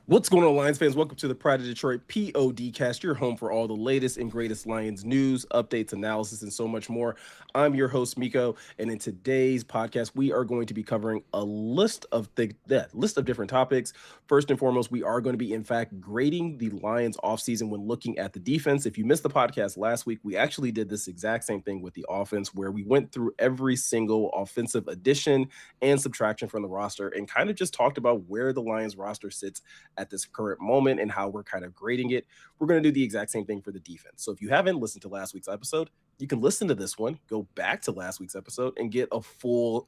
What's going on, Lions fans? Welcome to the Pride of Detroit POD your home for all the latest and greatest Lions news, updates, analysis, and so much more. I'm your host, Meko, and in today's podcast, we are going to be covering a list of different topics. First and foremost, we are going to be, in fact, grading the Lions offseason when looking at the defense. If you missed the podcast last week, we actually did this exact same thing with the offense, where we went through every single offensive addition and subtraction from the roster and kind of just talked about where the Lions roster sits at this current moment and how we're kind of grading it. We're going to do the exact same thing for the defense. So if you haven't listened to last week's episode, you can listen to this one, go back to last week's episode, and get a full,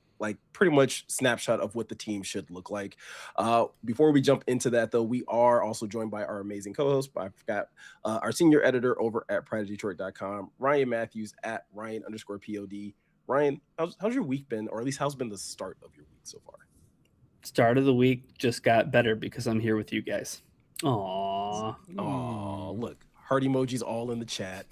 pretty much snapshot of what the team should look like. Before we jump into that, though, we are also joined by our amazing co-host. I've got our senior editor over at prideofdetroit.com, Ryan Matthews at Ryan_POD. Ryan, how's your week been, or at least how's been the start of your week so far? Start of the week just got better because I'm here with you guys. Aw, look, heart emojis all in the chat.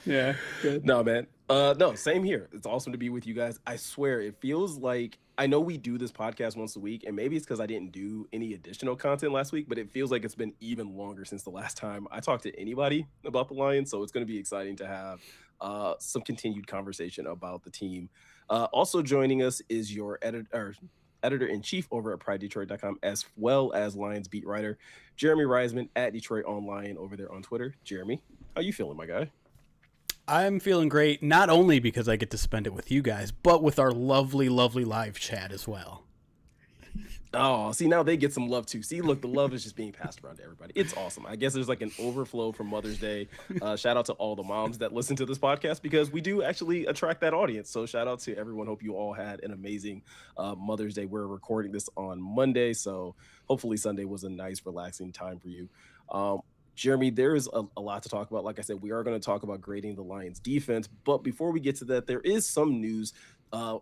Yeah, good. No, man. No, same here. It's awesome to be with you guys. I swear, it feels like, I know we do this podcast once a week, and maybe it's because I didn't do any additional content last week, but it feels like it's been even longer since the last time I talked to anybody about the Lions. So it's going to be exciting to have some continued conversation about the team. Also joining us is your editor-in-chief over at pridedetroit.com, as well as Lions beat writer Jeremy Reisman at Detroit Online over there on Twitter. Jeremy, how you feeling, my guy? I'm feeling great, not only because I get to spend it with you guys, but with our lovely, lovely live chat as well. Oh, see, now they get some love too. See, look, the love is just being passed around to everybody. It's awesome. I guess there's like an overflow for Mother's Day. Shout out to all the moms that listen to this podcast, because we do actually attract that audience. So shout out to everyone. Hope you all had an amazing Mother's Day. We're recording this on Monday, so hopefully Sunday was a nice, relaxing time for you. Jeremy, there is a lot to talk about. Like I said, we are going to talk about grading the Lions defense. But before we get to that, there is some news, at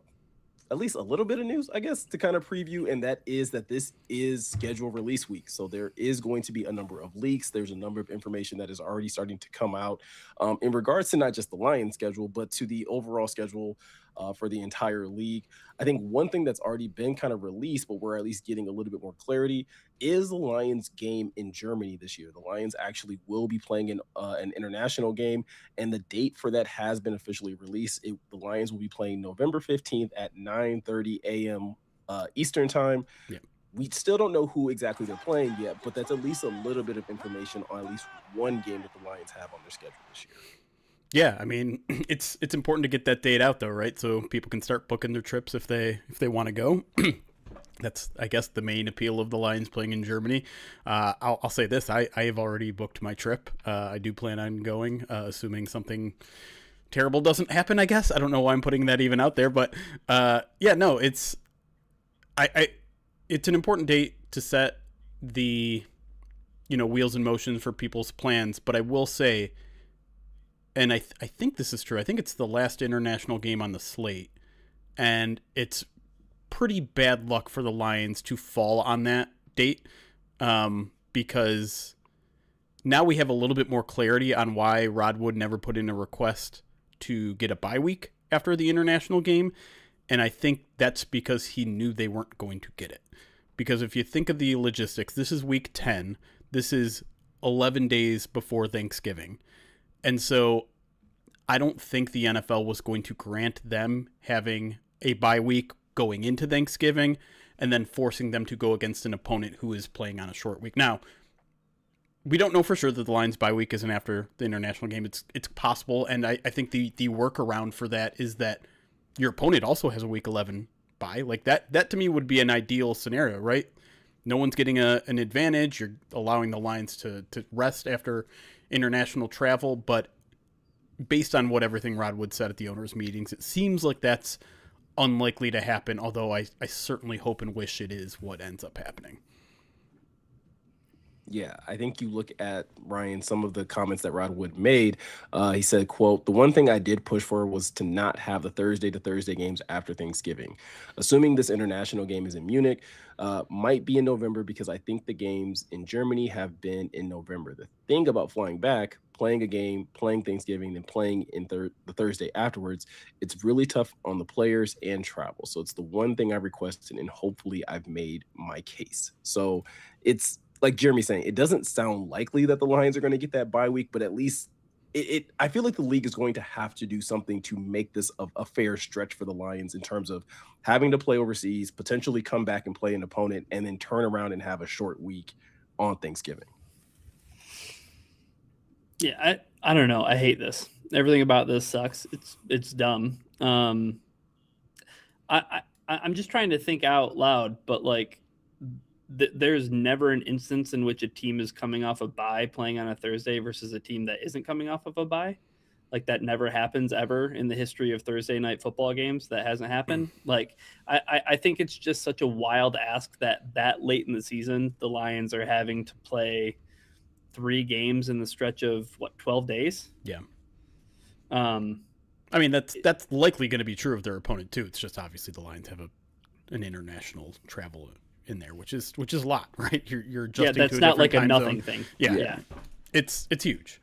least a little bit of news, I guess, to kind of preview. And that is that this is schedule release week. So there is going to be a number of leaks. There's a number of information that is already starting to come out in regards to not just the Lions schedule, but to the overall schedule for the entire league. I think one thing that's already been kind of released, but we're at least getting a little bit more clarity, is the Lions game in Germany this year. The Lions actually will be playing in an international game, and the date for that has been officially released. The Lions will be playing November 15th at 9:30 a.m. Eastern time. Yeah. We still don't know who exactly they're playing yet, but that's at least a little bit of information on at least one game that the Lions have on their schedule this year. Yeah, I mean, it's important to get that date out, though, right? So people can start booking their trips if they want to go. That's, I guess, the main appeal of the Lions playing in Germany. I'll say this. I have already booked my trip. I do plan on going, assuming something terrible doesn't happen, I guess. I don't know why I'm putting that even out there. But, yeah, no, it's an important date to set the, wheels in motion for people's plans. But I will say, and I think this is true, I think it's the last international game on the slate. And it's pretty bad luck for the Lions to fall on that date, because now we have a little bit more clarity on why Rod Wood never put in a request to get a bye week after the international game. And I think that's because he knew they weren't going to get it. Because if you think of the logistics, this is week 10. This is 11 days before Thanksgiving. And so I don't think the NFL was going to grant them having a bye week going into Thanksgiving and then forcing them to go against an opponent who is playing on a short week. Now, we don't know for sure that the Lions bye week isn't after the international game. It's possible, and I think the workaround for that is that your opponent also has a week 11 bye. Like that to me would be an ideal scenario, right? No one's getting an advantage. You're allowing the Lions to rest after international travel, but based on what everything Rod Wood said at the owners' meetings, it seems like that's unlikely to happen, although I certainly hope and wish it is what ends up happening. Yeah, I think you look at Ryan, some of the comments that Rod Wood made. He said, quote, the one thing I did push for was to not have the Thursday to Thursday games after Thanksgiving. Assuming this international game is in Munich, might be in November because I think the games in Germany have been in November. The thing about flying back, playing a game, playing Thanksgiving, then playing in the Thursday afterwards, it's really tough on the players and travel. So it's the one thing I've requested, and hopefully I've made my case. So it's like Jeremy saying, it doesn't sound likely that the Lions are going to get that bye week, but at least I feel like the league is going to have to do something to make this a fair stretch for the Lions in terms of having to play overseas, potentially come back and play an opponent, and then turn around and have a short week on Thanksgiving. Yeah, I don't know. I hate this. Everything about this sucks. It's dumb. I'm just trying to think out loud, but like there's never an instance in which a team is coming off a bye playing on a Thursday versus a team that isn't coming off of a bye. Like that never happens ever in the history of Thursday night football games. That hasn't happened. Like I think it's just such a wild ask that late in the season, the Lions are having to play 3 games in the stretch of 12 days. Yeah. Um, I mean, that's likely going to be true of their opponent too. It's just obviously the Lions have an international travel in there, which is a lot, right? You're adjusting that's to a not like a time nothing zone. thing. Yeah. It's huge.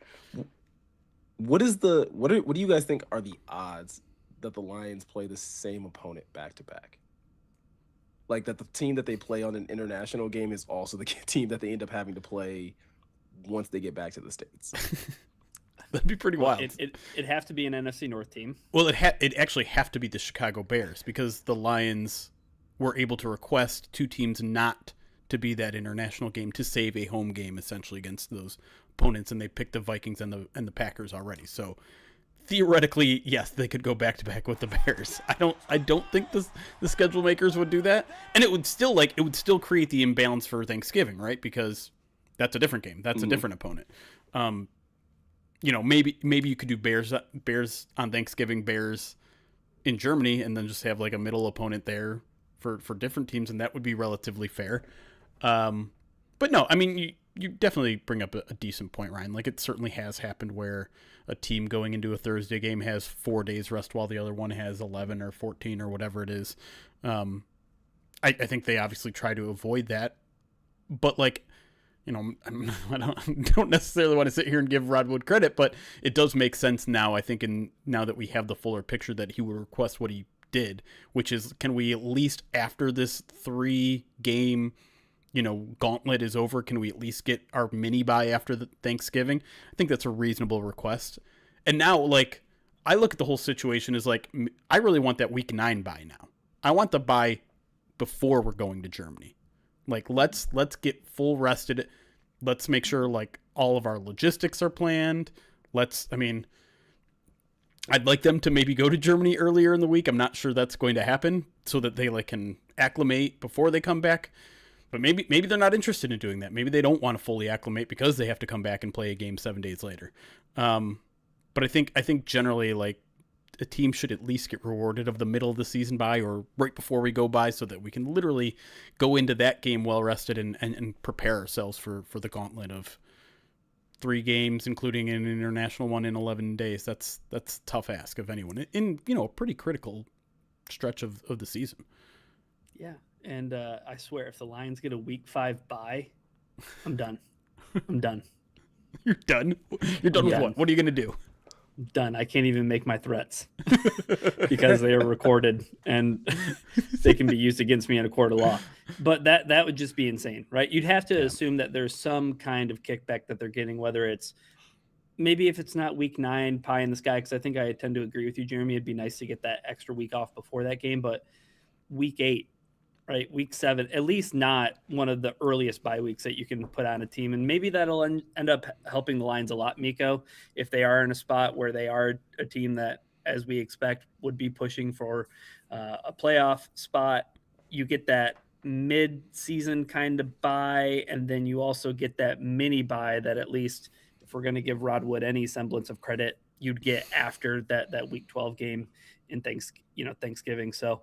What do you guys think are the odds that the Lions play the same opponent back to back? Like that the team that they play on an international game is also the team that they end up having to play once they get back to the States. That'd be pretty wild. It'd have to be an NFC North team. Well, it'd actually have to be the Chicago Bears because the Lions were able to request 2 teams not to be that international game to save a home game essentially against those opponents, and they picked the Vikings and the Packers already. So theoretically, yes, they could go back to back with the Bears. I don't think the schedule makers would do that, and it would still create the imbalance for Thanksgiving, right? Because that's a different game. That's a different opponent. Maybe you could do Bears on Thanksgiving, Bears in Germany, and then just have like a middle opponent there for different teams, and that would be relatively fair. But no, I mean, you definitely bring up a decent point, Ryan. Like it certainly has happened where a team going into a Thursday game has 4 days rest while the other one has 11 or 14 or whatever it is. I think they obviously try to avoid that, but like, I don't necessarily want to sit here and give Rod Wood credit, but it does make sense now, I think, now that we have the fuller picture that he would request what he did, which is, can we at least, after this 3-game, gauntlet is over, can we at least get our mini bye after the Thanksgiving? I think that's a reasonable request. And now, like, I look at the whole situation as like, I really want that week 9 bye now. I want the bye before we're going to Germany. Like, let's get full rested. Let's make sure like all of our logistics are planned. I'd like them to maybe go to Germany earlier in the week. I'm not sure that's going to happen, so that they like can acclimate before they come back. But maybe they're not interested in doing that. Maybe they don't want to fully acclimate because they have to come back and play a game 7 days later. But I think generally, like, a team should at least get rewarded of the middle of the season bye or right before we go by, so that we can literally go into that game well rested and prepare ourselves for the gauntlet of 3 games, including an international one in 11 days. That's a tough ask of anyone in a pretty critical stretch of the season. Yeah. And I swear, if the Lions get a week 5 bye, I'm done. I'm done. You're done? You're done with what? What are you going to do? I'm done. I can't even make my threats because they are recorded and they can be used against me in a court of law. But that would just be insane, right? You'd have to assume that there's some kind of kickback that they're getting, whether it's maybe if it's not week 9 pie in the sky, because I think I tend to agree with you, Jeremy. It'd be nice to get that extra week off before that game, but week 8, right? Week 7, at least not one of the earliest bye weeks that you can put on a team. And maybe that'll end up helping the Lions a lot, Meko, if they are in a spot where they are a team that, as we expect, would be pushing for a playoff spot. You get that mid-season kind of bye, and then you also get that mini bye that, at least if we're going to give Rod Wood any semblance of credit, you'd get after that week 12 game in Thanksgiving. So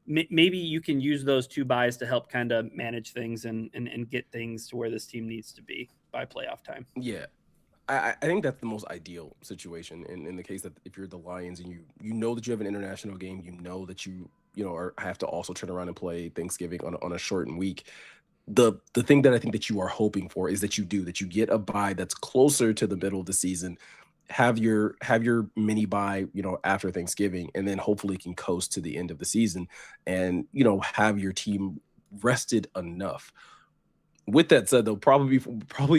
maybe you can use those 2 buys to help kind of manage things and get things to where this team needs to be by playoff time. Yeah. I think that's the most ideal situation in the case that if you're the Lions and you know that you have an international game, you know that you have to also turn around and play Thanksgiving on a shortened week. The thing that I think that you are hoping for is that you get a bye that's closer to the middle of the season, have your mini bye, after Thanksgiving, and then hopefully can coast to the end of the season and have your team rested enough. With that said, though, probably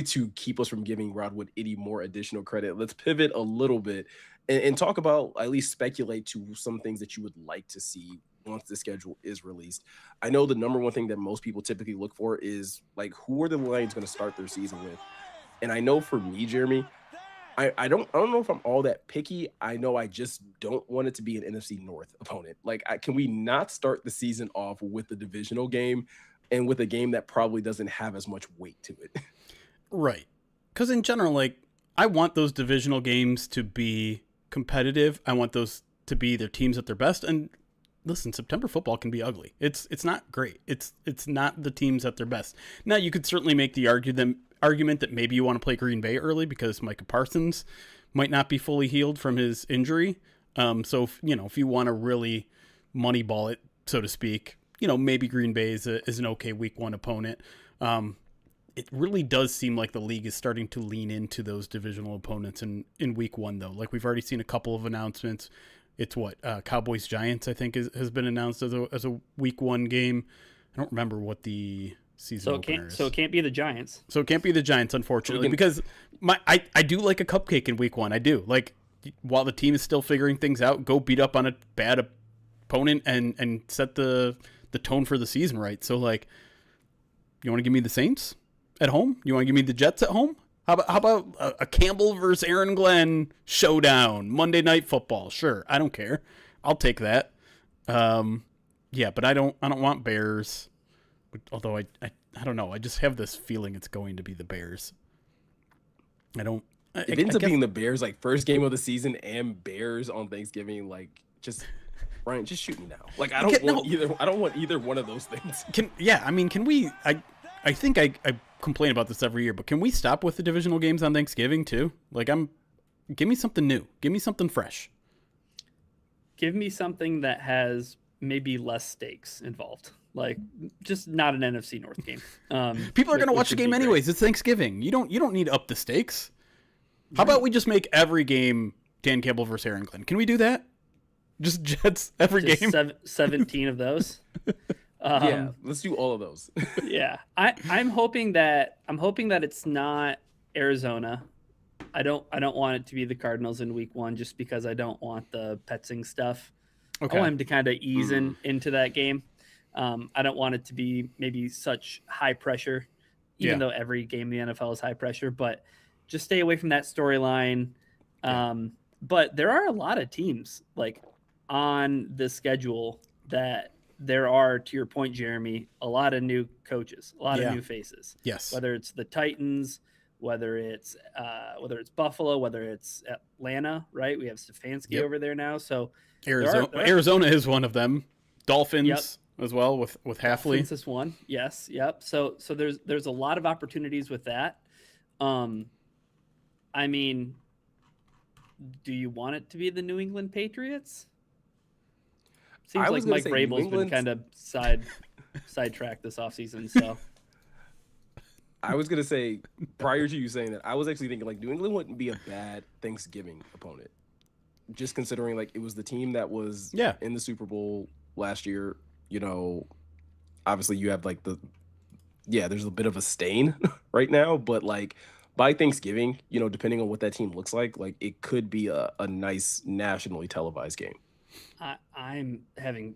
to keep us from giving Rodwood any more additional credit, let's pivot a little bit and talk about, at least speculate to some things that you would like to see once the schedule is released. I know the number one thing that most people typically look for is like, who are the Lions going to start their season with? And I know for me, Jeremy, I don't know if I'm all that picky. I know I just don't want it to be an NFC North opponent. Like, can we not start the season off with the divisional game and with a game that probably doesn't have as much weight to it? Right. Because in general, like, I want those divisional games to be competitive. I want those to be their teams at their best. And listen, September football can be ugly. It's not great. It's not the teams at their best. Now, you could certainly make the argument that maybe you want to play Green Bay early because Micah Parsons might not be fully healed from his injury. So if you want to really moneyball it, so to speak, maybe Green Bay is an okay week 1 opponent. It really does seem like the league is starting to lean into those divisional opponents in week 1, though. Like, we've already seen a couple of announcements. It's Cowboys Giants, I think, has been announced as a week 1 game. I don't remember what the season opener is. So it can't be the Giants. So it can't be the Giants, unfortunately, because I do like a cupcake in week 1. I do. Like, while the team is still figuring things out, go beat up on a bad opponent and set the tone for the season right. So, like, you want to give me the Saints at home? You want to give me the Jets at home? How about a Campbell versus Aaron Glenn showdown, Monday Night Football? Sure, I don't care. I'll take that. Yeah, but I don't want Bears. Although I don't know. I just have this feeling it's going to be the Bears. It ends up being the Bears, like, first game of the season and Bears on Thanksgiving. Like, just Ryan, just shoot me now. Like, I don't want either one of those things. Can we? I think I complain about this every year, but can we stop with the divisional games on Thanksgiving too? Like, give me something new. Give me something fresh. Give me something that has maybe less stakes involved. Like, just not an NFC North game. People are going to watch the game anyways. Great. It's Thanksgiving. You don't need to up the stakes. How about we just make every game Dan Campbell versus Aaron Glenn? Can we do that? Just Jets every game. 17 of those. Yeah, let's do all of those. Yeah, I'm hoping that it's not Arizona. I don't want it to be the Cardinals in week 1 just because I don't want the Petsing stuff. Okay. I want him to kind of ease into that game. I don't want it to be maybe such high pressure, even though every game in the NFL is high pressure, but just stay away from that storyline. But there are a lot of teams like on the schedule that there are, to your point, Jeremy, a lot of new coaches, a lot of new faces. Yes. Whether it's the Titans, whether it's Buffalo, whether it's Atlanta, right? We have Stefanski over there now. So Arizona is one of them. Dolphins as well with Halfley. Dolphins is one. Yes. Yep. So there's a lot of opportunities with that. I mean, do you want it to be the New England Patriots? Seems like Mike Vrabel's been kind of sidetracked this offseason. So I was going to say, prior to you saying that, I was actually thinking, like, New England wouldn't be a bad Thanksgiving opponent. Just considering, like, it was the team that was in the Super Bowl last year. Obviously you have, like, there's a bit of a stain right now. But, like, by Thanksgiving, depending on what that team looks like, it could be a nice nationally televised game. I'm having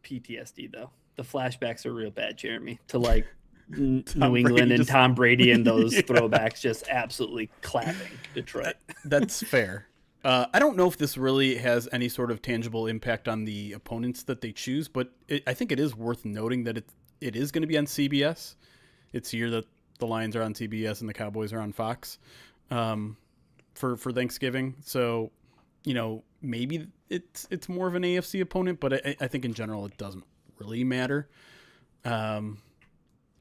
PTSD, though. The flashbacks are real bad, Jeremy, to like New England and Tom Brady and those throwbacks just absolutely clapping Detroit. That's fair. I don't know if this really has any sort of tangible impact on the opponents that they choose, but I think it is worth noting that it is going to be on CBS. It's the year that the Lions are on CBS and the Cowboys are on Fox for Thanksgiving. So, maybe it's more of an AFC opponent, but I think in general it doesn't really matter.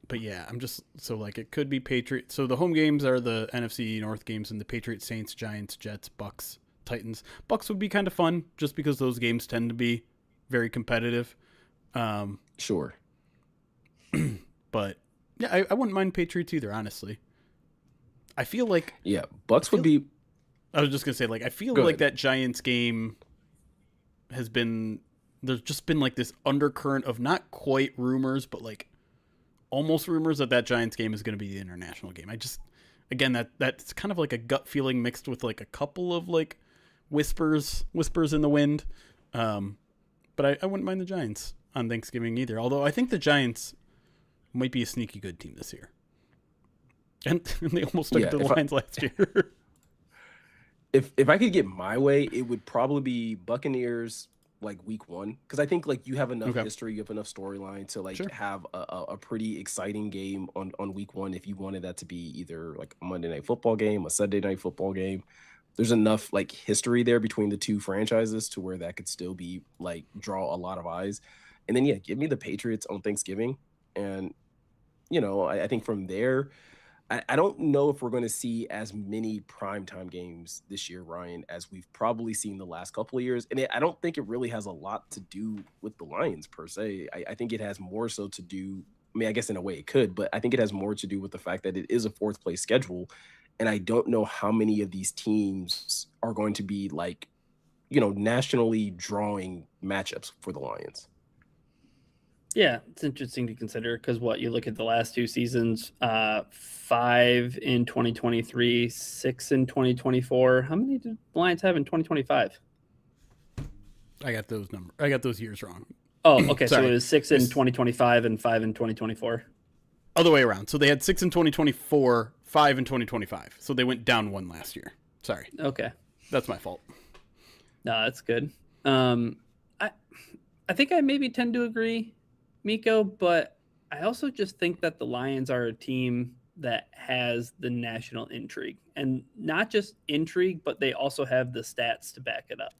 But yeah, I'm just so like it could be Patriots. So the home games are the NFC North games and the Patriots, Saints, Giants, Jets, Bucks, Titans. Bucks would be kind of fun just because those games tend to be very competitive. Sure. But yeah, I wouldn't mind Patriots either, honestly. I feel like Bucks would be. I was just gonna say, like, I feel Go like ahead. that Giants game has been. There's just been like this undercurrent of not quite rumors, but like almost rumors that Giants game is going to be the international game. I just, again, that's kind of like a gut feeling mixed with like a couple of like whispers in the wind. But I wouldn't mind the Giants on Thanksgiving either. Although I think the Giants might be a sneaky good team this year. And they almost took it to the Lions last year. If I could get my way, it would probably be Buccaneers like week 1, because I think like you have enough history, you have enough storyline to like have a pretty exciting game on week 1 if you wanted that to be either like a Monday Night Football game, a Sunday Night Football game. There's enough like history there between the two franchises to where that could still be like draw a lot of eyes. And then give me the Patriots on Thanksgiving. And I think from there, I don't know if we're going to see as many primetime games this year, Ryan, as we've probably seen the last couple of years. And I don't think it really has a lot to do with the Lions per se. I think it has more so to do, I mean, I guess in a way it could, but I think it has more to do with the fact that it is a 4th place schedule. And I don't know how many of these teams are going to be like, nationally drawing matchups for the Lions. Yeah, it's interesting to consider because you look at the last 2 seasons, 5 in 2023, 6 in 2024. How many did the Lions have in 2025? I got those years wrong. Oh, okay. So it was 6 in 2025 and 5 in 2024. Other way around. So they had 6 in 2024, 5 in 2025. So they went down 1 last year. Sorry. Okay. That's my fault. No, that's good. I think I maybe tend to agree, Meko, but I also just think that the Lions are a team that has the national intrigue, and not just intrigue, but they also have the stats to back it up.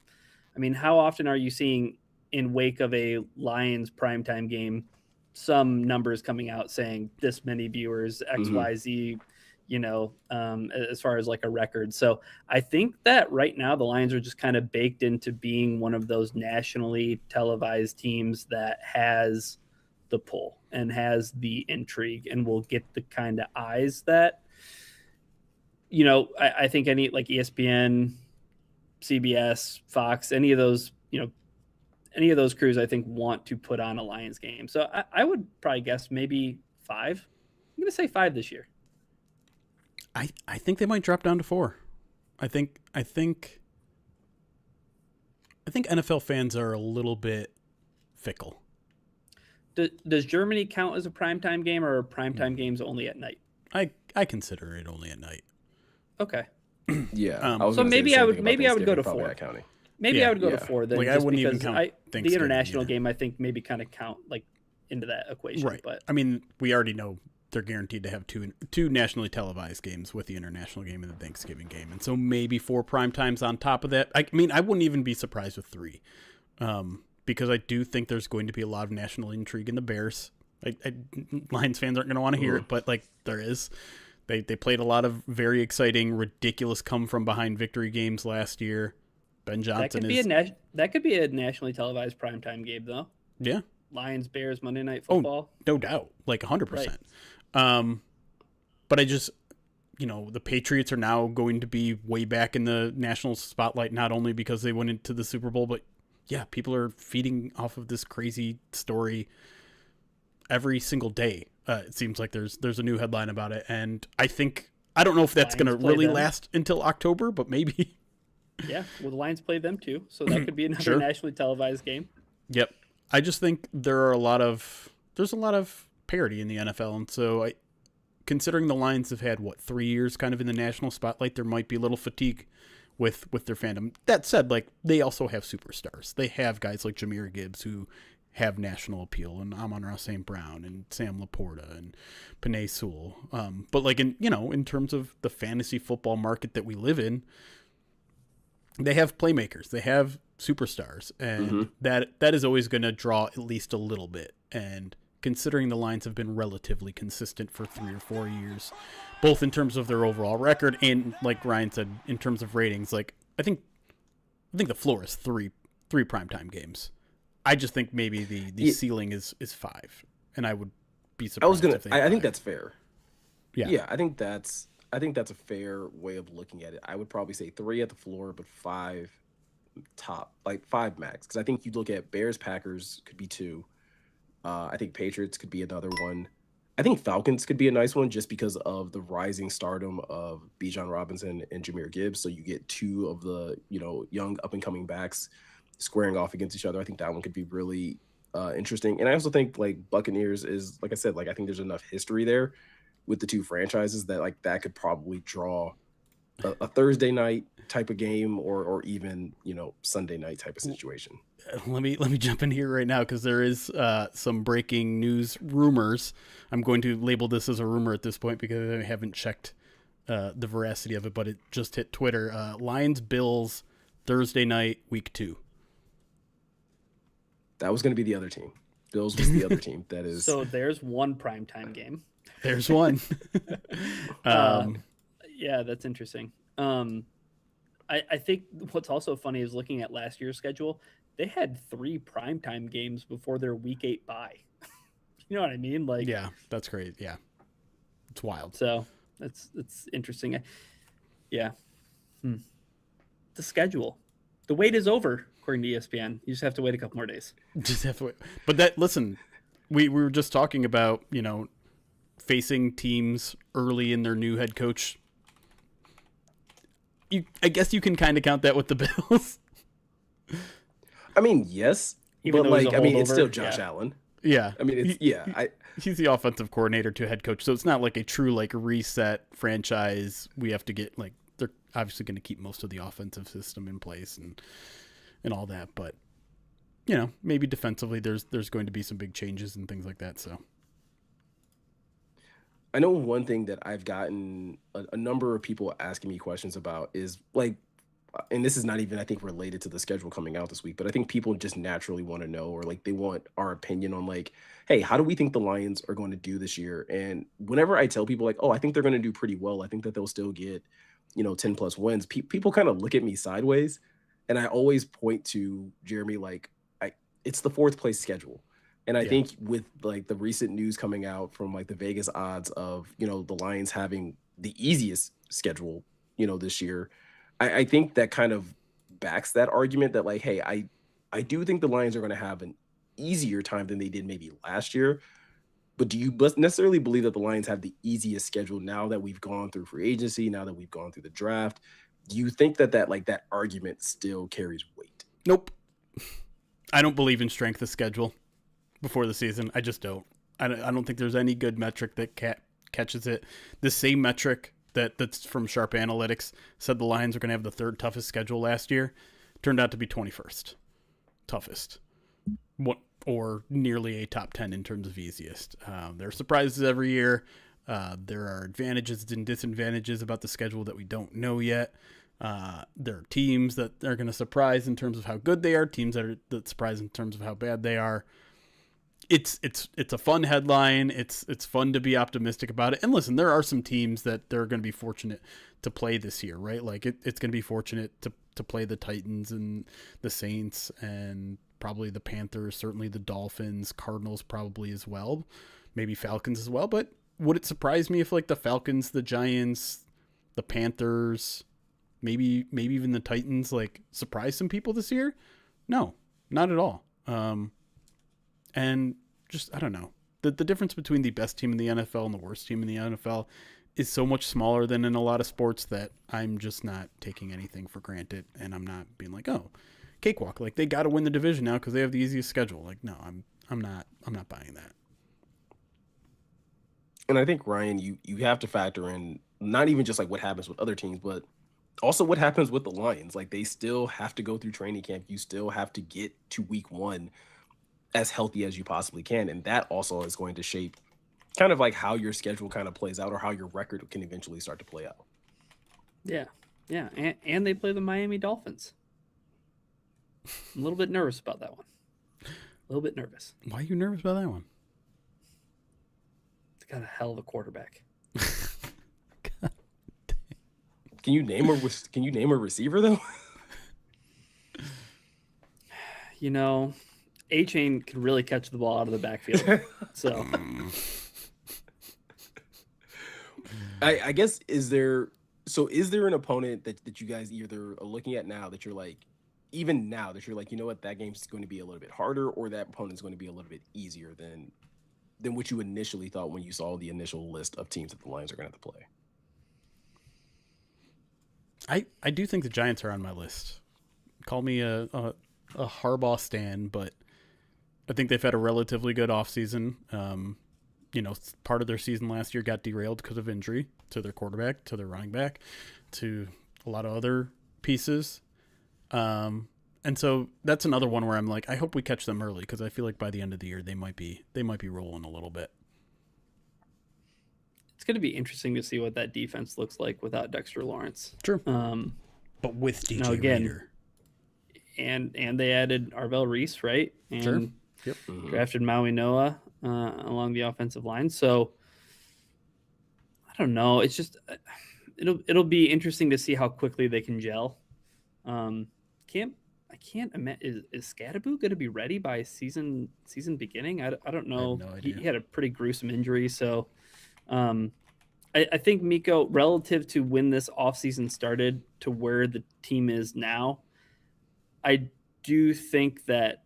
I mean, how often are you seeing in wake of a Lions primetime game, some numbers coming out saying this many viewers, XYZ, as far as like a record. So I think that right now the Lions are just kind of baked into being one of those nationally televised teams that has the pull and has the intrigue and will get the kind of eyes that, I think any like ESPN, CBS, Fox, any of those crews, I think want to put on a Lions game. So I would probably guess maybe 5. I'm going to say 5 this year. I think they might drop down to 4. I think NFL fans are a little bit fickle. Does Germany count as a primetime game, or are primetime games only at night? I consider it only at night. Okay. Yeah. So maybe I would go to 4. Maybe I would go to 4 then. Like, just I wouldn't even because count the international game, I think maybe kind of count like into that equation. Right. But I mean, we already know they're guaranteed to have two nationally televised games with the international game and the Thanksgiving game, and so maybe 4 prime times on top of that. I mean, I wouldn't even be surprised with 3, because I do think there's going to be a lot of national intrigue in the Bears. Lions fans aren't going to want to hear it, but like there is. They played a lot of very exciting, ridiculous come from behind victory games last year. Ben Johnson that could be a nationally televised primetime game though. Yeah. Lions, Bears, Monday Night Football. Oh, no doubt. Like 100%. But I just, the Patriots are now going to be way back in the national spotlight, not only because they went into the Super Bowl, but yeah, people are feeding off of this crazy story every single day. It seems like there's a new headline about it. And I don't know if that's going to really last until October, but maybe. Yeah. Well, the Lions play them too. So that could be another nationally televised game. Yep. I just think there's a lot of parity in the NFL. And so considering the Lions have had 3 years kind of in the national spotlight, there might be a little fatigue with their fandom. That said, like they also have superstars. They have guys like Jahmyr Gibbs who have national appeal, and Amon-Ra St. Brown and Sam Laporta and Penei Sewell. But like in terms of the fantasy football market that we live in, they have playmakers, they have superstars, and that is always going to draw at least a little bit. And considering the Lions have been relatively consistent for 3 or 4 years, both in terms of their overall record and, like Ryan said, in terms of ratings, like I think the floor is three primetime games. I just think maybe the ceiling is 5, and I would be surprised. I think that's fair. Yeah, I think that's a fair way of looking at it. I would probably say 3 at the floor, but 5 top, like 5 max. Because I think you look at Bears, Packers could be 2. I think Patriots could be another one. I think Falcons could be a nice one just because of the rising stardom of Bijan Robinson and Jahmyr Gibbs. So you get 2 of the young up and coming backs squaring off against each other. I think that one could be really interesting. And I also think like Buccaneers is, like I said, like I think there's enough history there with the 2 franchises that like that could probably draw a Thursday night type of game or even Sunday night type of situation. Let me jump in here right now because there is some breaking news rumors. I'm going to label this as a rumor at this point because I haven't checked the veracity of it, but it just hit Twitter. Lions Bills Thursday night, week 2. That was going to be the other team. Bills was the other team. That is. So there's one primetime game. There's one. Yeah, that's interesting. I think what's also funny is looking at last year's schedule. They had 3 primetime games before their week 8 bye. You know what I mean? Like, yeah, that's great. Yeah, it's wild. So it's interesting. Yeah, the schedule. The wait is over, according to ESPN. You just have to wait a couple more days. Just have to wait. But listen, we were just talking about facing teams early in their new head coach. I guess you can kind of count that with the Bills. I mean, yes, Even but though he's like a I mean, it's holdover, still Josh yeah. Allen. Yeah, I mean, he's the offensive coordinator to head coach, so it's not like a true like reset franchise. We have to get like they're obviously going to keep most of the offensive system in place and all that, but maybe defensively there's going to be some big changes and things like that. So I know one thing that I've gotten a number of people asking me questions about is like, and this is not even, I think, related to the schedule coming out this week, but I think people just naturally want to know, or like they want our opinion on like, hey, how do we think the Lions are going to do this year? And whenever I tell people like, oh, I think they're going to do pretty well, I think that they'll still get, 10 plus wins, people kind of look at me sideways. And I always point to Jeremy, like, it's the 4th place schedule. And I think with like the recent news coming out from like the Vegas odds of, the Lions having the easiest schedule, this year, I think that kind of backs that argument that like, hey, I do think the Lions are going to have an easier time than they did maybe last year. But do you necessarily believe that the Lions have the easiest schedule now that we've gone through free agency, now that we've gone through the draft? Do you think that like that argument still carries weight? Nope. I don't believe in strength of schedule before the season. I just don't. I don't think there's any good metric that catches it. The same metric that's from Sharp Analytics said the Lions are going to have the 3rd toughest schedule last year. Turned out to be 21st toughest. Or nearly a top 10 in terms of easiest. There are surprises every year. There are advantages and disadvantages about the schedule that we don't know yet. There are teams that are going to surprise in terms of how good they are, teams that surprise in terms of how bad they are. It's a fun headline. It's fun to be optimistic about it. And listen, there are some teams that they're going to be fortunate to play this year, right? Like it's going to be fortunate to play the Titans and the Saints and probably the Panthers, certainly the Dolphins, Cardinals probably as well, maybe Falcons as well. But would it surprise me if like the Falcons, the Giants, the Panthers, maybe even the Titans like surprise some people this year? No, not at all. And just, I don't know, the difference between the best team in the NFL and the worst team in the NFL is so much smaller than in a lot of sports that I'm just not taking anything for granted. And I'm not being like, oh, cakewalk. Like they got to win the division now because they have the easiest schedule. Like, no, I'm not buying that. And I think, Ryan, you have to factor in not even just like what happens with other teams, but also what happens with the Lions. Like they still have to go through training camp. You still have to get to week 1 as healthy as you possibly can. And that also is going to shape kind of like how your schedule kind of plays out or how your record can eventually start to play out. Yeah. Yeah, and they play the Miami Dolphins. I'm a little bit nervous about that one. A little bit nervous. Why are you nervous about that one? It's got a hell of a quarterback. Can you name a receiver though? You know, A-Chain can really catch the ball out of the backfield. So I guess is there an opponent that you guys either are looking at now that you're like, even now that you're like, you know what, that game's going to be a little bit harder, or that opponent's going to be a little bit easier than what you initially thought when you saw the initial list of teams that the Lions are going to have to play? I do think the Giants are on my list. Call me a Harbaugh stan, but I think they've had a relatively good offseason. Part of their season last year got derailed because of injury to their quarterback, to their running back, to a lot of other pieces. And so that's another one where I'm like, I hope we catch them early, because I feel like by the end of the year they might be rolling a little bit. it's going to be interesting to see what that defense looks like without Dexter Lawrence. Sure. But with DJ now again, Reader. And they added Arvell Reese, right? And Sure. Yep. drafted Maui Noah along the offensive line. So I don't know. It's just it'll be interesting to see how quickly they can gel. I can't imagine, is Scadaboo going to be ready by season beginning? I don't know. I have no idea. He had a pretty gruesome injury, so I think Meko, relative to when this offseason started to where the team is now, I do think that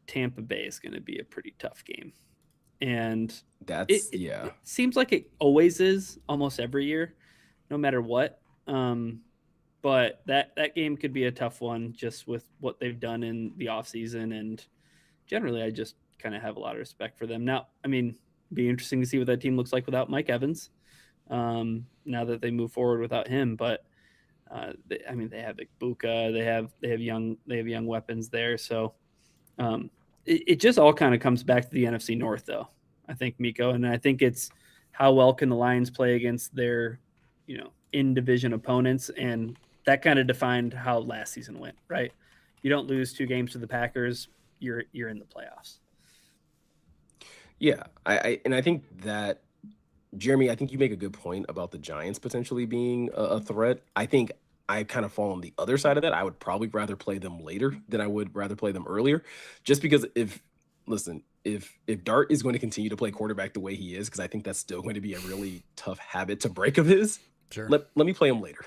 Tampa Bay is going to be a pretty tough game. And it seems like it always is, almost every year, no matter what. But that game could be a tough one just with what they've done in the offseason. And generally, I just kind of have a lot of respect for them. Now, I mean, it'd be interesting to see what that team looks like without Mike Evans, now that they move forward without him. But they have Buka, they have young weapons there. So it just all kind of comes back to the NFC North, though. I think, Meko, and I think it's how well can the Lions play against their, in division opponents, and that kind of defined how last season went, right? You don't lose 2 games to the Packers, you're in the playoffs. Yeah, I think that, Jeremy, I think you make a good point about the Giants potentially being a threat. I think I kind of fall on the other side of that. I would probably rather play them later than I would rather play them earlier, just because if Dart is going to continue to play quarterback the way he is, because I think that's still going to be a really tough habit to break of his. Sure. Let me play him later.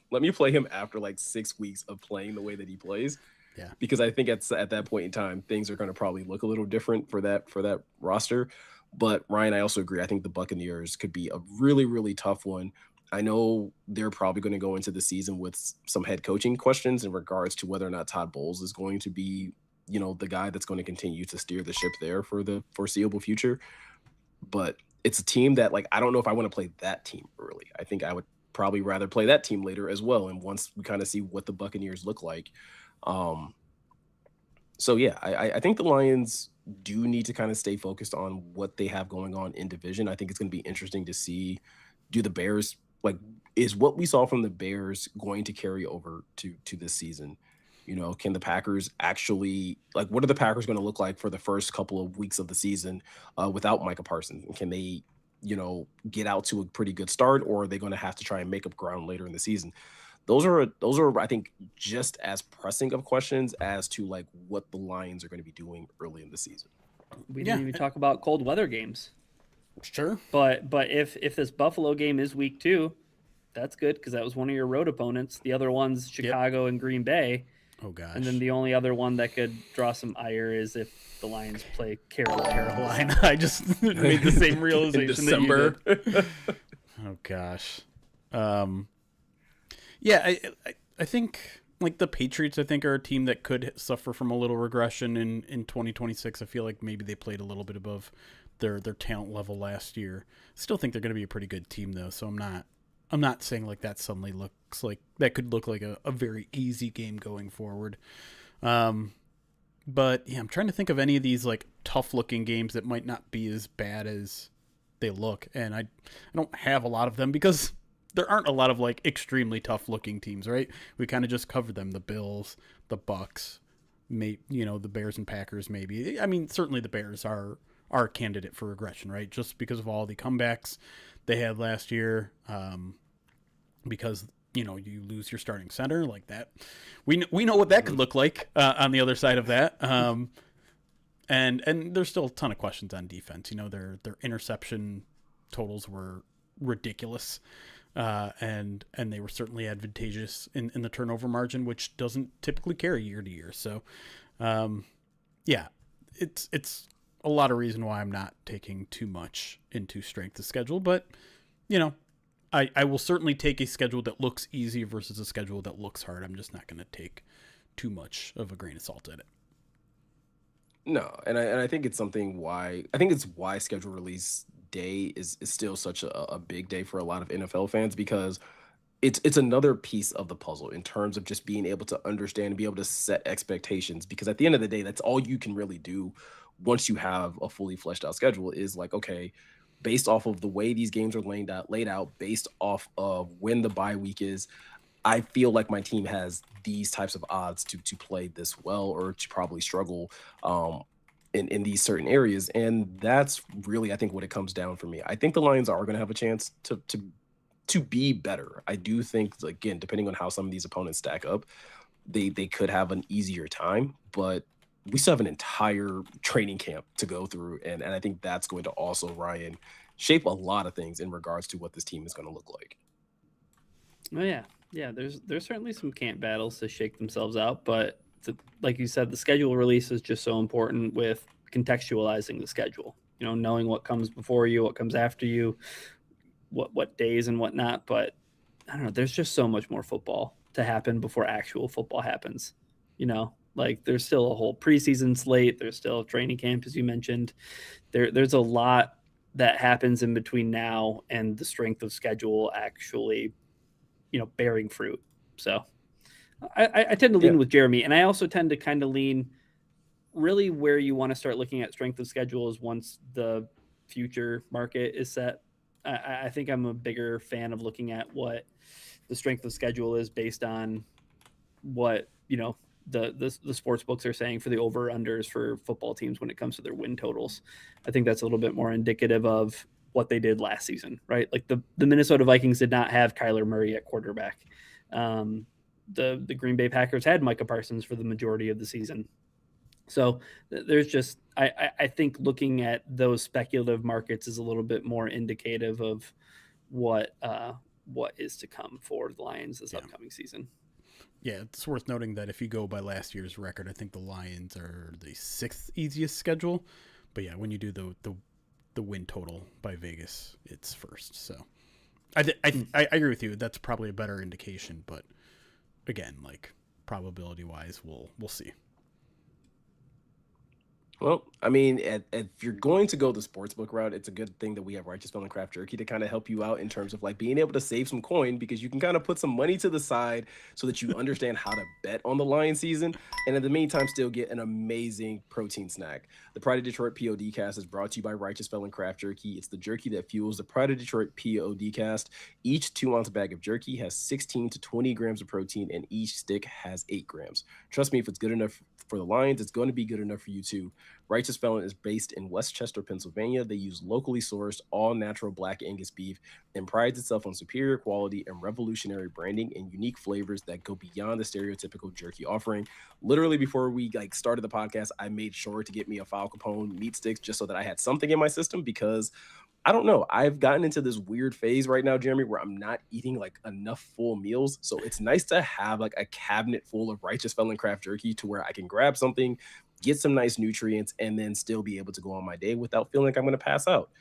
Let me play him after like 6 weeks of playing the way that he plays. Yeah. Because I think at that point in time, things are going to probably look a little different for that roster. But Ryan, I also agree. I think the Buccaneers could be a really, really tough one. I know they're probably going to go into the season with some head coaching questions in regards to whether or not Todd Bowles is going to be, the guy that's going to continue to steer the ship there for the foreseeable future. But it's a team that, like, I don't know if I want to play that team early. I think I would probably rather play that team later as well. And once we kind of see what the Buccaneers look like. So yeah, I think the Lions do need to kind of stay focused on what they have going on in division. I think it's going to be interesting to see, do the Bears, like, is what we saw from the Bears going to carry over to this season? Can the Packers actually, like, what are the Packers going to look like for the first couple of weeks of the season without Micah Parsons? And can they, get out to a pretty good start, or are they going to have to try and make up ground later in the season? Those are, I think, just as pressing of questions as to, like, what the Lions are going to be doing early in the season. We didn't even talk about cold weather games. Sure. But if this Buffalo game is week 2, that's good, because that was one of your road opponents. The other one's Chicago and Green Bay. Oh, gosh. And then the only other one that could draw some ire is if the Lions play Carolina. I just made the same realization that you did. Oh, gosh. Yeah, I think, like, the Patriots, I think, are a team that could suffer from a little regression in 2026. I feel like maybe they played a little bit above their talent level last year. Still think they're going to be a pretty good team, though, so I'm not saying, like, that suddenly looks like that could look like a very easy game going forward. But yeah, I'm trying to think of any of these, like, tough looking games that might not be as bad as they look. And I don't have a lot of them because there aren't a lot of like extremely tough looking teams, right? We kind of just covered them: the Bills, the Bucks, the Bears and Packers. Maybe I mean certainly the Bears are a candidate for regression, right? Just because of all the comebacks they had last year, because you lose your starting center like that. We know what that could look like on the other side of that. And there's still a ton of questions on defense. Their interception totals were ridiculous, and they were certainly advantageous in the turnover margin, which doesn't typically carry year to year. So, yeah, it's a lot of reason why I'm not taking too much into strength of schedule, but I will certainly take a schedule that looks easy versus a schedule that looks hard. I'm just not going to take too much of a grain of salt at it. No, and I think it's why schedule release day is still such a big day for a lot of NFL fans, because it's another piece of the puzzle in terms of just being able to understand and be able to set expectations, because at the end of the day, that's all you can really do once you have a fully fleshed out schedule is like, okay, based off of the way these games are laid out, based off of when the bye week is, I feel like my team has these types of odds to play this well or to probably struggle in these certain areas. And that's really, I think, what it comes down for me. I think the Lions are going to have a chance to be better. I do think, again, depending on how some of these opponents stack up, they could have an easier time, but we still have an entire training camp to go through. And I think that's going to also, Ryan, shape a lot of things in regards to what this team is going to look like. Oh yeah. Yeah, there's certainly some camp battles to shake themselves out, but like you said, the schedule release is just so important with contextualizing the schedule. Knowing what comes before you, what comes after you, what days and whatnot. But I don't know. There's just so much more football to happen before actual football happens. Like there's still a whole preseason slate. There's still training camp, as you mentioned. There's a lot that happens in between now and the strength of schedule actually bearing fruit. So I tend to lean with Jeremy, and I also tend to kind of lean really where you want to start looking at strength of schedule is once the future market is set. I think I'm a bigger fan of looking at what the strength of schedule is based on what the sports books are saying for the over unders for football teams when it comes to their win totals. I think that's a little bit more indicative of what they did last season, right? Like the Minnesota Vikings did not have Kyler Murray at quarterback. The Green Bay Packers had Micah Parsons for the majority of the season. So there's just, I think looking at those speculative markets is a little bit more indicative of what is to come for the Lions this upcoming season. Yeah, it's worth noting that if you go by last year's record, I think the Lions are the 6th easiest schedule. But yeah, when you do the win total by Vegas, it's first. So I agree with you. That's probably a better indication. But again, like probability wise, we'll see. Well, I mean, if you're going to go the sportsbook route, it's a good thing that we have Righteous Felon Craft Jerky to kind of help you out in terms of like being able to save some coin, because you can kind of put some money to the side so that you understand how to bet on the Lion season, and in the meantime still get an amazing protein snack. The Pride of Detroit POD cast is brought to you by Righteous Felon Craft Jerky. It's the jerky that fuels the Pride of Detroit POD cast. Each 2-ounce bag of jerky has 16 to 20 grams of protein, and each stick has 8 grams. Trust me, if it's good enough for the Lions, it's going to be good enough for you too. Righteous Felon is based in Westchester, Pennsylvania. They use locally sourced, all-natural black Angus beef and prides itself on superior quality and revolutionary branding and unique flavors that go beyond the stereotypical jerky offering. Literally, before we started the podcast, I made sure to get me a File Capone meat sticks just so that I had something in my system, because I don't know, I've gotten into this weird phase right now, Jeremy, where I'm not eating like enough full meals. So it's nice to have like a cabinet full of Righteous Felon Craft Jerky to where I can grab something, get some nice nutrients, and then still be able to go on my day without feeling like I'm going to pass out.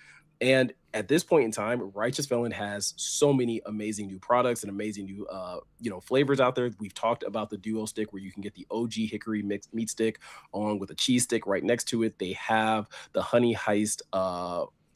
And at this point in time, Righteous Felon has so many amazing new products and amazing new, flavors out there. We've talked about the duo stick where you can get the OG hickory mixed meat stick along with a cheese stick right next to it. They have the honey heist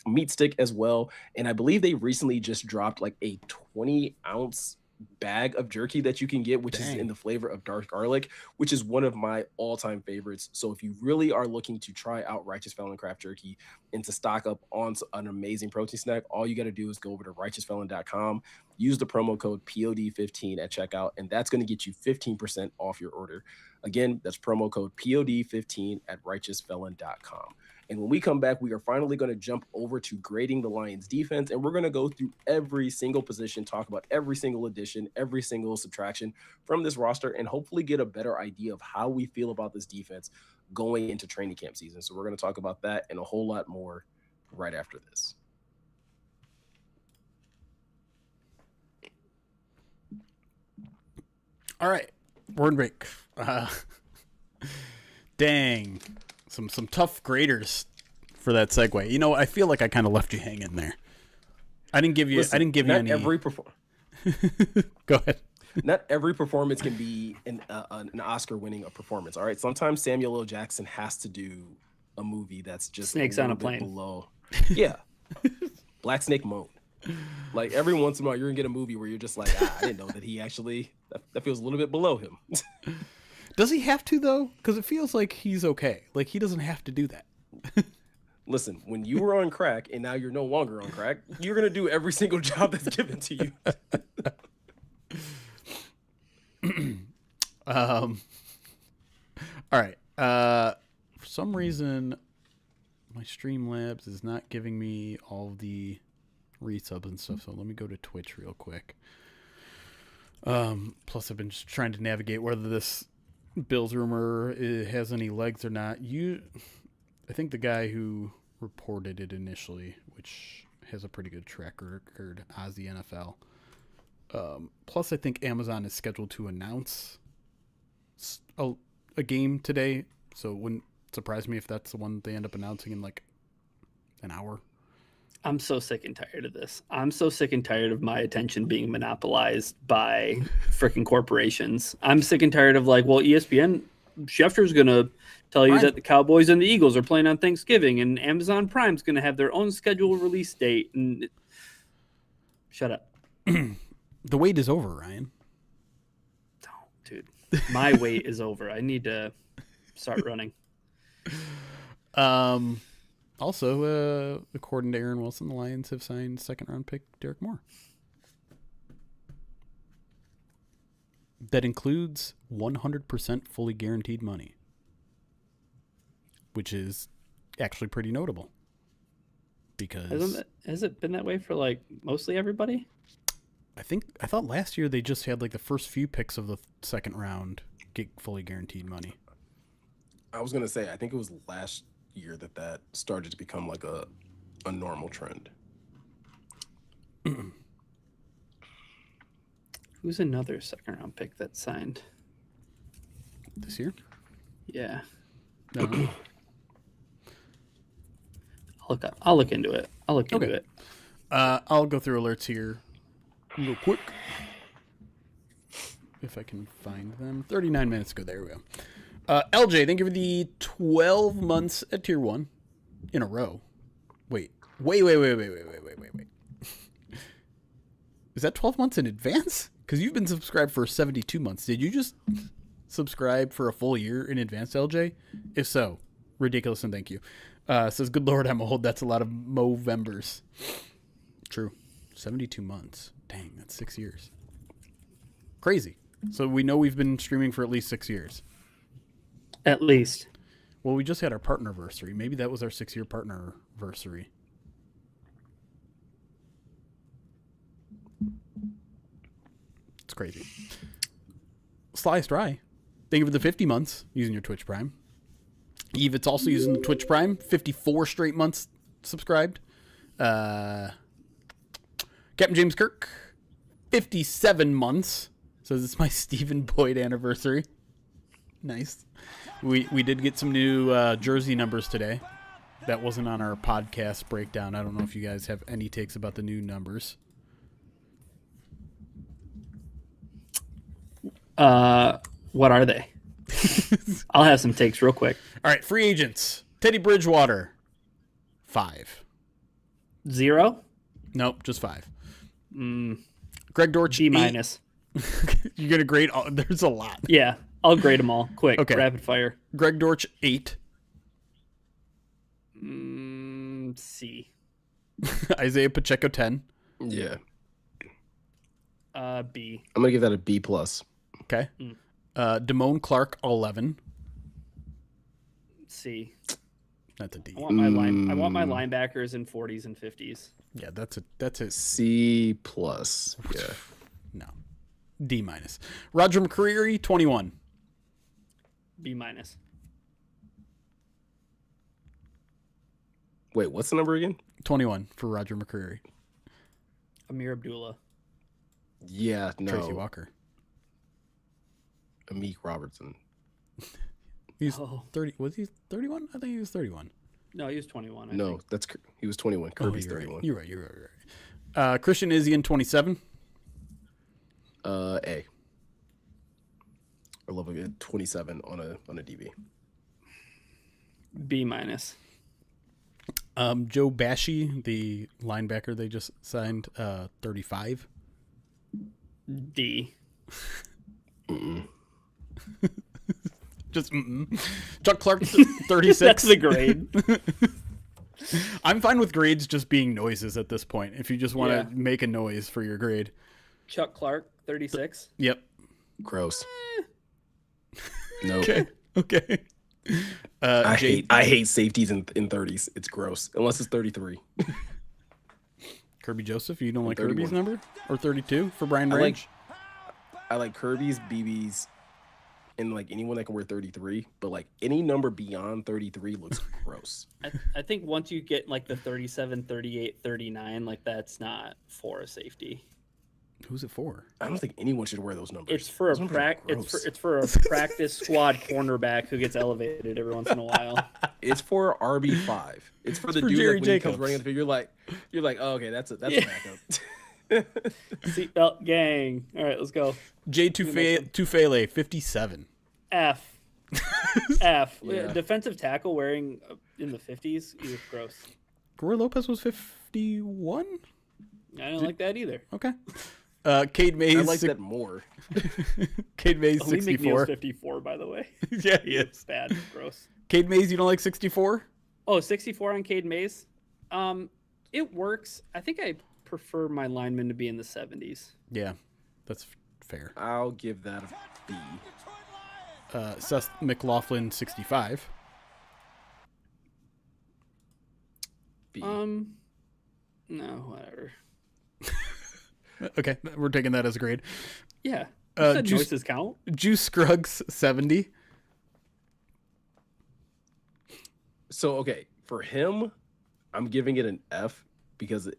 meat stick as well. And I believe they recently just dropped like a 20-ounce bag of jerky that you can get, which is in the flavor of dark garlic, which is one of my all-time favorites. So if you really are looking to try out Righteous Felon Craft Jerky and to stock up on an amazing protein snack, all you got to do is go over to righteousfelon.com, use the promo code POD15 at checkout, and that's going to get you 15% off your order. Again, that's promo code POD15 at righteousfelon.com. And when we come back, we are finally going to jump over to grading the Lions defense, and we're going to go through every single position, talk about every single addition, every single subtraction from this roster, and hopefully get a better idea of how we feel about this defense going into training camp season. So we're going to talk about that and a whole lot more right after this. All right, we're in break. Dang. Some tough graders for that segue. You know, I feel like I kind of left you hanging there. I didn't give you any. Go ahead. Not every performance can be an Oscar-winning performance. All right, sometimes Samuel L. Jackson has to do a movie that's just Snakes on a plane. Below. Yeah, Black Snake Moan. Like every once in a while, you're gonna get a movie where you're just like, I didn't know that he actually that feels a little bit below him. Does he have to, though? Because it feels like he's okay. Like, he doesn't have to do that. Listen, when you were on crack and now you're no longer on crack, you're going to do every single job that's given to you. All right. For some reason, my Streamlabs is not giving me all the resubs and stuff, so let me go to Twitch real quick. Plus, I've been just trying to navigate whether this Bills rumor has any legs or not. I think the guy who reported it initially, which has a pretty good track record, as the NFL. Plus, I think Amazon is scheduled to announce a game today, so it wouldn't surprise me if that's the one they end up announcing in like an hour. I'm so sick and tired of this. I'm so sick and tired of my attention being monopolized by freaking corporations. I'm sick and tired of like, well, ESPN, Schefter's going to tell you that the Cowboys and the Eagles are playing on Thanksgiving, and Amazon Prime's going to have their own scheduled release date. And shut up. The wait is over, Ryan. Oh, dude, my wait is over. I need to start running. Also, according to Aaron Wilson, the Lions have signed second-round pick Derek Moore. That includes 100% fully guaranteed money, which is actually pretty notable. Because has it been that way for like mostly everybody? I thought last year they just had like the first few picks of the second round get fully guaranteed money. I was gonna say I think it was last year that started to become like a normal trend. Who's another second round pick that signed this year? Yeah. No. I'll look into it. I'll look into it. I'll go through alerts here real quick. If I can find them. 39 minutes ago. There we go. LJ, thank you for the 12 months at Tier 1 in a row. Wait. Is that 12 months in advance? Because you've been subscribed for 72 months. Did you just subscribe for a full year in advance, LJ? If so, ridiculous and thank you. Says, good Lord, I'm old. That's a lot of Movembers. True. 72 months. Dang, that's 6 years. Crazy. So we know we've been streaming for at least 6 years. At least. Well, we just had our partnerversary. Maybe that was our 6-year partnerversary. It's crazy. Sliced Rye, thank you for the 50 months using your Twitch Prime. Eve, it's also using the Twitch Prime. 54 straight months subscribed. Captain James Kirk, 57 months. Says it's my Stephen Boyd anniversary. Nice. We did get some new jersey numbers today. That wasn't on our podcast breakdown. I don't know if you guys have any takes about the new numbers. What are they? I'll have some takes real quick. All right, free agents. Teddy Bridgewater, 5. 0? Nope, just 5. Greg Dortch, B-. You're gonna grade. There's a lot. Yeah, I'll grade them all quick. Okay. Rapid fire. Greg Dortch 8. C. Isaiah Pacheco 10. Yeah. B. I'm gonna give that a B plus. Okay. Damone Clark 11. C. That's a D. I want my linebackers in 40s and 50s. Yeah, that's a C plus. Yeah. no. D minus. Roger McCreary 21. B minus. Wait, what's the number again? 21 for Roger McCreary. Amir Abdullah. Yeah, no. Tracy Walker. Amik Robertson. He's 30. Was he 31? I think he was 31. No, he was 21. I No, think. he was 21. Kirby's you're 31. Right. You're right. Christian Izzian 27. A. I love a 27 on a DB. B minus. Joe Bashy, the linebacker they just signed, 35. D. Just Chuck Clark 36. That's the grade. I'm fine with grades just being noises at this point. If you just want to Yeah. make a noise for your grade. Chuck Clark 36. Yep. Gross. No. Okay. I hate safeties in 30s. It's gross. Unless it's 33. Kirby Joseph, you don't like 31. Kirby's number? Or 32 for Brian I Range? like Kirby's, BB's, and like anyone that can wear 33. But like any number beyond 33 looks gross. I think once you get like the 37, 38, 39, like that's not for a safety. Who's it for? I don't think anyone should wear those numbers. It's for Those numbers are gross. it's for a practice squad cornerback who gets elevated every once in a while. It's for RB5. It's for the for dude Jerry that when he Jacobs. comes running the field, you're like, oh, okay, that's a backup. Seatbelt gang. All right, let's go. Jay Tufele, 57. F. F. Yeah. Defensive tackle wearing in the 50s. Ew, gross. Roy Lopez was 51? I don't like that either. Okay. Cade Mays. I like that more. Cade Mays, Lee 64. McNeil's 54, by the way. Yeah, he is. Bad. Gross. Cade Mays, you don't like 64? Oh, 64 on Cade Mays. It works. I think I prefer my linemen to be in the 70s. Yeah, that's fair. I'll give that a B. Seth McLaughlin, 65. B. No, whatever. Okay, we're taking that as a grade. Yeah. You said Juice- noises count. Juice Scruggs, 70. So okay, for him, I'm giving it an F because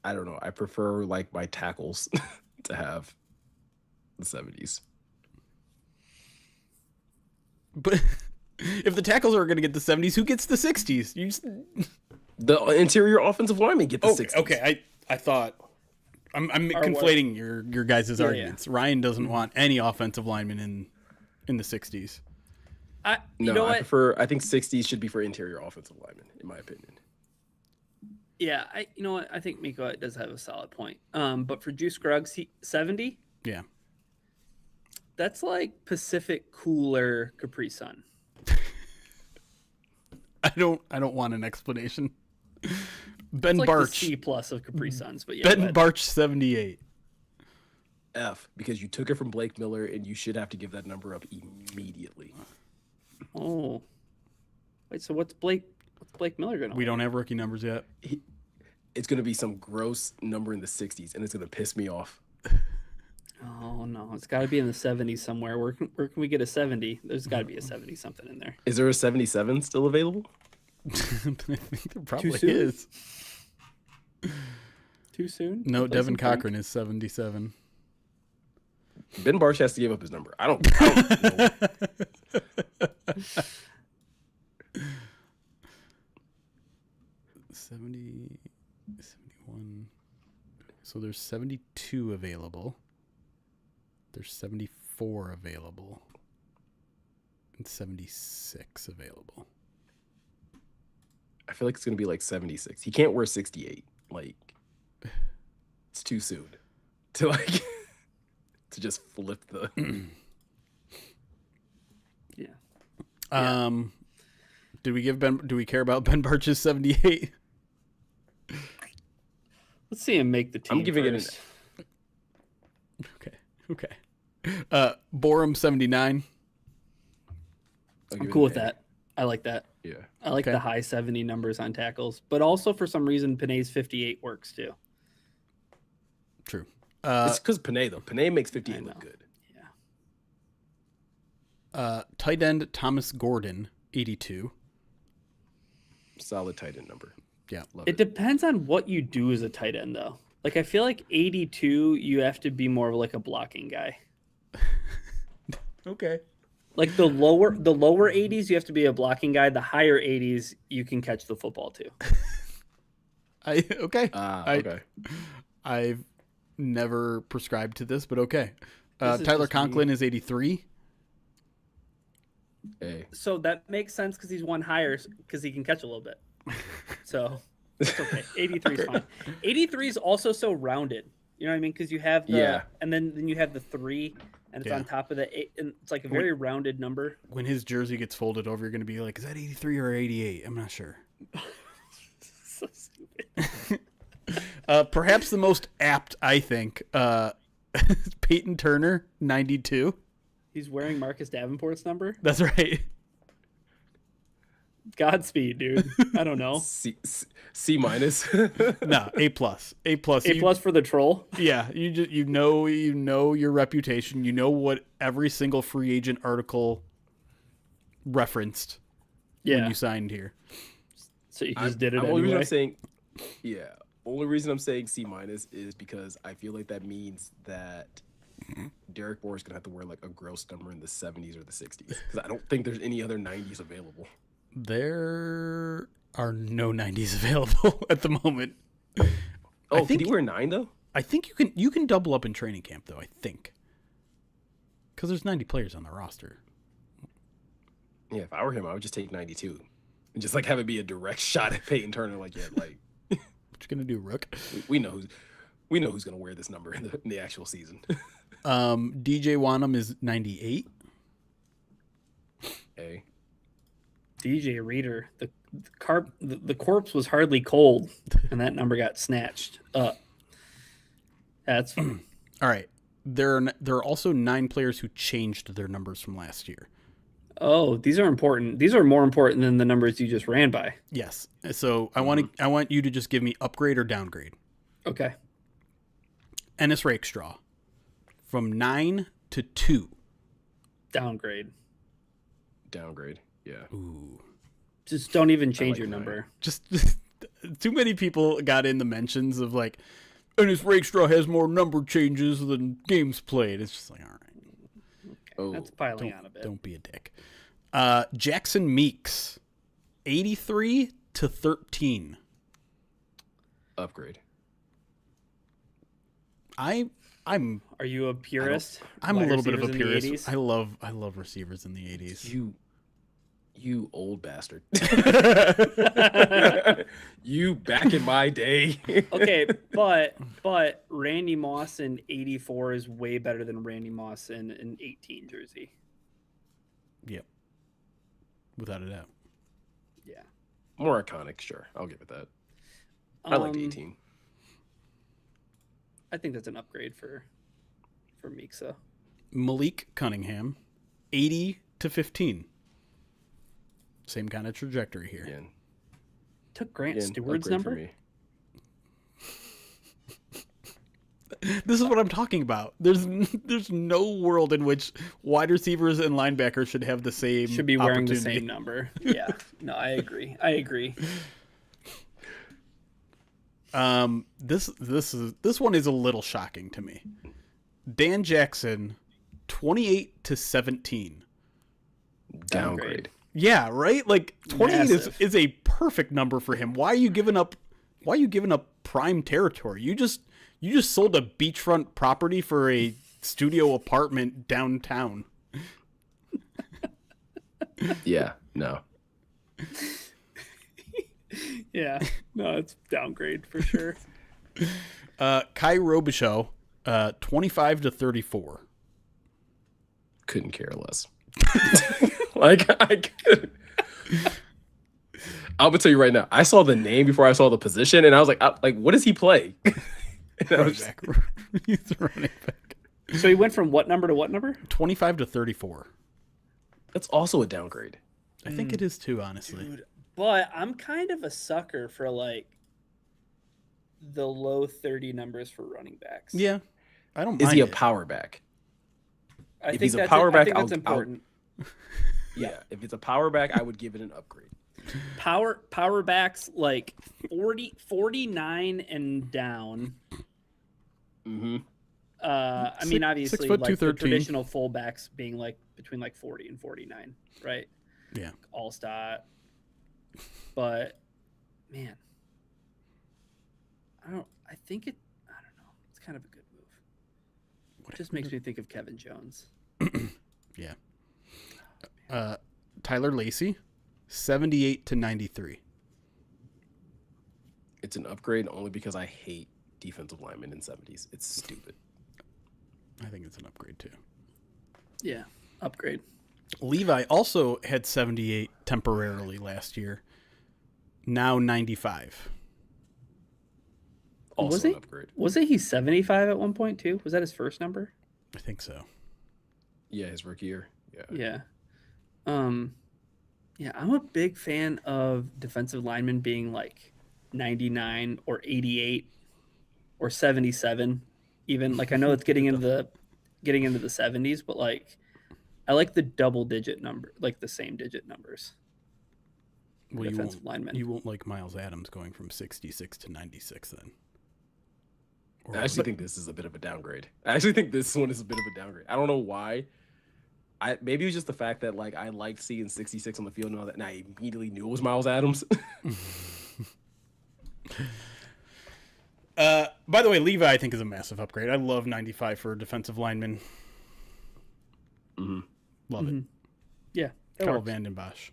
I don't know. I prefer like my tackles to have the 70s. But if the tackles are going to get the 70s, who gets the 60s? You just... The interior offensive linemen get the 60s. Okay, I thought I'm conflating your guys' arguments. Ryan doesn't want any offensive linemen in the 60s. You know what? I think 60s should be for interior offensive linemen, in my opinion. Yeah, you know what? I think Meko does have a solid point. But for Juice Scruggs, 70? Yeah. That's like Pacific Cooler Capri Sun. I don't want an explanation. Ben It's like Barch. the C plus of Capri Suns, but yeah. Ben Barch, 78. F, because you took it from Blake Miller, and you should have to give that number up immediately. Oh. Wait, so what's Blake Miller gonna We don't have rookie numbers yet. It's going to be some gross number in the 60s, and it's going to piss me off. Oh no, it's got to be in the 70s somewhere. Where can we get a 70? There's got to be a 70 something in there. Is there a 77 still available? I think there probably soon? is. Too soon? No, Replace Devin him, Frank? Cochran is 77. Ben Barch has to give up his number. I don't know. 70, 71. So there's 72 available. There's 74 available. And 76 available. I feel like it's going to be like 76. He can't wear 68. Like, it's too soon to like. to just flip the. Yeah. Did we give Ben? Do we care about Ben Barch's 78? Let's see him make the team. I'm giving first. it Okay. Borum 79. I'm cool with that. I like that. Yeah. I like Okay. the high 70 numbers on tackles, but also for some reason, Panay's 58 works too. True. It's because Panay though. Panay makes 58 look know. good. Yeah. Tight end Thomas Gordon 82. Solid tight end number. Yeah. Love It depends on what you do as a tight end, though. Like, I feel like 82, you have to be more of like a blocking guy. Okay. Like the lower 80s, you have to be a blocking guy. The higher 80s, you can catch the football too. Okay. Okay. I've never prescribed to this, but okay. This is Tyler just me. Conklin is 83. Hey. So that makes sense because he's one higher because he can catch a little bit. So it's okay. 83 is fine. 83 is also so rounded. You know what I mean? Because you have the and then you have the 3, and it's on top of the 8, and it's like a very rounded number. When his jersey gets folded over, you're going to be like, is that 83 or 88? I'm not sure. So stupid. Perhaps the most apt, I think, Peyton Turner, 92. He's wearing Marcus Davenport's number. That's right. Godspeed, dude. I don't know. C minus. No, A plus. A plus. A plus for the troll. Yeah, you know your reputation. You know what every single free agent article referenced when you signed here. So you just did it Only reason anyway. I'm saying, only reason I'm saying C minus is because I feel like that means that Derek Moore is gonna have to wear like a gross number in the 70s or the 60s because I don't think there's any other 90s available. There are no 90s available at the moment. Oh, can he wear 9 though? I think you can double up in training camp though. I think because there's 90 players on the roster. Yeah, if I were him, I would just take 92 and just like have it be a direct shot at Peyton Turner. Like, yeah, like What you gonna do, Rook? we know who's gonna wear this number in the actual season. DJ Wanham is 98. Hey, DJ Reader, the corpse was hardly cold, and that number got snatched up. That's All right. There are also 9 players who changed their numbers from last year. oh, these are important. These are more important than the numbers you just ran by. Yes. So I want you to just give me upgrade or downgrade. Okay. Ennis Rakestraw from 9 to 2. Downgrade. yeah. Ooh. Just don't even change like your 9. number. Just too many people got in the mentions of like, Ennis Rakestraw has more number changes than games played. It's just like, all right. Oh, That's piling on a bit. Don't be a dick. Jackson Meeks, 83 to 13. upgrade. I'm Are you a purist? I'm a Wide little bit of a receivers in the purist. 80s? I love receivers in the 80s. You old bastard. You back in my day. Okay, but Randy Moss in 84 is way better than Randy Moss in an 18 jersey. Yep. Without a doubt. Yeah. More iconic, sure. I'll give it that. I like the 18. I think that's an upgrade for Mixa. Malik Cunningham, 80 to 15. Same kind of trajectory here. Again, Took Grant again, Stewart's upgrade for number. me. This is what I'm talking about. There's no world in which wide receivers and linebackers should have the same Should be wearing the opportunity. same number. Yeah. No, I agree. This one is a little shocking to me. Dan Jackson, 28 to 17. Downgrade. Yeah, right? Like 28 Massive. is a perfect number for him. Why are you giving up prime territory? You just sold a beachfront property for a studio apartment downtown. Yeah, no. Yeah. No, it's downgrade for sure. Kai Robichaux, 25-34. Couldn't care less. Like I could. I'm gonna tell you right now. I saw the name before I saw the position, and I was like, what does he play? And I was just- He's a running back. So he went from what number to what number? 25-34. That's also a downgrade. I think it is too, honestly. Dude, but I'm kind of a sucker for like the low 30 numbers for running backs. Yeah, I don't mind. Is he a it. power back? I If think he's a that's power back, I think that's I'll- important. Yeah. If it's a power back, I would give it an upgrade. Power backs like 49 and down. Mm-hmm. I mean, obviously, 6'2", like the 213. traditional fullbacks being like between like 40 and 49, right? Yeah. All stat. But man, I don't know. It's kind of a good move. It just makes me think of Kevin Jones. Yeah. Tyler Lacey, 78-93. It's an upgrade only because I hate defensive linemen in 70s. It's stupid. I think it's an upgrade too. Yeah, upgrade. Levi also had 78 temporarily last year. Now 95. Also Was he? an upgrade. Wasn't he 75 at one point too? Was that his first number? I think so. Yeah, his rookie year. Yeah. Yeah. Yeah, I'm a big fan of defensive linemen being like 99 or 88 or 77 even. Like I know it's getting into the 70s, but like I like the double digit number, like the same digit numbers. Well, Defensive linemen. You won't like Miles Adams going from 66 to 96 then. Or I actually think this is a bit of a downgrade. I actually think this one is a bit of a downgrade. I don't know why. Maybe it was just the fact that like I liked seeing 66 on the field and all that, and I immediately knew it was Miles Adams. By the way, Levi I think is a massive upgrade. I love 95 for a defensive lineman. Mm-hmm. Love it. Yeah. that Carl works. Vanden Bosch.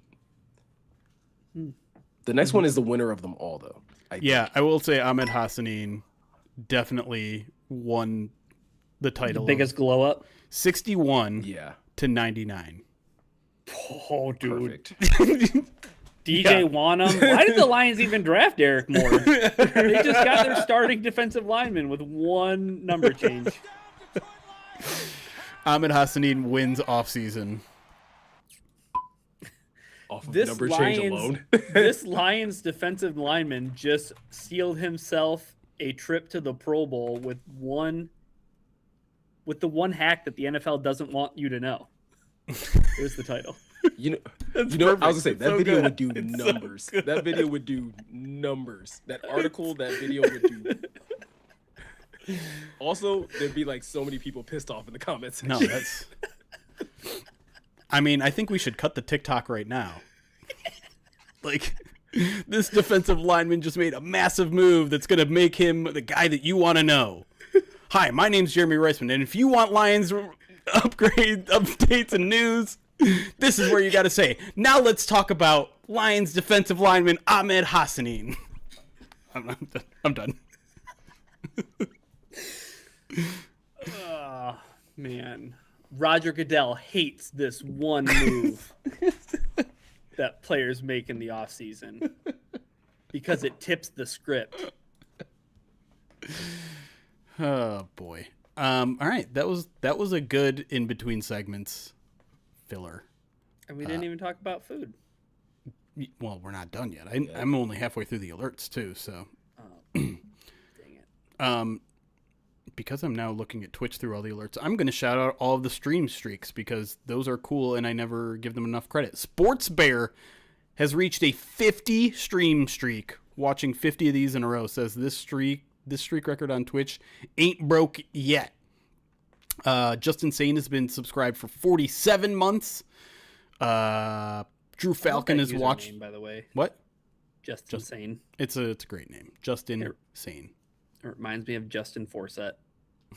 The next one is the winner of them all, though. Yeah, I will say Ahmed Hassanin definitely won the title. Biggest glow up. 61 Yeah. to 99. Oh, dude. Perfect. DJ Wanham. Why did the Lions even draft Eric Moore? They just got their starting defensive lineman with one number change. Ahmed Hassanin wins offseason. Off of This number change alone. This Lions defensive lineman just sealed himself a trip to the Pro Bowl with the one hack that the NFL doesn't want you to know. Here's the title. You know, That's I was gonna say perfect. that It's so video good. would do It's so numbers. good. That video would do numbers. That article, that video would do. Also, there'd be like so many people pissed off in the comments. No, that's. I mean, I think we should cut the TikTok right now. Like, this defensive lineman just made a massive move that's going to make him the guy that you want to know. Hi, my name's Jeremy Reisman, and if you want Lions updates, and news, this is where you got to say. Now let's talk about Lions defensive lineman Ahmed Hassanin. I'm done. Oh, man. Roger Goodell hates this one move that players make in the offseason because it tips the script. Oh boy. All right, that was a good in between segments filler. And we didn't even talk about food. Well, we're not done yet. I'm only halfway through the alerts too, so Dang it. because I'm now looking at Twitch through all the alerts, I'm going to shout out all of the stream streaks because those are cool and I never give them enough credit. Sports Bear has reached a 50 stream streak. Watching 50 of these in a row says this streak record on Twitch ain't broke yet. Justin Sane has been subscribed for 47 months. Drew Falcon has watched. Name, by the way, What? Justin Sane. It's a great name. Justin Sane. It reminds me of Justin Forsett,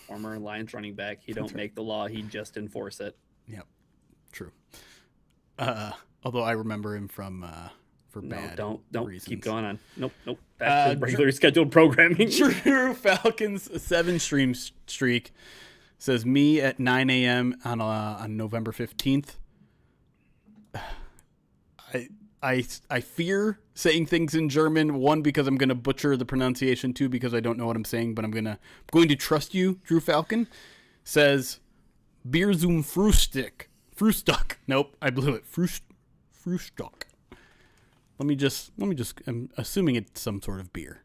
former Lions running back. He don't make the law; he just enforce it. Yep, true. Although I remember him from for No, bad don't reasons. keep going on. Nope. Back to regularly scheduled programming. Drew Falcons 7-stream streak says me at 9 a.m. on November 15th. I fear saying things in German. 1, because I'm going to butcher the pronunciation. 2, because I don't know what I'm saying, but I'm going to trust you. Drew Falcon says Bier zum Frühstück. Frühstück. Nope, I blew it. Frühstück. Let me just. I'm assuming it's some sort of beer.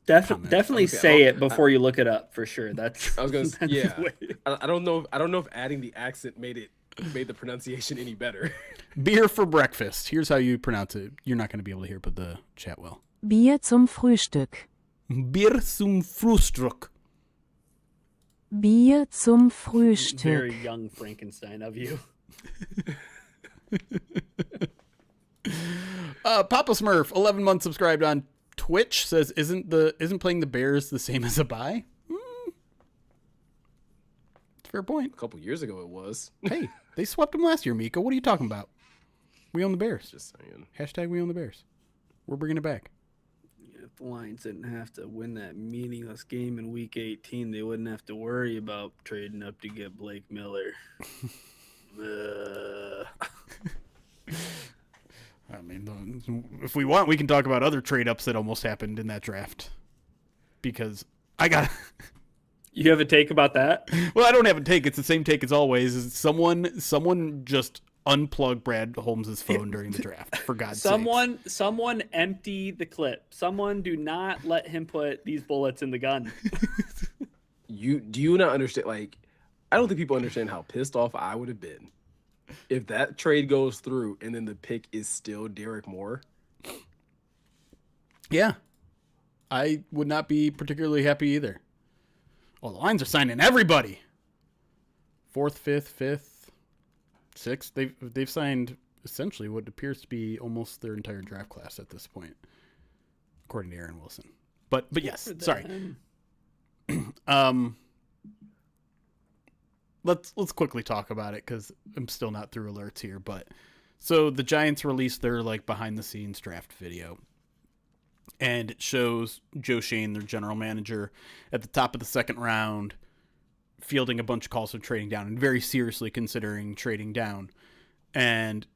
Definitely say it before you look it up for sure. That's. I was gonna. That's Yeah. the way. I don't know. I don't know if adding the accent made the pronunciation any better. Beer for breakfast. Here's how you pronounce it. You're not going to be able to hear it, but the chat will. Bier zum Frühstück. Bier zum Frühstück. Bier zum Frühstück. Very young Frankenstein of you. Papa Smurf, 11 months subscribed on Twitch, says isn't playing the Bears the same as a bye? Fair point. A couple years ago, it was. Hey, they swept them last year, Meko. What are you talking about? We own the Bears. Just saying. Hashtag we own the Bears. We're bringing it back. If the Lions didn't have to win that meaningless game in Week 18, they wouldn't have to worry about trading up to get Blake Miller. I mean, if we want, we can talk about other trade ups that almost happened in that draft. Because I got. You have a take about that? Well, I don't have a take. It's the same take as always. Is someone just unplug Brad Holmes' phone during the draft, for God's sake. Someone empty the clip. Someone do not let him put these bullets in the gun. Do you not understand? Like, I don't think people understand how pissed off I would have been if that trade goes through and then the pick is still Derek Moore. Yeah. I would not be particularly happy either. Well, the Lions are signing everybody. 4th, 5th, 5th, 6th. They've signed essentially what appears to be almost their entire draft class at this point, according to Aaron Wilson. But yes, sorry. Let's quickly talk about it because I'm still not through alerts here. But so the Giants released their behind the scenes draft video. And it shows Joe Shane, their general manager, at the top of the 2nd round, fielding a bunch of calls for trading down and very seriously considering trading down. And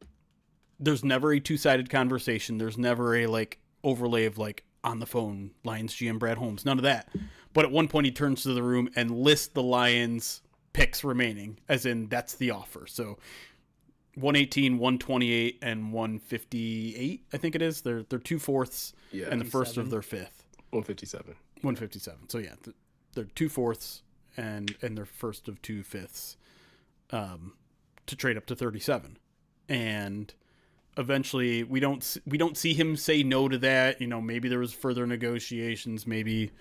there's never a two-sided conversation. There's never a overlay of on the phone, Lions GM Brad Holmes. None of that. But at one point he turns to the room and lists the Lions picks remaining, as in that's the offer. So 118, 128, and 158, I think it is. They're 2/4 and the first of their 5th. 157. 157. So yeah, they're 2/4 and their first of 2/5 to trade up to 37. And eventually we don't see him say no to that. Maybe there was further negotiations. Maybe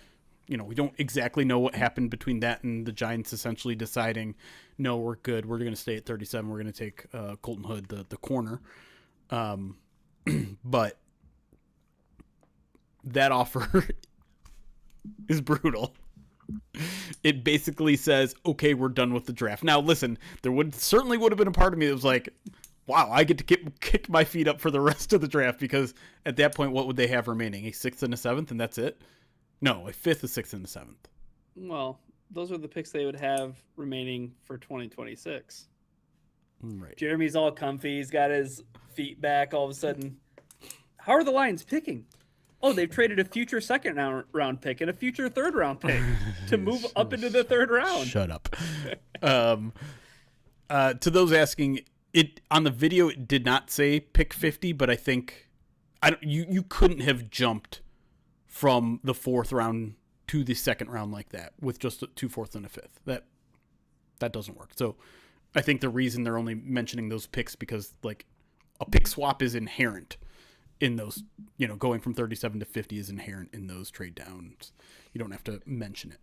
we don't exactly know what happened between that and the Giants essentially deciding, no, we're good. We're going to stay at 37. We're going to take Colton Hood, the corner. But that offer is brutal. It basically says, okay, we're done with the draft. Now, listen, there certainly would have been a part of me that was like, wow, I get to kick my feet up for the rest of the draft, because at that point, what would they have remaining? A 6th and a 7th, and that's it? No, a 5th, a 6th, and a 7th. Well, those are the picks they would have remaining for 2026. Right. Jeremy's all comfy. He's got his feet back all of a sudden. How are the Lions picking? Oh, they've traded a future 2nd round pick and a future 3rd round pick to move up into the 3rd round. Shut up. To those asking, it on the video it did not say pick 50, but I think you couldn't have jumped from the 4th round to the 2nd round like that with just a 2/4 and a 5th. That doesn't work. So I think the reason they're only mentioning those picks because a pick swap is inherent in those, going from 37 to 50 is inherent in those trade downs. You don't have to mention it.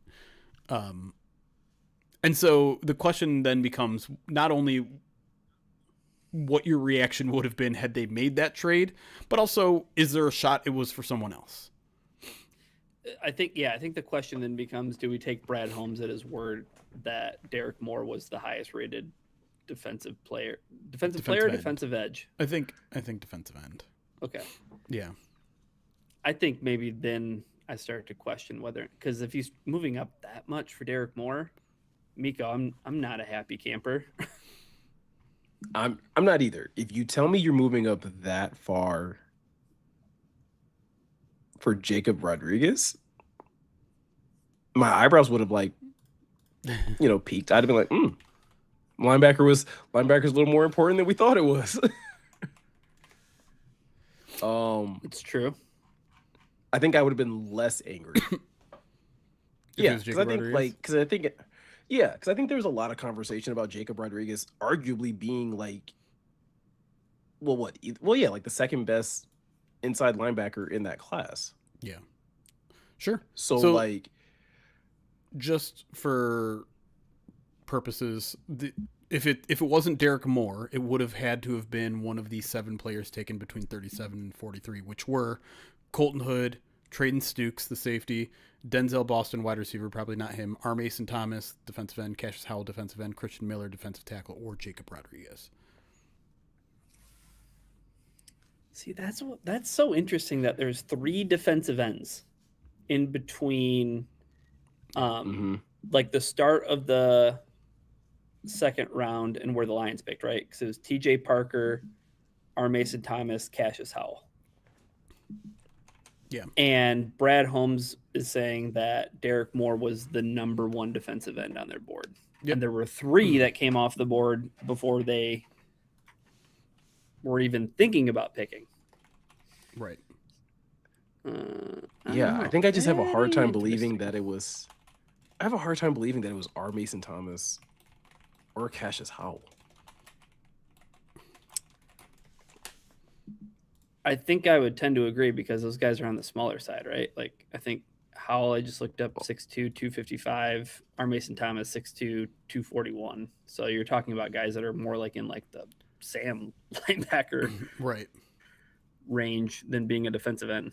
And so the question then becomes not only what your reaction would have been had they made that trade, but also, is there a shot it was for someone else? I think the question then becomes, do we take Brad Holmes at his word that Derek Moore was the highest rated defensive player, defensive edge? I think defensive end. Okay. Yeah. I think maybe then I start to question whether, because if he's moving up that much for Derek Moore, Meko, I'm not a happy camper. I'm not either. If you tell me you're moving up that far for Jacob Rodriguez, my eyebrows would have peaked. I'd have been like, linebacker's a little more important than we thought it was. It's true. I think I would have been less angry. Yeah, because I think there's a lot of conversation about Jacob Rodriguez arguably being like the second best inside linebacker in that class. Yeah. Sure. So just for purposes, if it wasn't Derek Moore, it would have had to have been one of the 7 players taken between 37 and 43, which were Colton Hood, Traden Stukes, the safety, Denzel Boston, wide receiver, probably not him, R. Mason Thomas, defensive end, Cassius Howell, defensive end, Christian Miller, defensive tackle, or Jacob Rodriguez. See, that's so interesting that there's 3 defensive ends in between, like the start of the second round and where the Lions picked, right? Because it was T.J. Parker, R. Mason Thomas, Cassius Howell. Yeah. And Brad Holmes is saying that Derek Moore was the number 1 defensive end on their board. Yep. And there were 3 that came off the board before they were even thinking about picking. Right. I think I just have a hard time believing that it was. I have a hard time believing that it was R. Mason Thomas or Cassius Howell. I think I would tend to agree because those guys are on the smaller side, right? Like, I think Howell, I just looked up 6'2", 255. R. Mason Thomas, 6'2", 241. So you're talking about guys that are more like in like the Sam linebacker right range than being a defensive end.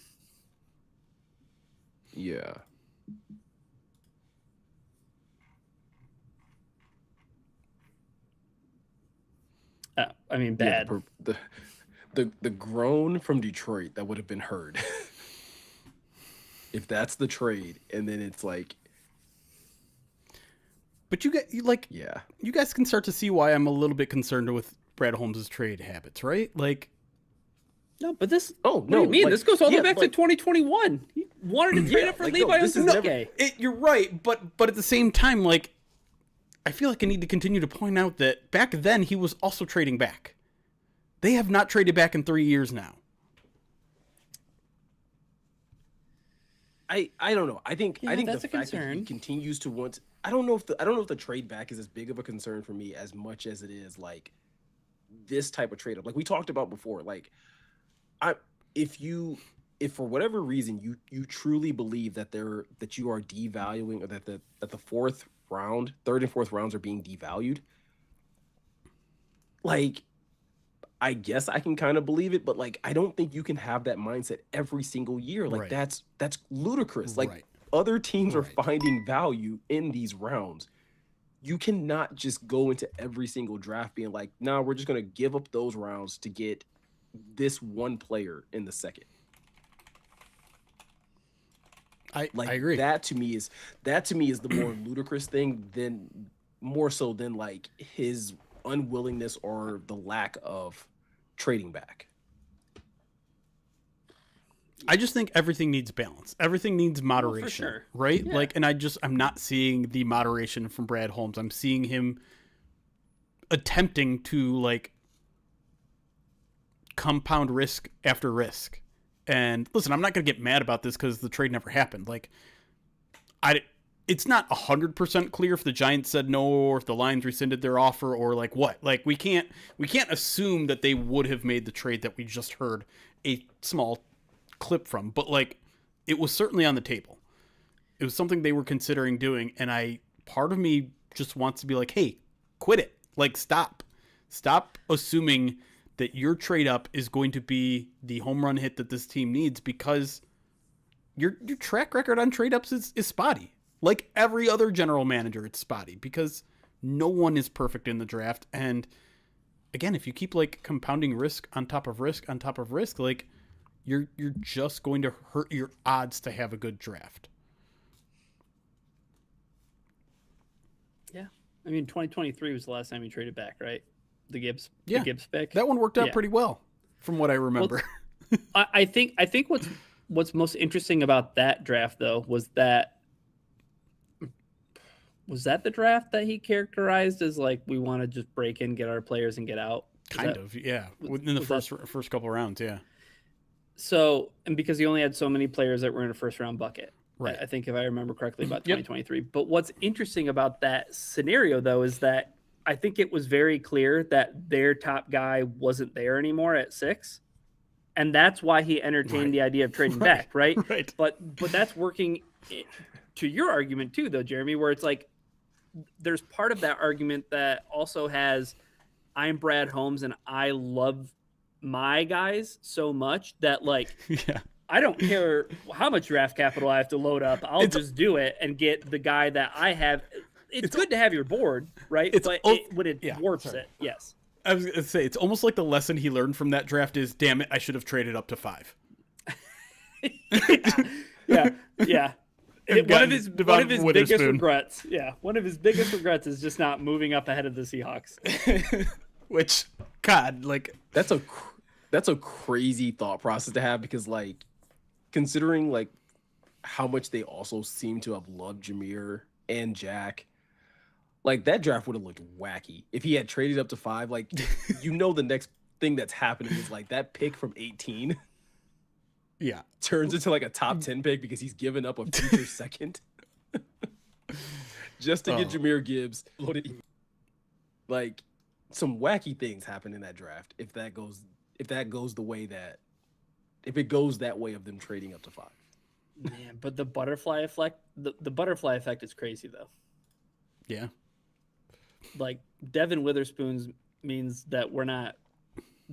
Yeah. I mean, bad. Yeah, the groan from Detroit that would have been heard if that's the trade, and then it's like. But you guys can start to see why I'm a little bit concerned with Brad Holmes' trade habits, right? Like, no, but this. Oh what no! do you mean? Like, this goes all the way back to 2021. He wanted to trade up for Levi Ozunuke. You're right, but at the same time, like, I feel like I need to continue to point out that back then he was also trading back. They have not traded back in 3 years now. I don't know. I think that's the a fact that concern. he continues to want. I don't know if the trade back is as big of a concern for me as much as it is like this type of trade up. Like we talked about before. Like, if for whatever reason you truly believe that you are devaluing, or that the third and fourth rounds are being devalued, like, I guess I can kind of believe it, but like I don't think you can have that mindset every single year. Like that's ludicrous. Like other teams are finding value in these rounds. You cannot just go into every single draft being like, "Nah, we're just going to give up those rounds to get this one player in the second." I agree. That to me is the more ludicrous thing more so than like his unwillingness or the lack of trading back. I just think everything needs balance. Everything needs moderation, sure. Right? Yeah. Like, and I'm not seeing the moderation from Brad Holmes. I'm seeing him attempting to like compound risk after risk. And listen, I'm not going to get mad about this because the trade never happened. Like, it's not 100% clear if the Giants said no, or if the Lions rescinded their offer, or like what. Like, we can't assume that they would have made the trade that we just heard a small clip from. But like, it was certainly on the table. It was something they were considering doing, and part of me just wants to be like, hey, quit it. Like, stop assuming that your trade up is going to be the home run hit that this team needs, because your track record on trade ups is spotty. Like every other general manager, it's spotty because no one is perfect in the draft. And again, if you keep like compounding risk on top of risk on top of risk, like you're just going to hurt your odds to have a good draft. Yeah. I mean, 2023 was the last time you traded back, right? The Gibbs pick. That one worked out pretty well from what I remember. Well, I think what's most interesting about that draft though was that the draft that he characterized as like we want to just break in, get our players and get out. Kind of, yeah. Within the first couple of rounds, yeah. So, and because he only had so many players that were in a first round bucket. Right. I think if I remember correctly about 2023. But what's interesting about that scenario though is that I think it was very clear that their top guy wasn't there anymore at 6. And that's why he entertained the idea of trading back, right? Right. But that's working to your argument too, though, Jeremy, where it's like there's part of that argument that also has I'm Brad Holmes and I love my guys so much that like I don't care how much draft capital I have to load up. I'll just do it and get the guy that I have. It's good to have your board, right? But when it dwarfs it, yes. I was going to say, it's almost like the lesson he learned from that draft is, damn it, I should have traded up to 5. Yeah. One of his biggest regrets. Yeah. One of his biggest regrets is just not moving up ahead of the Seahawks. Which, God, like... That's a crazy thought process to have because, like, considering, like, how much they also seem to have loved Jameer and Jack... Like, that draft would have looked wacky. If he had traded up to 5, like, the next thing that's happening is, like, that pick from 18 turns into, like, a top 10 pick because he's given up a future second just to get Jameer Gibbs loaded. Like, some wacky things happen in that draft if it goes that way of them trading up to 5. Man, but the butterfly effect, the butterfly effect is crazy, though. Yeah. Like Devin Witherspoon's means that we're not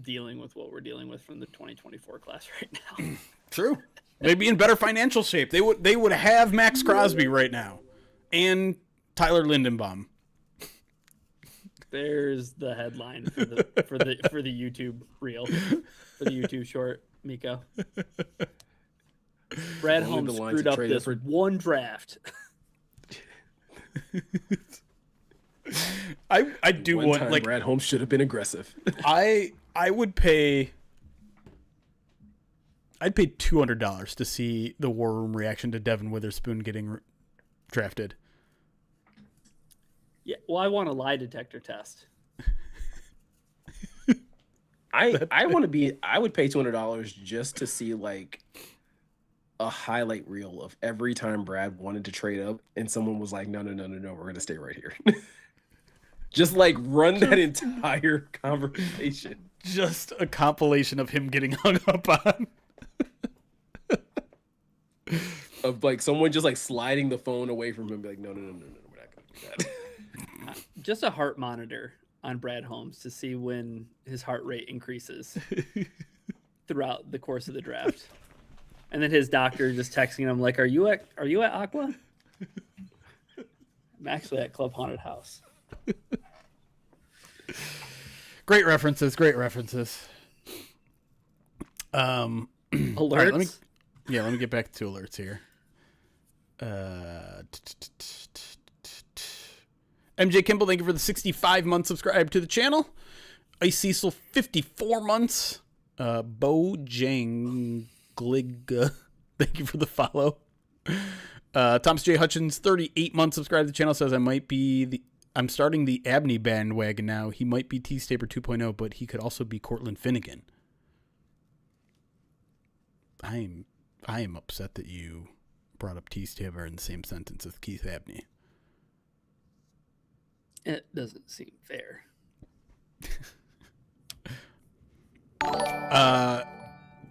dealing with what we're dealing with from the 2024 class right now. True. They'd be in better financial shape. They would have Max Crosby right now and Tyler Lindenbaum. There's the headline for the YouTube reel, for the YouTube short, Meko. Brad Holmes screwed up this one draft. I do want like Brad Holmes should have been aggressive. I would pay. I'd pay $200 to see the War Room reaction to Devin Witherspoon getting drafted. Yeah, well, I want a lie detector test. I would pay $200 just to see like a highlight reel of every time Brad wanted to trade up and someone was like, no, we're gonna stay right here. Just like run that entire conversation. Just a compilation of him getting hung up on. Of like someone just like sliding the phone away from him and be like, no, we're not gonna do that. Just a heart monitor on Brad Holmes to see when his heart rate increases throughout the course of the draft. And then his doctor just texting him like, are you at Aqua? I'm actually at Club Haunted House. Great references. Alerts. Right, let me get back to alerts here. MJ Kimball, thank you for the 65 months subscribe to the channel. Ice Cecil, 54 months. Bojangliga, thank you for the follow. Thomas J. Hutchins, 38 months subscribe to the channel, says I'm starting the Abney bandwagon now. He might be T-Staper 2.0, but he could also be Cortland Finnegan. I am upset that you brought up T-Staber in the same sentence as Keith Abney. It doesn't seem fair.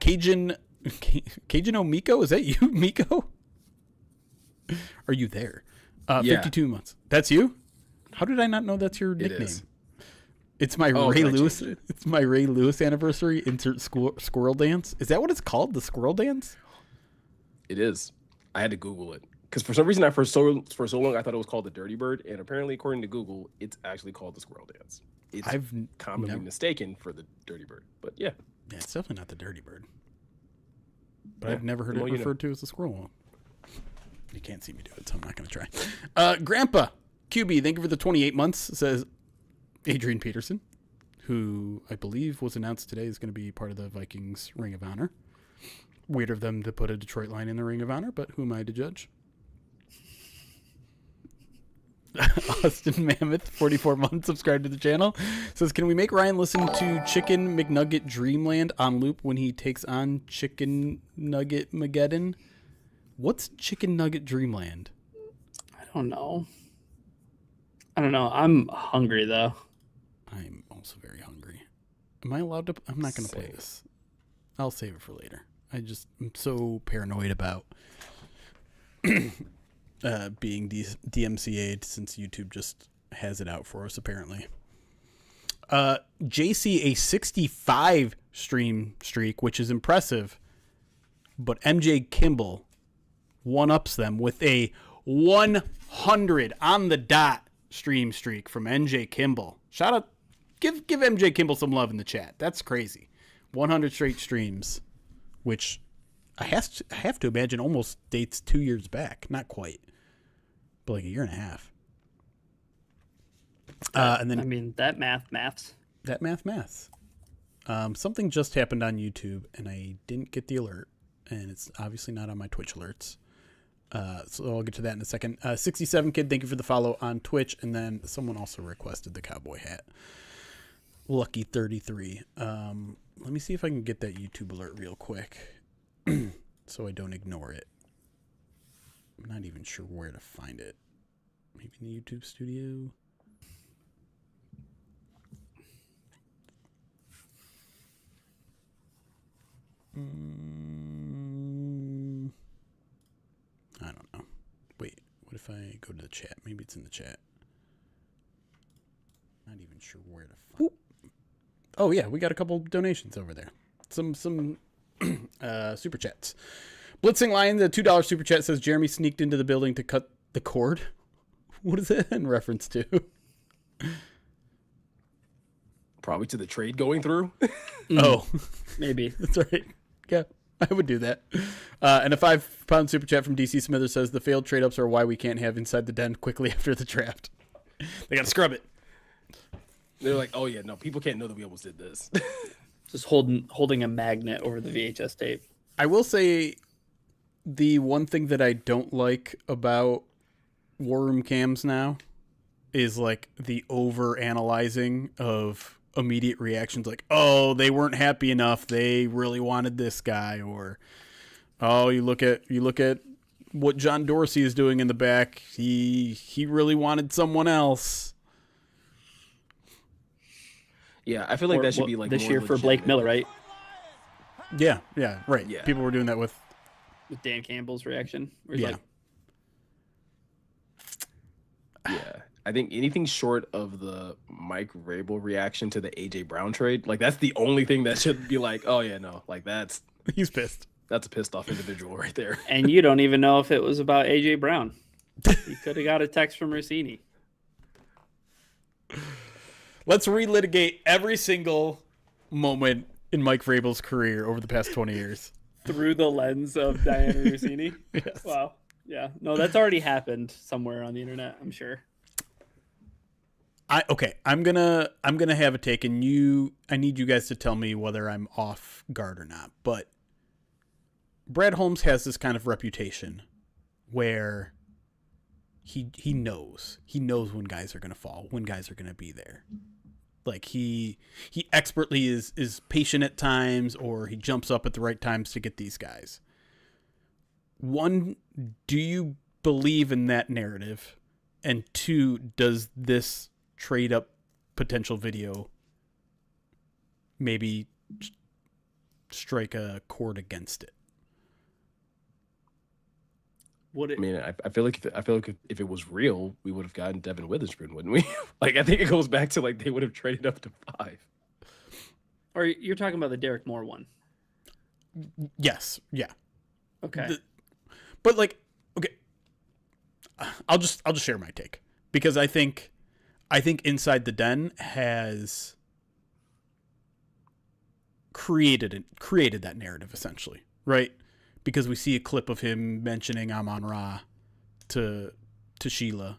Cajun Meko, is that you, Meko? Are you there? 52 months. That's you? How did I not know that's your nickname? Is. It's my Ray Lewis. It's my Ray Lewis anniversary. Insert squirrel dance. Is that what it's called? The squirrel dance? It is. I had to Google it because for some reason for so long I thought it was called the Dirty Bird, and apparently according to Google, it's actually called the squirrel dance. It's commonly mistaken for the Dirty Bird, but yeah. Yeah, it's definitely not the Dirty Bird. but I've never heard the it more you know. referred to as a squirrel one. You can't see me do it, so I'm not going to try. Grandpa QB, thank you for the 28 months, says Adrian Peterson, who I believe was announced today is going to be part of the Vikings Ring of Honor. Weird of them to put a Detroit line in the Ring of Honor, but who am I to judge? Austin Mammoth, 44 months, subscribed to the channel, says, can we make Ryan listen to Chicken McNugget Dreamland on loop when he takes on Chicken Nugget Mageddon? What's Chicken Nugget Dreamland? I don't know. I'm hungry, though. I'm also very hungry. Am I allowed to? I'm not going to play Same. this. I'll save it for later. I'm so paranoid about being DMCA'd since YouTube just has it out for us, apparently. JC, a 65 stream streak, which is impressive, but MJ Kimball one-ups them with a 100 on the dot stream streak from MJ Kimball. Shout out, give MJ Kimball some love in the chat. That's crazy. 100 straight streams, which I have to imagine almost dates 2 years back. Not quite, but like a year and a half. And then I mean, that maths. that maths. Something just happened on YouTube, and I didn't get the alert, and it's obviously not on my Twitch alerts. So I'll get to that in a second. 67 Kid, thank you for the follow on Twitch, and then someone also requested the cowboy hat. Lucky 33. Let me see if I can get that YouTube alert real quick, so I don't ignore it. I'm not even sure where to find it. Maybe in the YouTube studio. I don't know. Wait, what if I go to the chat? Maybe it's in the chat. Not even sure where to find. Oh yeah, we got a couple donations over there. Some super chats. Blitzing Lion, the $2 super chat says Jeremy sneaked into the building to cut the cord. What is that in reference to? Probably to the trade going through. Oh, Maybe. that's right. Yeah, I would do that. And a £5 super chat from DC Smithers says the failed trade ups are why we can't have Inside the Den quickly after the draft. They got to scrub it. They're like, oh yeah, no, people can't know that we almost did this. Just holding a magnet over the VHS tape. I will say the one thing that I don't like about War Room cams now is like the over analyzing of immediate reactions, like, oh, they weren't happy enough, they really wanted this guy, or oh, you look at what John Dorsey is doing in the back, he really wanted someone else. Yeah, I feel like that should be like this more year for Blake legitimate. Miller, right? Yeah, right. Yeah. People were doing that with With Dan Campbell's reaction. Where he's Yeah. like, Yeah, I think anything short of the Mike Rabel reaction to the AJ Brown trade, like that's the only thing that should be like, oh yeah, no, like that's he's pissed. a pissed off individual right there. and you don't even know if it was about AJ Brown. You could have got a text from Rossini. Let's relitigate every single moment in Mike Vrabel's career over the past 20 years. Through the lens of Diana Rossini. Yes. Wow. Yeah. No, that's already happened somewhere on the internet, I'm sure. I'm gonna have a take, and I need you guys to tell me whether I'm off guard or not. But Brad Holmes has this kind of reputation where he knows when guys are gonna fall, when guys are gonna be there. Like he expertly is patient at times, or he jumps up at the right times to get these guys. One, do you believe in that narrative? And two, does this trade up potential video maybe strike a chord against it? Would it I mean, I feel like if it was real, we would have gotten Devin Witherspoon, wouldn't we? Like I think it goes back to like they would have traded up to 5. or you're talking about the Derek Moore one. Yes, yeah. Okay. But like, okay, I'll just share my take, because I think Inside the Den has created that narrative essentially, right? because we see a clip of him mentioning Amon-Ra to Sheila,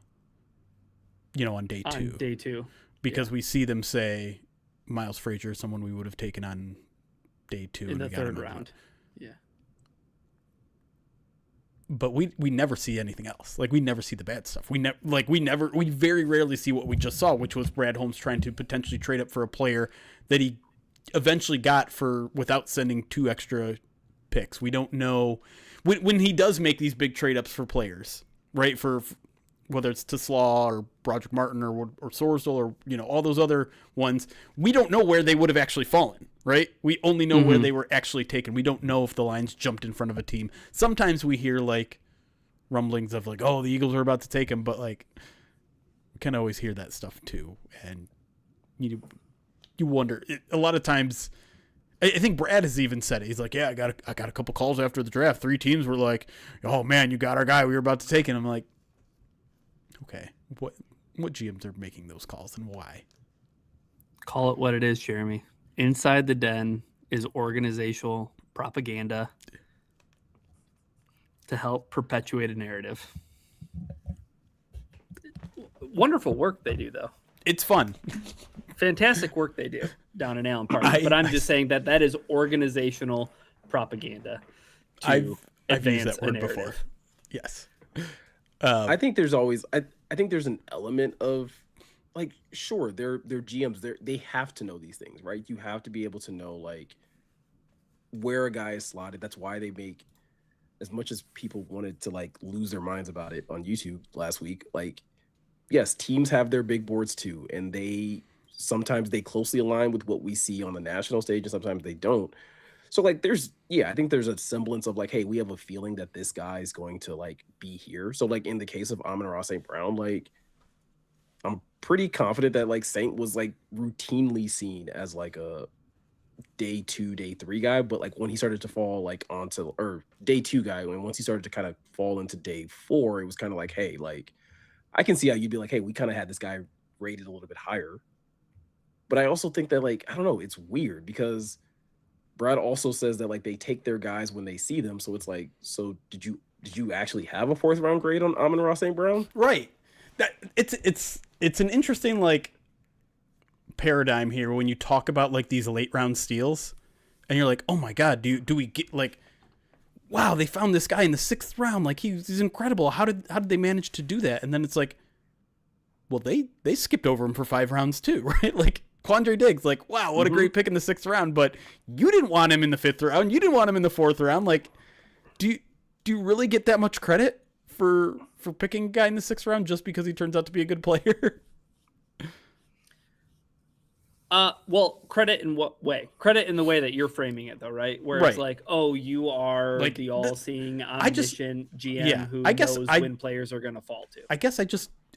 on day 2. On day 2. Because we see them say Miles Frazier is someone we would have taken on day 2 in the 3rd round. Yeah. But we never see anything else. Like, we never see the bad stuff. We very rarely see what we just saw, which was Brad Holmes trying to potentially trade up for a player that he eventually got without sending 2 extra picks. We don't know when he does make these big trade ups for players, right? For whether it's Teslaw or Broderick Martin or Sorsdal or all those other ones, we don't know where they would have actually fallen, right? We only know where they were actually taken. We don't know if the Lions jumped in front of a team. Sometimes we hear like rumblings of like, oh, the Eagles are about to take him, but like we kind of always hear that stuff too, and you wonder. A lot of times, I think Brad has even said it. He's like, yeah, I got a couple calls after the draft. 3 teams were like, oh man, you got our guy. We were about to take him. I'm like, okay, what GMs are making those calls and why? Call it what it is, Jeremy. Inside the den is organizational propaganda to help perpetuate a narrative. Wonderful work they do, though. It's fun. Fantastic work they do down in Allen Park. But I'm just saying that is organizational propaganda to I've used advance that word a before. narrative. Yes. I think there's always I think there's an element of like, sure, they're GMs, they have to know these things, right? You have to be able to know like where a guy is slotted. That's why they make, as much as people wanted to like lose their minds about it on YouTube last week, like, yes, teams have their big boards too, and sometimes they closely align with what we see on the national stage, and sometimes they don't. So like I think there's a semblance of like, hey, we have a feeling that this guy is going to like be here. So like in the case of Amon-Ra St. Brown, like I'm pretty confident that like Saint was like routinely seen as like a day 2, day 3 guy, but like when he started to fall like onto, or day 2 guy, when once he started to kind of fall into day 4, it was kind of like, hey, like I can see how you'd be like, hey, we kind of had this guy rated a little bit higher. But I also think that like, I don't know, it's weird because Brad also says that like they take their guys when they see them. So it's like, so did you actually have a 4th round grade on Amon-Ra St. Brown? Right. That it's an interesting like paradigm here when you talk about like these late round steals, and you're like, oh my god, do we get like, wow, they found this guy in the 6th round, like he's incredible. How did they manage to do that? And then it's like, well, they skipped over him for 5 rounds too, right? Like Quandre Diggs, like, wow, what a great pick in the 6th round, but you didn't want him in the 5th round. You didn't want him in the 4th round. Like, do you really get that much credit for picking a guy in the 6th round just because he turns out to be a good player? Well, credit in what way? Credit in the way that you're framing it, though, right? Where it's like, oh, you are like the all-seeing, omniscient GM who knows when players are going to fall to. I guess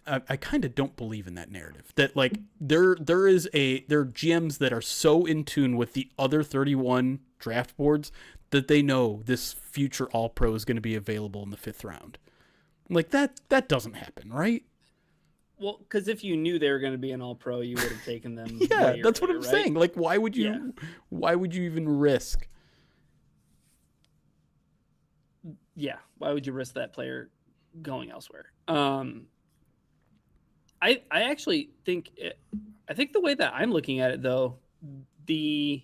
I kind of don't believe in that narrative. That like there are GMs that are so in tune with the other 31 draft boards that they know this future All-Pro is going to be available in the 5th round. Like that doesn't happen, right? Well, because if you knew they were going to be an All-Pro, you would have taken them. Yeah, that's what I'm right? saying. Like, why would you even risk? Yeah, why would you risk that player going elsewhere? I actually think I think the way that I'm looking at it, though, the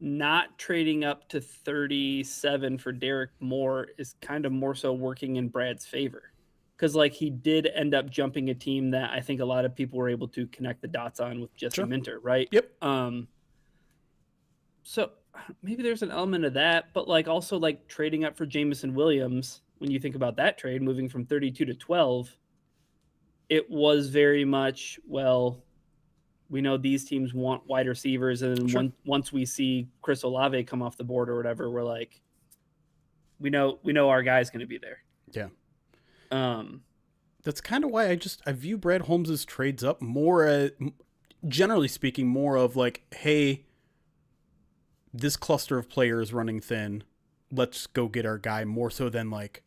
not trading up to 37 for Derek Moore is kind of more so working in Brad's favor. Because like he did end up jumping a team that I think a lot of people were able to connect the dots on with Jesse Minter, right? Yep. So maybe there's an element of that, but like also like trading up for Jamison Williams, when you think about that trade, moving from 32 to 12, it was very much, well, we know these teams want wide receivers, and then once we see Chris Olave come off the board or whatever, we're like, we know our guy's going to be there. Yeah. That's kind of why I view Brad Holmes's trades up more, generally speaking, more of like, hey, this cluster of players running thin, let's go get our guy, more so than like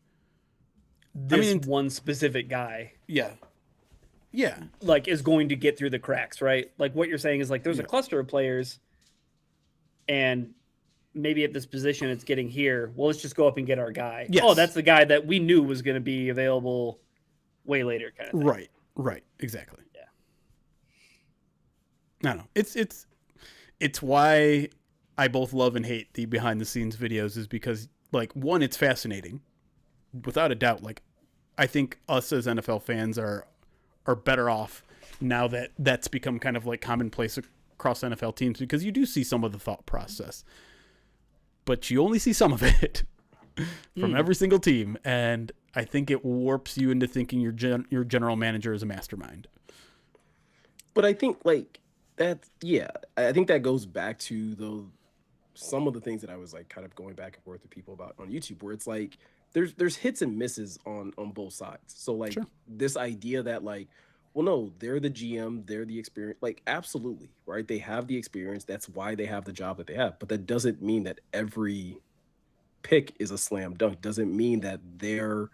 one specific guy. Yeah. Yeah. Like is going to get through the cracks, right? Like what you're saying is like there's a cluster of players, and maybe at this position it's getting here. Well, let's just go up and get our guy. Yes. Oh, that's the guy that we knew was going to be available way later, kind of thing. Right, exactly. Yeah. I don't know. It's why I both love and hate the behind the scenes videos, is because, like, one, it's fascinating, without a doubt. Like, I think us as NFL fans are better off now that that's become kind of like commonplace across NFL teams, because you do see some of the thought process, but you only see some of it from every single team, and I think it warps you into thinking your general manager is a mastermind. But I think like that, yeah, I think that goes back to some of the things that I was like kind of going back and forth with people about on YouTube, where it's like there's hits and misses on both sides. So like Sure. this idea that like, well, no, they're the GM, they're the experience, like absolutely, right? They have the experience. That's why they have the job that they have. But that doesn't mean that every pick is a slam dunk. Doesn't mean that their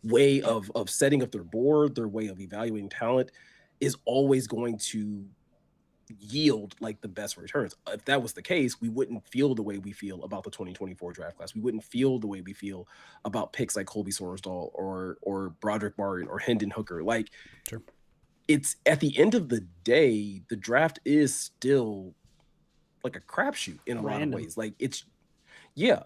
way of setting up their board, their way of evaluating talent is always going to yield like the best returns. If that was the case, we wouldn't feel the way we feel about the 2024 draft class. We wouldn't feel the way we feel about picks like Colby Sorsdahl or Broderick Martin or Hendon Hooker. Like, Sure. It's at the end of the day, the draft is still like a crapshoot in a lot of ways. Like yeah,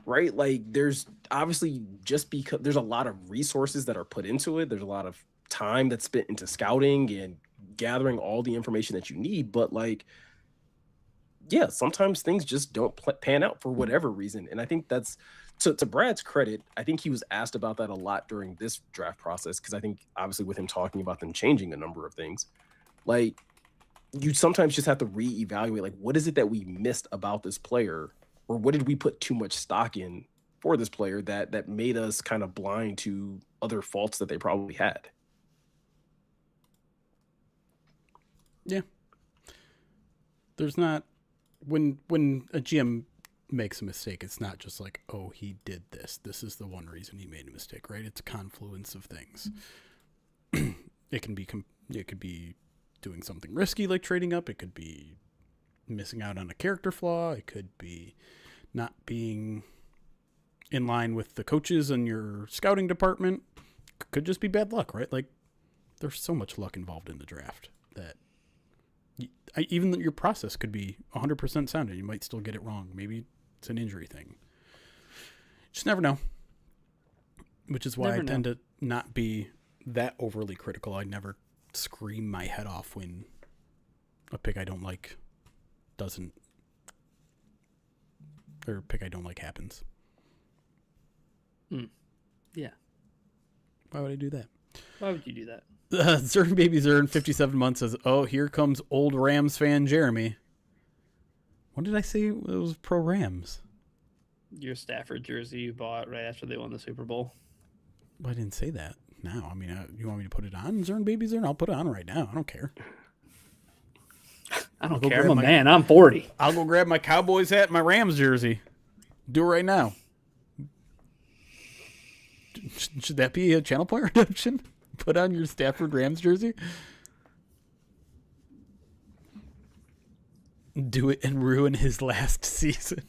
right? Like there's obviously, just because there's a lot of resources that are put into it, there's a lot of time that's spent into scouting and gathering all the information that you need, but like, yeah, sometimes things just don't pan out for whatever reason. And I think that's, to Brad's credit, I think he was asked about that a lot during this draft process, because I think obviously with him talking about them changing a number of things, like you sometimes just have to reevaluate, like, what is it that we missed about this player, or what did we put too much stock in for this player that made us kind of blind to other faults that they probably had. Yeah. There's not, when a GM makes a mistake, it's not just like, oh, he did this. This is the one reason he made a mistake, right? It's a confluence of things. It could be doing something risky like trading up. It could be missing out on a character flaw. It could be not being in line with the coaches and your scouting department. Could just be bad luck, right? Like, there's so much luck involved in the draft that even your process could be 100% sound and you might still get it wrong. Maybe it's an injury thing. Just never know. Which is why I tend to not be that overly critical. I never scream my head off when a pick I don't like doesn't, or a pick I don't like happens. Yeah. Why would I do that? Why would you do that? Zern Baby Zern, 57 months, says, oh, here comes old Rams fan Jeremy. What did I say? It was pro Rams. Your Stafford jersey you bought right after they won the Super Bowl. Well, I didn't say that. No, I mean, you want me to put it on? Zern Baby Zern? I'll put it on right now. I don't care. I don't care. I'm a man. I'm 40. I'll go grab my Cowboys hat and my Rams jersey. Do it right now. Should that be a channel point redemption? Put on your Stafford Rams jersey? Do it and ruin his last season.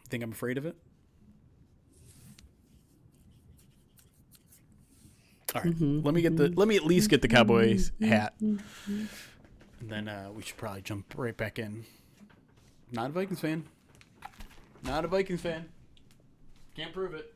Think I'm afraid of it? All right. Let me at least get the Cowboys hat. And then we should probably jump right back in. Not a Vikings fan. Not a Vikings fan. Can't prove it.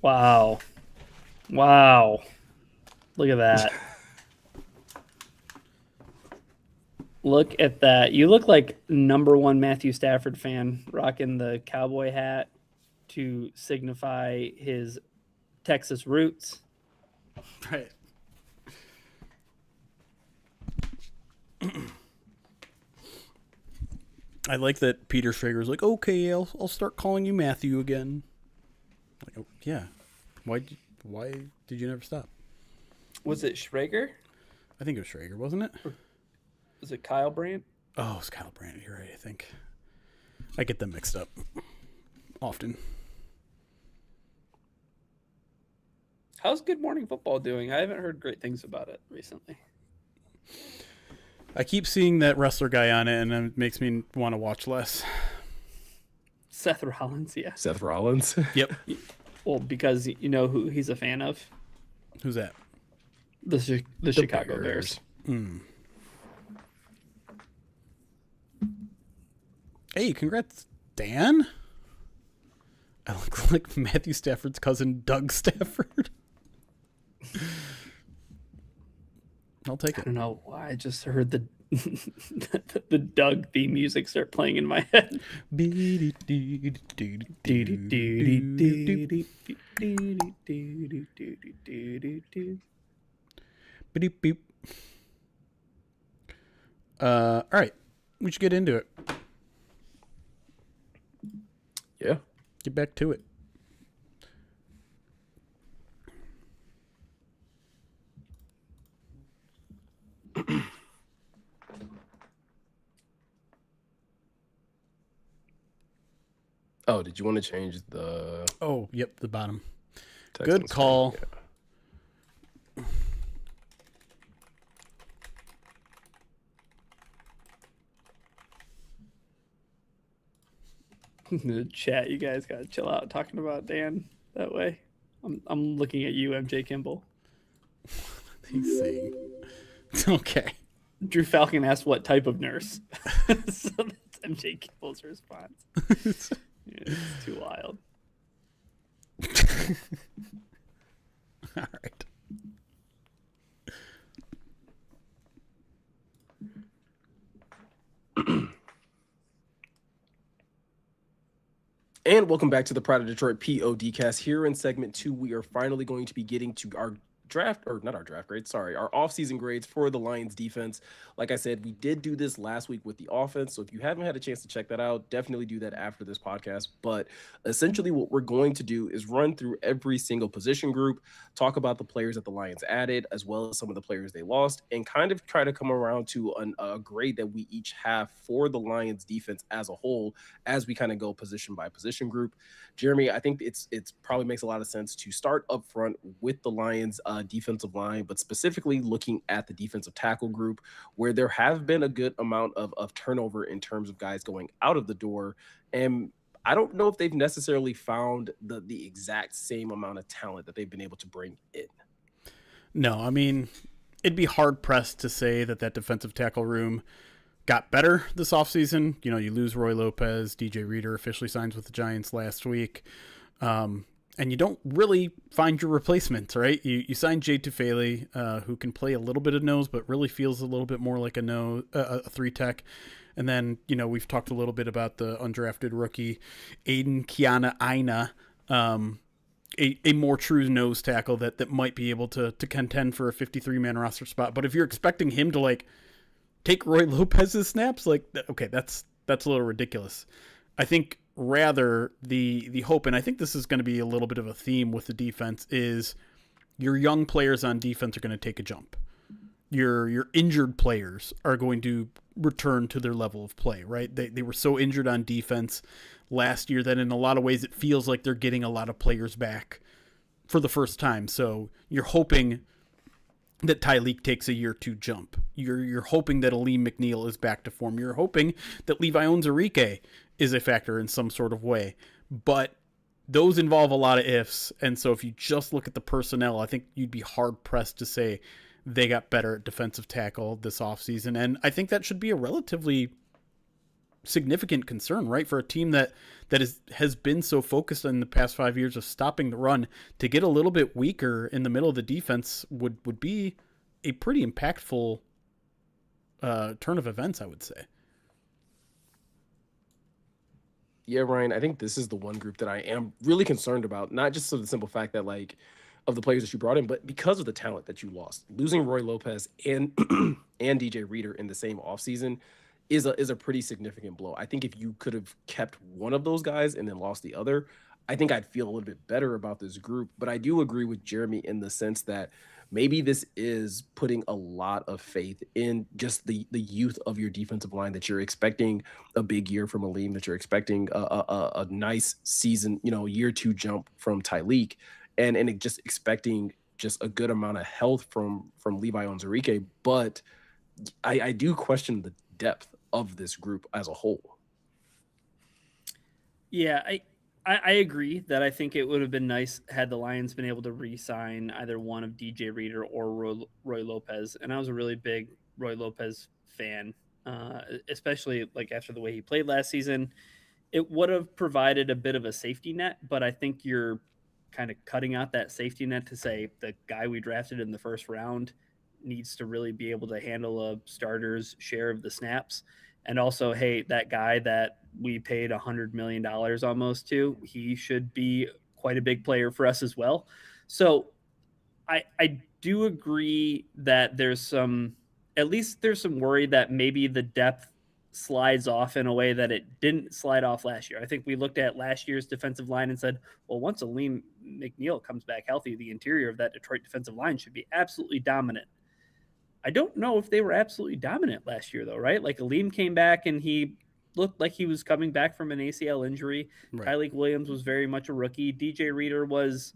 Wow. Wow. Look at that. Look at that. You look like number one Matthew Stafford fan rocking the cowboy hat to signify his Texas roots. Right. I like that Peter Schrager's like, okay, I'll start calling you Matthew again. Like, oh, yeah. Why did you never stop? Was it Schrager? I think it was Schrager, wasn't it? Was it Kyle Brandt? Oh, it's Kyle Brandt. You're right, I think. I get them mixed up often. How's Good Morning Football doing? I haven't heard great things about it recently. I keep seeing that wrestler guy on it, and it makes me want to watch less. Seth Rollins, yeah. Seth Rollins. Yep. Well, because you know who he's a fan of? Who's that? The Chicago Bears. Hey, congrats, Dan. I look like Matthew Stafford's cousin, Doug Stafford. I'll take I it. don't know why. I just heard the the Doug theme music start playing in my head. All right, we should get into it. Yeah. Get back to it. Oh, did you want to change the Oh, yep, the bottom. text Good on screen? call. The chat, you guys gotta chill out talking about Dan that way. I'm looking at you, MJ Kimball. He's saying. Okay. Drew Falcon asked what type of nurse. So that's MJ Kimball's response. It's too wild. All right. And welcome back to the Pride of Detroit PODcast. Here in segment 2, we are finally going to be getting to our draft, or not our draft grades, sorry, our offseason grades for the Lions defense. Like I said, we did do this last week with the offense, so if you haven't had a chance to check that out, definitely do that after this podcast. But essentially what we're going to do is run through every single position group, talk about the players that the Lions added, as well as some of the players they lost, and kind of try to come around to a grade that we each have for the Lions defense as a whole, as we kind of go position by position group. Jeremy, I think it's probably makes a lot of sense to start up front with the Lions defensive line, but specifically looking at the defensive tackle group, where there have been a good amount of turnover in terms of guys going out of the door. And I don't know if they've necessarily found the exact same amount of talent that they've been able to bring in. No, I mean, it'd be hard-pressed to say that defensive tackle room got better this offseason. You know, you lose Roy Lopez, DJ Reader officially signs with the Giants last week. And you don't really find your replacements, right? You signed Jay Tufele, who can play a little bit of nose, but really feels a little bit more like a 3-tech. And then, you know, we've talked a little bit about the undrafted rookie, Aiden Kiana Aina, a more true nose tackle that might be able to contend for a 53-man roster spot. But if you're expecting him to, like, take Roy Lopez's snaps, like, okay, that's a little ridiculous. I think rather the hope, and I think this is going to be a little bit of a theme with the defense, is your young players on defense are going to take a jump. Your injured players are going to return to their level of play, right? They were so injured on defense last year that in a lot of ways it feels like they're getting a lot of players back for the first time. So you're hoping that Tyleek takes a year to jump. You're hoping that Aleem McNeil is back to form. You're hoping that Levi Onwuzurike is a factor in some sort of way. But those involve a lot of ifs. And so if you just look at the personnel, I think you'd be hard-pressed to say they got better at defensive tackle this offseason. And I think that should be a relatively significant concern, right? For a team that has been so focused in the past 5 years of stopping the run, to get a little bit weaker in the middle of the defense would be a pretty impactful turn of events, I would say. Yeah, Ryan, I think this is the one group that I am really concerned about, not just for the simple fact that like of the players that you brought in, but because of the talent that you lost. Losing Roy Lopez and and DJ Reader in the same offseason is a pretty significant blow. I think if you could have kept one of those guys and then lost the other, I think I'd feel a little bit better about this group. But I do agree with Jeremy in the sense that maybe this is putting a lot of faith in just the youth of your defensive line, that you're expecting a big year from Aleem, that you're expecting a nice season, year two jump from Tyleek, and just expecting just a good amount of health from Levi Onwuzurike. But I do question the depth of this group as a whole. Yeah, I agree that I think it would have been nice had the Lions been able to re-sign either one of DJ Reader or Roy Lopez. And I was a really big Roy Lopez fan, especially like after the way he played last season. It would have provided a bit of a safety net, but I think you're kind of cutting out that safety net to say the guy we drafted in the first round needs to really be able to handle a starter's share of the snaps. And also, hey, that guy that we paid $100 million almost to, he should be quite a big player for us as well. So I do agree that there's some worry that maybe the depth slides off in a way that it didn't slide off last year. I think we looked at last year's defensive line and said, well, once Aleem McNeil comes back healthy, the interior of that Detroit defensive line should be absolutely dominant. I don't know if they were absolutely dominant last year, though, right? Like Aleem came back and he looked like he was coming back from an ACL injury. Right. Tyleek Williams was very much a rookie. DJ Reader was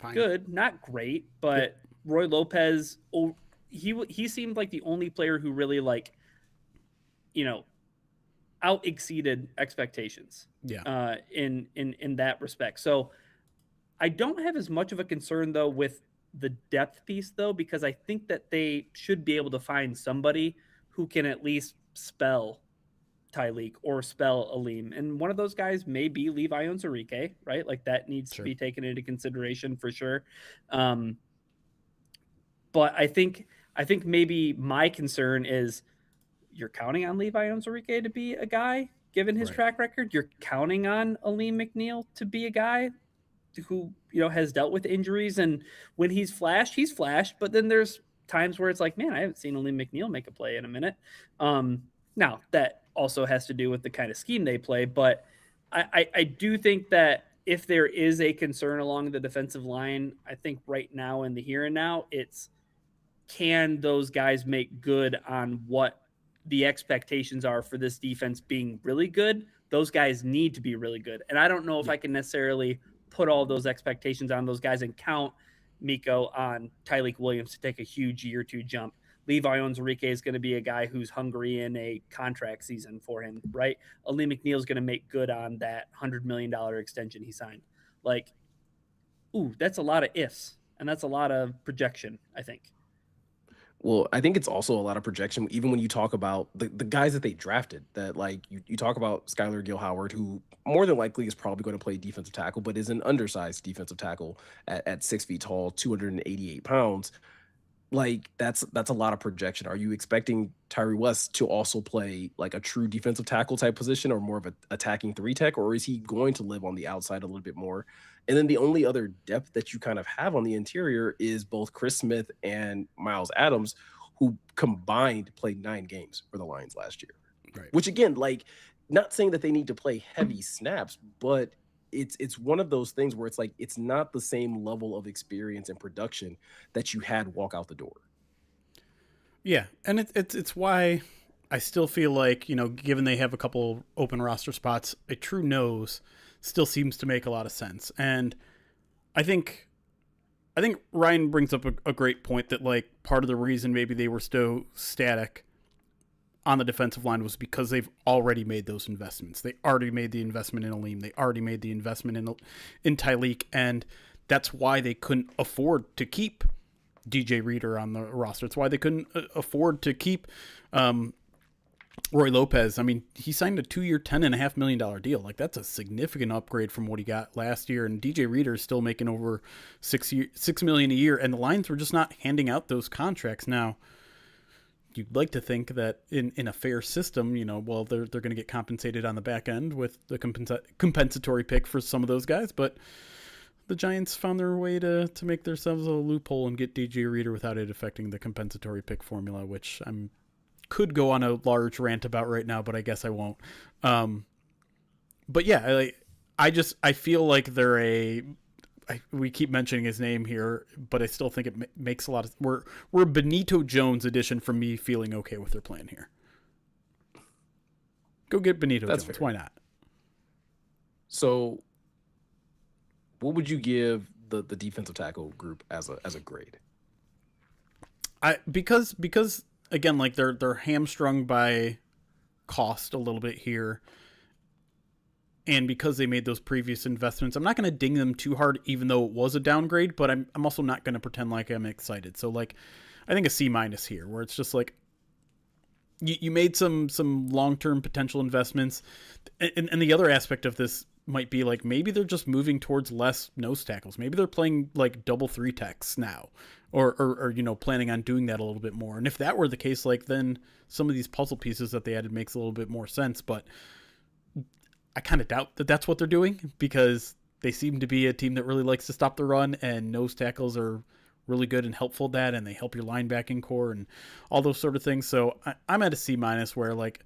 Fine. good, not great, but Roy Lopez, he seemed like the only player who really out exceeded expectations. Yeah. In that respect. So I don't have as much of a concern though with the depth piece though, because I think that they should be able to find somebody who can at least spell Tyleek or spell Aleem. And one of those guys may be Levi Onwuzurike, right? Like that needs to be taken into consideration for sure. But I think maybe my concern is you're counting on Levi Onwuzurike to be a guy, given his track record. You're counting on Aleem McNeil to be a guy who has dealt with injuries, and when he's flashed, but then there's times where it's like, man, I haven't seen Aleem McNeil make a play in a minute. Now that also has to do with the kind of scheme they play, but I do think that if there is a concern along the defensive line, I think right now in the here and now, it's can those guys make good on what the expectations are for this defense being really good? Those guys need to be really good. And I don't know if I can necessarily put all those expectations on those guys and count Meko on Tyleek Williams to take a huge year two jump. Levi Onwuzurike is going to be a guy who's hungry in a contract season for him, right? Aleem McNeil is going to make good on that $100 million extension he signed. Like, that's a lot of ifs, and that's a lot of projection, I think. Well, I think it's also a lot of projection, even when you talk about the guys that they drafted. That like you talk about Skylar Gill-Howard, who more than likely is probably going to play defensive tackle, but is an undersized defensive tackle at 6 feet tall, 288 pounds. Like that's a lot of projection. Are you expecting Tyree West to also play like a true defensive tackle type position, or more of an attacking 3-tech, or is he going to live on the outside a little bit more? And then the only other depth that you kind of have on the interior is both Chris Smith and Miles Adams, who combined played 9 games for the Lions last year. Right. Which again, like, not saying that they need to play heavy snaps, but it's one of those things where it's like it's not the same level of experience and production that you had walk out the door. Yeah, and it's why I still feel like, given they have a couple open roster spots, a true nose still seems to make a lot of sense. And I think Ryan brings up a great point that like part of the reason maybe they were so static on the defensive line was because they've already made those investments. They already made the investment in Aleem. They already made the investment in Tyleek, and that's why they couldn't afford to keep DJ Reader on the roster. It's why they couldn't afford to keep Roy Lopez. I mean, he signed a 2-year, $10.5 million deal. Like, that's a significant upgrade from what he got last year. And DJ Reader is still making over $6 million a year. And the Lions were just not handing out those contracts. Now, you'd like to think that in a fair system, well, they're going to get compensated on the back end with the compensatory pick for some of those guys, but the Giants found their way to make themselves a loophole and get DJ Reader without it affecting the compensatory pick formula, which could go on a large rant about right now, but I guess I won't. But yeah, I feel like we keep mentioning his name here, but I still think it makes a lot of we're a Benito Jones edition from me feeling okay with their plan here. Go get Benito Jones. Fair. Why not? So, what would you give the defensive tackle group as a grade? Because again, like they're hamstrung by cost a little bit here. And because they made those previous investments, I'm not going to ding them too hard, even though it was a downgrade, but I'm also not going to pretend like I'm excited. So like, I think a C- here, where it's just like, you made some long-term potential investments. And the other aspect of this might be like, maybe they're just moving towards less nose tackles. Maybe they're playing like double 3 techs now, or planning on doing that a little bit more. And if that were the case, like then some of these puzzle pieces that they added makes a little bit more sense. But I kind of doubt that that's what they're doing, because they seem to be a team that really likes to stop the run, and nose tackles are really good and helpful at that, and they help your linebacking core and all those sort of things. So I'm at a C- where like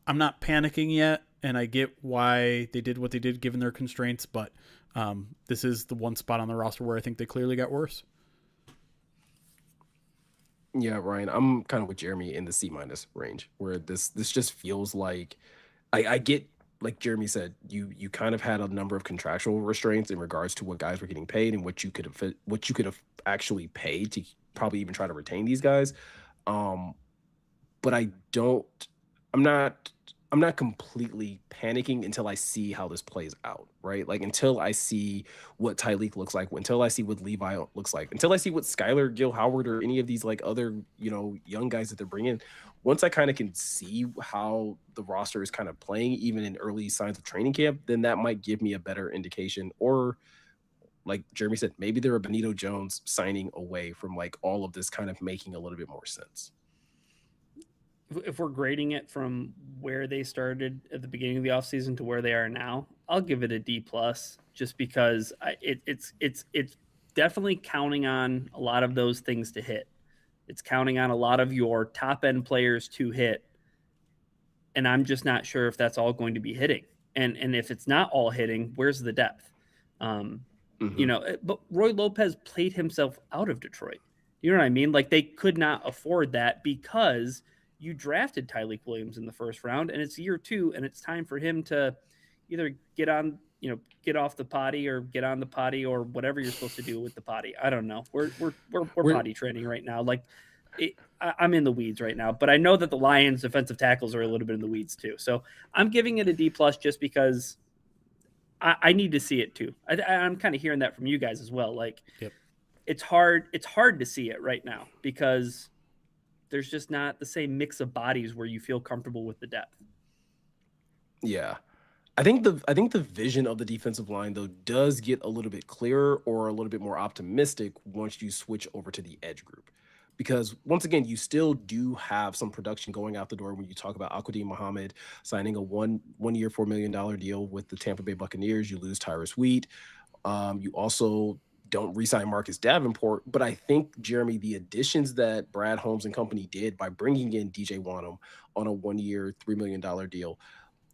I'm not panicking yet, and I get why they did what they did given their constraints, but this is the one spot on the roster where I think they clearly got worse. Yeah, Ryan, I'm kind of with Jeremy in the C- range, where this just feels like I get, like Jeremy said, you kind of had a number of contractual restraints in regards to what guys were getting paid and what you could have actually paid to probably even try to retain these guys. But I'm not completely panicking until I see how this plays out, right? Like until I see what Tyleek looks like, until I see what Levi looks like, until I see what Skylar, Gil Howard, or any of these like other, young guys that they're bringing. Once I kind of can see how the roster is kind of playing, even in early signs of training camp, then that might give me a better indication. Or like Jeremy said, maybe they're a Benito Jones signing away from like all of this kind of making a little bit more sense. If we're grading it from where they started at the beginning of the offseason to where they are now, I'll give it a D+, just because it's definitely counting on a lot of those things to hit. It's counting on a lot of your top end players to hit. And I'm just not sure if that's all going to be hitting. And if it's not all hitting, where's the depth? But Roy Lopez played himself out of Detroit. You know what I mean? Like they could not afford that because you drafted Tyleek Williams in the first round, and it's year 2, and it's time for him to either get off the potty or get on the potty or whatever you're supposed to do with the potty. I don't know. We're potty training right now. Like I'm in the weeds right now, but I know that the Lions defensive tackles are a little bit in the weeds too. So I'm giving it a D+ just because I need to see it too. I'm kind of hearing that from you guys as well. Like, yep. It's hard to see it right now because there's just not the same mix of bodies where you feel comfortable with the depth. Yeah. I think the vision of the defensive line though does get a little bit clearer or a little bit more optimistic once you switch over to the edge group. Because once again, you still do have some production going out the door when you talk about Al-Quadin Muhammad signing a one-year, $4 million deal with the Tampa Bay Buccaneers. You lose Tyrus Wheat. You also don't re-sign Marcus Davenport. But I think, Jeremy, the additions that Brad Holmes and company did by bringing in DJ Wanham on a one-year, $3 million deal.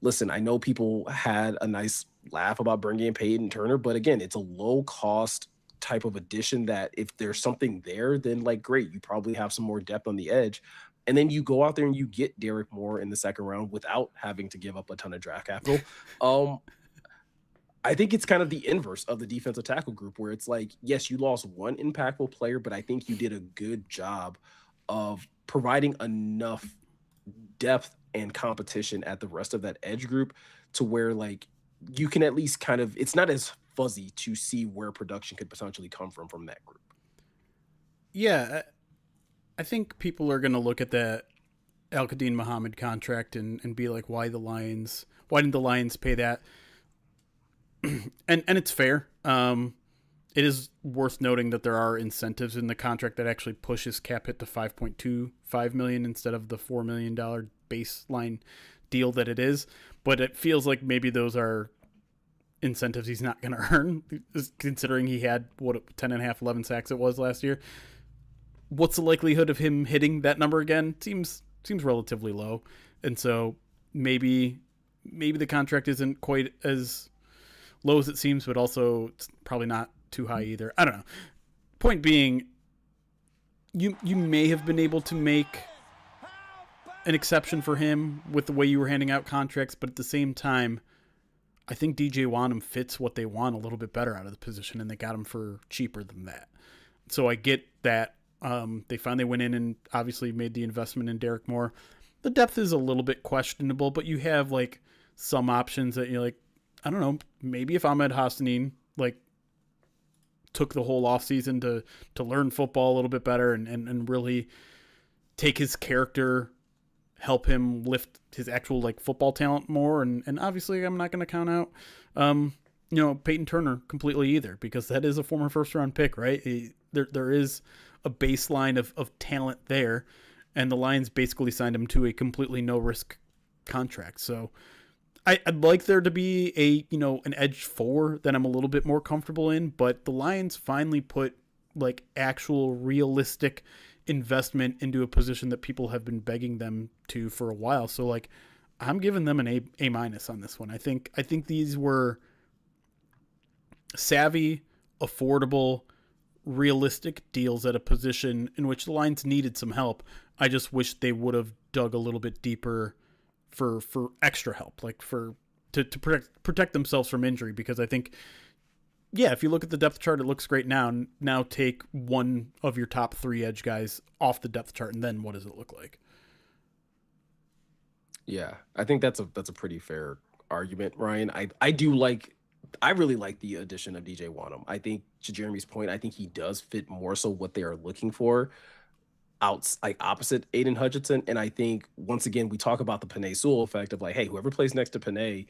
Listen, I know people had a nice laugh about bringing in Peyton Turner, but again, it's a low-cost type of addition that if there's something there, then like great, you probably have some more depth on the edge. And then you go out there and you get Derek Moore in the second round without having to give up a ton of draft capital. I think it's kind of the inverse of the defensive tackle group where it's like, yes, you lost one impactful player, but I think you did a good job of providing enough depth and competition at the rest of that edge group to where like you can at least kind of, it's not as fuzzy to see where production could potentially come from that group. Yeah, I think people are going to look at that Al-Quadin Muhammad contract and be like, why didn't the Lions pay that? and it's fair. It is worth noting that there are incentives in the contract that actually push his cap hit to $5.25 million instead of the $4 million baseline deal that it is. But it feels like maybe those are incentives he's not going to earn, considering he had 10.5, 11 sacks it was last year. What's the likelihood of him hitting that number again? Seems relatively low, and so maybe the contract isn't quite as low as it seems, but also it's probably not too high either. I don't know. Point being, you may have been able to make an exception for him with the way you were handing out contracts, but at the same time, I think DJ Wanham fits what they want a little bit better out of the position, and they got him for cheaper than that. So I get that. They finally went in and obviously made the investment in Derek Moore. The depth is a little bit questionable, but you have like some options that you're like, I don't know, maybe if Ahmed Hassanin like took the whole offseason to learn football a little bit better and really take his character, help him lift his actual like football talent more. And obviously I'm not going to count out, Peyton Turner completely either, because that is a former first round pick, right? There is a baseline of talent there, and the Lions basically signed him to a completely no risk contract. So I'd like there to be an edge 4 that I'm a little bit more comfortable in, but the Lions finally put like actual realistic investment into a position that people have been begging them to for a while. So like I'm giving them an A minus on this one. I think these were savvy, affordable, realistic deals at a position in which the Lions needed some help. I just wish they would have dug a little bit deeper for extra help, like to protect themselves from injury, because I think, yeah, if you look at the depth chart, it looks great now. Now take one of your top 3 edge guys off the depth chart, and then what does it look like? Yeah, I think that's a pretty fair argument, Ryan. I really like the addition of DJ Wanham. I think, to Jeremy's point, I think he does fit more so what they are looking for opposite Aiden Hutchinson. And I think, once again, we talk about the Penei Sewell effect of like, hey, whoever plays next to Penei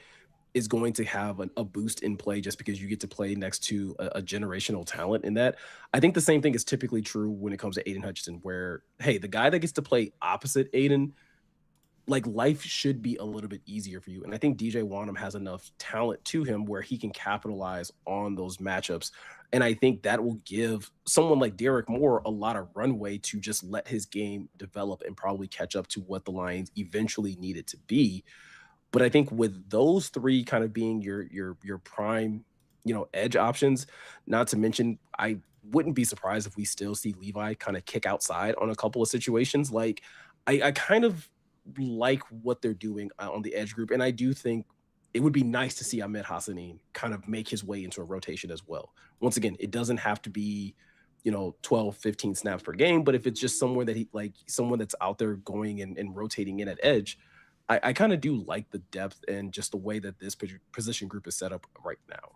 is going to have a boost in play just because you get to play next to a generational talent in that. I think the same thing is typically true when it comes to Aiden Hutchinson, where, hey, the guy that gets to play opposite Aiden, like, life should be a little bit easier for you. And I think DJ Wanham has enough talent to him where he can capitalize on those matchups. And I think that will give someone like Derek Moore a lot of runway to just let his game develop and probably catch up to what the Lions eventually need it to be. But I think with those 3 kind of being your prime, edge options, not to mention, I wouldn't be surprised if we still see Levi kind of kick outside on a couple of situations. Like, I kind of like what they're doing on the edge group. And I do think it would be nice to see Ahmed Hassanin kind of make his way into a rotation as well. Once again, it doesn't have to be, 12, 15 snaps per game, but if it's just somewhere that someone that's out there going and rotating in at edge, I kind of do like the depth and just the way that this position group is set up right now.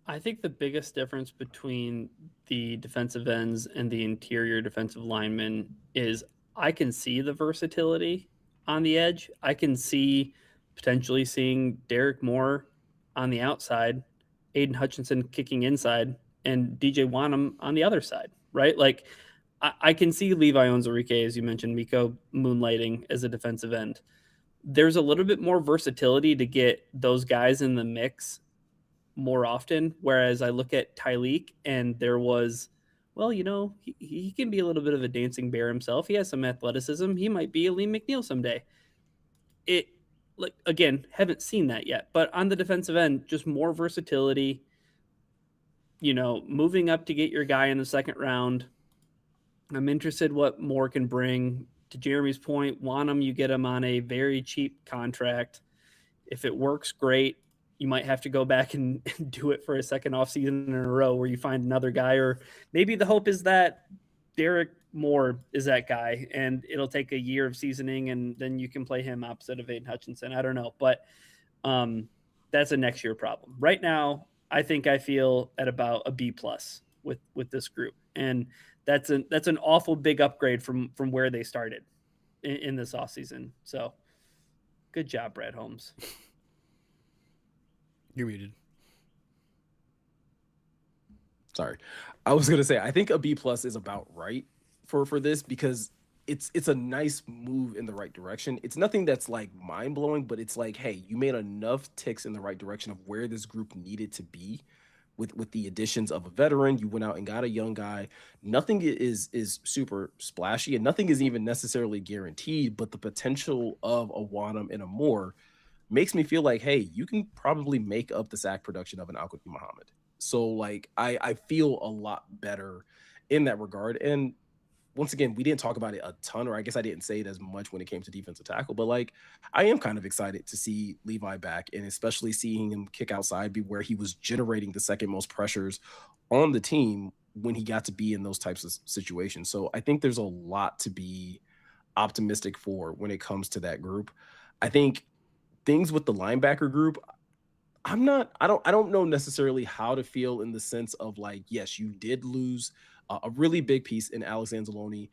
I think the biggest difference between the defensive ends and the interior defensive linemen is I can see the versatility on the edge. I can see potentially seeing Derek Moore on the outside, Aiden Hutchinson kicking inside, and DJ Wanham on the other side, right? Like, I can see Levi Onwuzurike, as you mentioned, Meko moonlighting as a defensive end. There's a little bit more versatility to get those guys in the mix more often, whereas I look at Tyleek and there was, well, he can be a little bit of a dancing bear himself. He has some athleticism. He might be a Lee McNeil someday. Again, haven't seen that yet, but on the defensive end, just more versatility, moving up to get your guy in the second round. I'm interested what Moore can bring. To Jeremy's point, Wanham, you get him on a very cheap contract. If it works, great. You might have to go back and do it for a second offseason in a row where you find another guy, or maybe the hope is that Derek Moore is that guy and it'll take a year of seasoning and then you can play him opposite of Aiden Hutchinson. I don't know, but that's a next year problem. Right now, I think I feel at about a B+ with this group. And that's an awful big upgrade from where they started in this offseason. So good job, Brad Holmes. You're muted. Sorry, I was gonna say I think a B plus is about right for this because it's a nice move in the right direction. It's nothing that's like mind blowing, but it's like, hey, you made enough ticks in the right direction of where this group needed to be with the additions of a veteran. You went out and got a young guy. Nothing is super splashy, and nothing is even necessarily guaranteed. But the potential of a Wanham and a Moore makes me feel like, hey, you can probably make up the sack production of an Al Muhammad. So like I feel a lot better in that regard. And once again, we didn't talk about it a ton, or I guess I didn't say it as much when it came to defensive tackle, but like I am kind of excited to see Levi back and especially seeing him kick outside be where he was generating the second most pressures on the team when he got to be in those types of situations. So I think there's a lot to be optimistic for when it comes to that group. I think things with the linebacker group, I don't know necessarily how to feel in the sense of like, yes, you did lose a really big piece in Alex Anzalone.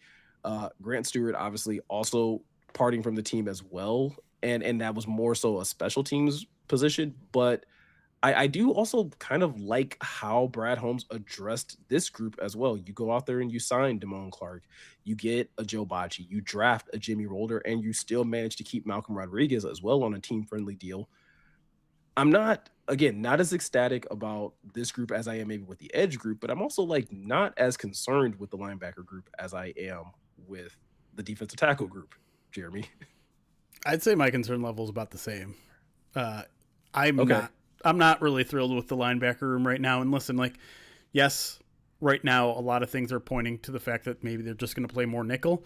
Grant Stewart obviously also parting from the team as well. And that was more so a special teams position. But I do also kind of like how Brad Holmes addressed this group as well. You go out there and you sign Damone Clark, you get a Joe Bacci, you draft a Jimmy Rolder, and you still manage to keep Malcolm Rodriguez as well on a team friendly deal. I'm not, again, not as ecstatic about this group as I am maybe with the edge group, but I'm also like not as concerned with the linebacker group as I am with the defensive tackle group. Jeremy. I'd say my concern level is about the same. Uh, I'm Okay. not. I'm not really thrilled with the linebacker room right now. And listen, like, yes, right now a lot of things are pointing to the fact that maybe they're just going to play more nickel,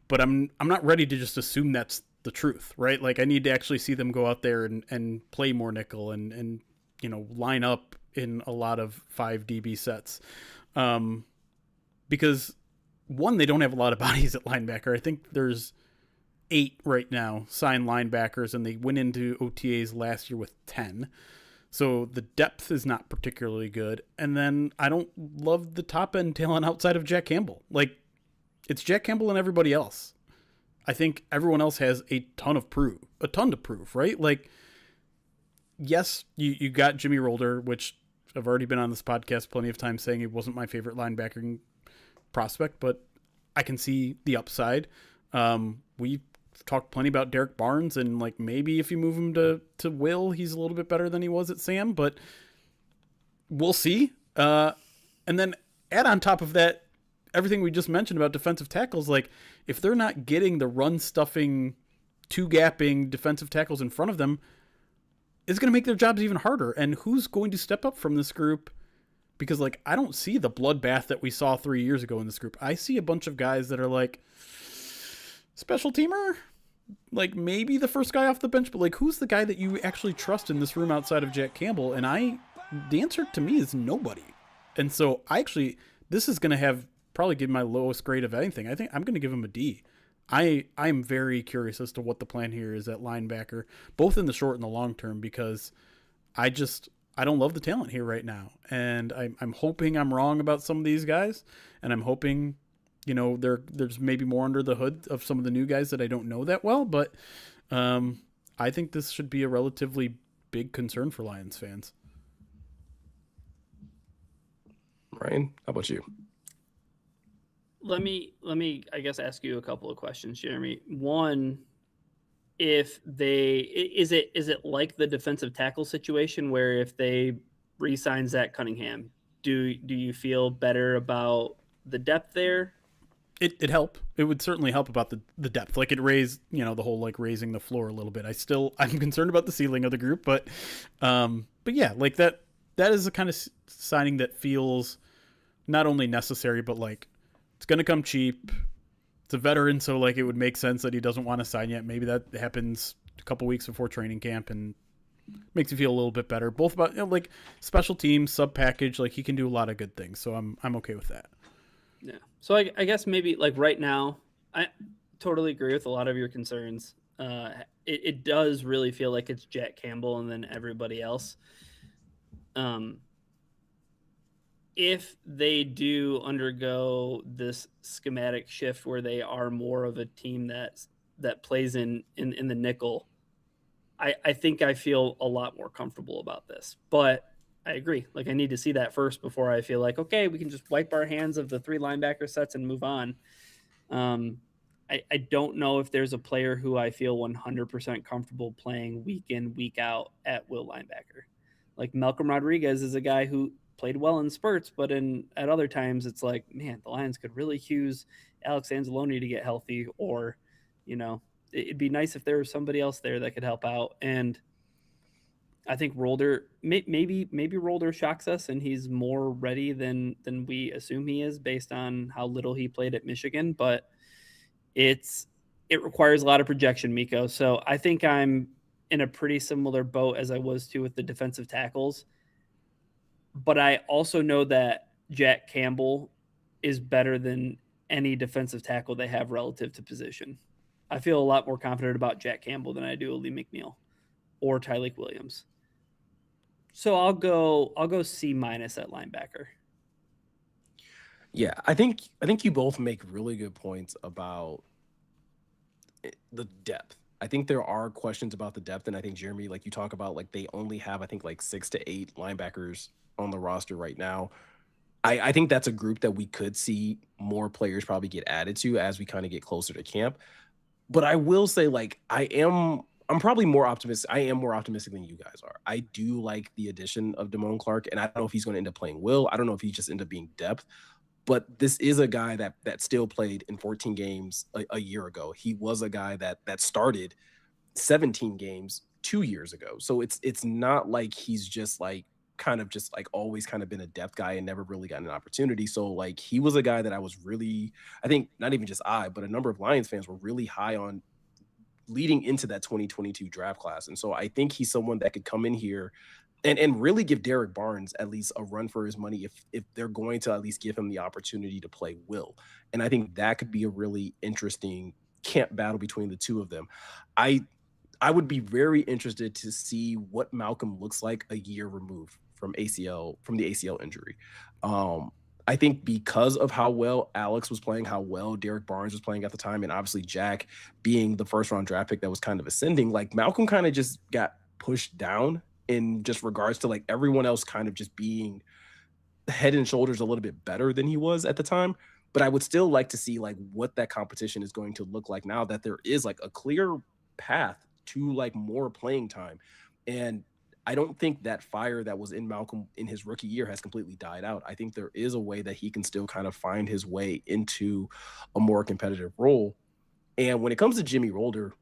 but I'm not ready to just assume that's the truth, right? Like I need to actually see them go out there and play more nickel and line up in a lot of 5 DB sets. Because one, they don't have a lot of bodies at linebacker. I think there's 8 right now signed linebackers, and they went into OTAs last year with 10. So the depth is not particularly good. And then I don't love the top end talent outside of Jack Campbell. Like it's Jack Campbell and everybody else. I think everyone else has a ton to prove, right? Like, yes, you got Jimmy Rolder, which I've already been on this podcast plenty of times saying he wasn't my favorite linebacker prospect, but I can see the upside. We talked plenty about Derek Barnes, and like maybe if you move him to Will, he's a little bit better than he was at Sam, but we'll see. And then add on top of that everything we just mentioned about defensive tackles. Like if they're not getting the run stuffing, 2-gapping defensive tackles in front of them, it's going to make their jobs even harder. And who's going to step up from this group? Because like I don't see the bloodbath that we saw 3 years ago in this group. I see a bunch of guys that are like special teamer, like maybe the first guy off the bench, but like who's the guy that you actually trust in this room outside of Jack Campbell? And the answer to me is nobody. And so this is going to probably give my lowest grade of anything. I think I'm going to give him a D. I'm very curious as to what the plan here is at linebacker, both in the short and the long term, because I don't love the talent here right now. And I'm hoping I'm wrong about some of these guys, and I'm hoping, there's maybe more under the hood of some of the new guys that I don't know that well, but I think this should be a relatively big concern for Lions fans. Ryan, how about you? Let me I guess ask you a couple of questions, Jeremy. One, is it like the defensive tackle situation where if they re-sign Zach Cunningham, do you feel better about the depth there? It help. It would certainly help about the depth. Like it raised, the whole like raising the floor a little bit. I'm concerned about the ceiling of the group, but yeah, like that is the kind of signing that feels not only necessary, but like it's going to come cheap. It's a veteran, so like it would make sense that he doesn't want to sign yet. Maybe that happens a couple weeks before training camp and makes you feel a little bit better. Both about like special teams, sub package, like he can do a lot of good things. So I'm okay with that. Yeah. So I guess maybe like right now, I totally agree with a lot of your concerns. It does really feel like it's Jack Campbell and then everybody else. If they do undergo this schematic shift where they are more of a team that plays in the nickel, I think I feel a lot more comfortable about this. But I agree. Like, I need to see that first before I feel like, okay, we can just wipe our hands of the 3 linebacker sets and move on. I don't know if there's a player who I feel 100% comfortable playing week in, week out at will linebacker. Like Malcolm Rodriguez is a guy who played well in spurts, but at other times it's like, man, the Lions could really use Alex Anzalone to get healthy, or, it'd be nice if there was somebody else there that could help out. And I think Rolder maybe Rolder shocks us, and he's more ready than we assume he is based on how little he played at Michigan. But it requires a lot of projection, Meko. So I think I'm in a pretty similar boat as I was to with the defensive tackles. But I also know that Jack Campbell is better than any defensive tackle they have relative to position. I feel a lot more confident about Jack Campbell than I do Lee McNeil or Tyleik Williams. So I'll go C- at linebacker. Yeah, I think you both make really good points about the depth. I think there are questions about the depth, and I think Jeremy, like you talk about, like they only have, I think, like 6 to 8 linebackers on the roster right now. I think that's a group that we could see more players probably get added to as we kind of get closer to camp. But I will say, like, I'm probably more optimistic. I am more optimistic than you guys are. I do like the addition of Damone Clark, and I don't know if he's going to end up playing Will. I don't know if he just end up being depth. But this is a guy that still played in 14 games a year ago. He was a guy that started 17 games 2 years ago. So it's not like he's just like kind of just like always kind of been a depth guy and never really gotten an opportunity. So like he was a guy that I was really, I think not even just I, but a number of Lions fans were really high on leading into that 2022 draft class. And so I think he's someone that could come in here and really give Derek Barnes at least a run for his money if they're going to at least give him the opportunity to play Will. And I think that could be a really interesting camp battle between the two of them. I would be very interested to see what Malcolm looks like a year removed from the ACL injury. I think because of how well Alex was playing, how well Derek Barnes was playing at the time, and obviously Jack being the first round draft pick that was kind of ascending, like Malcolm kind of just got pushed down in just regards to like everyone else kind of just being head and shoulders a little bit better than he was at the time. But I would still like to see like what that competition is going to look like now that there is like a clear path to like more playing time. And I don't think that fire that was in Malcolm in his rookie year has completely died out. I think there is a way that he can still kind of find his way into a more competitive role. And when it comes to Jimmy Rolder,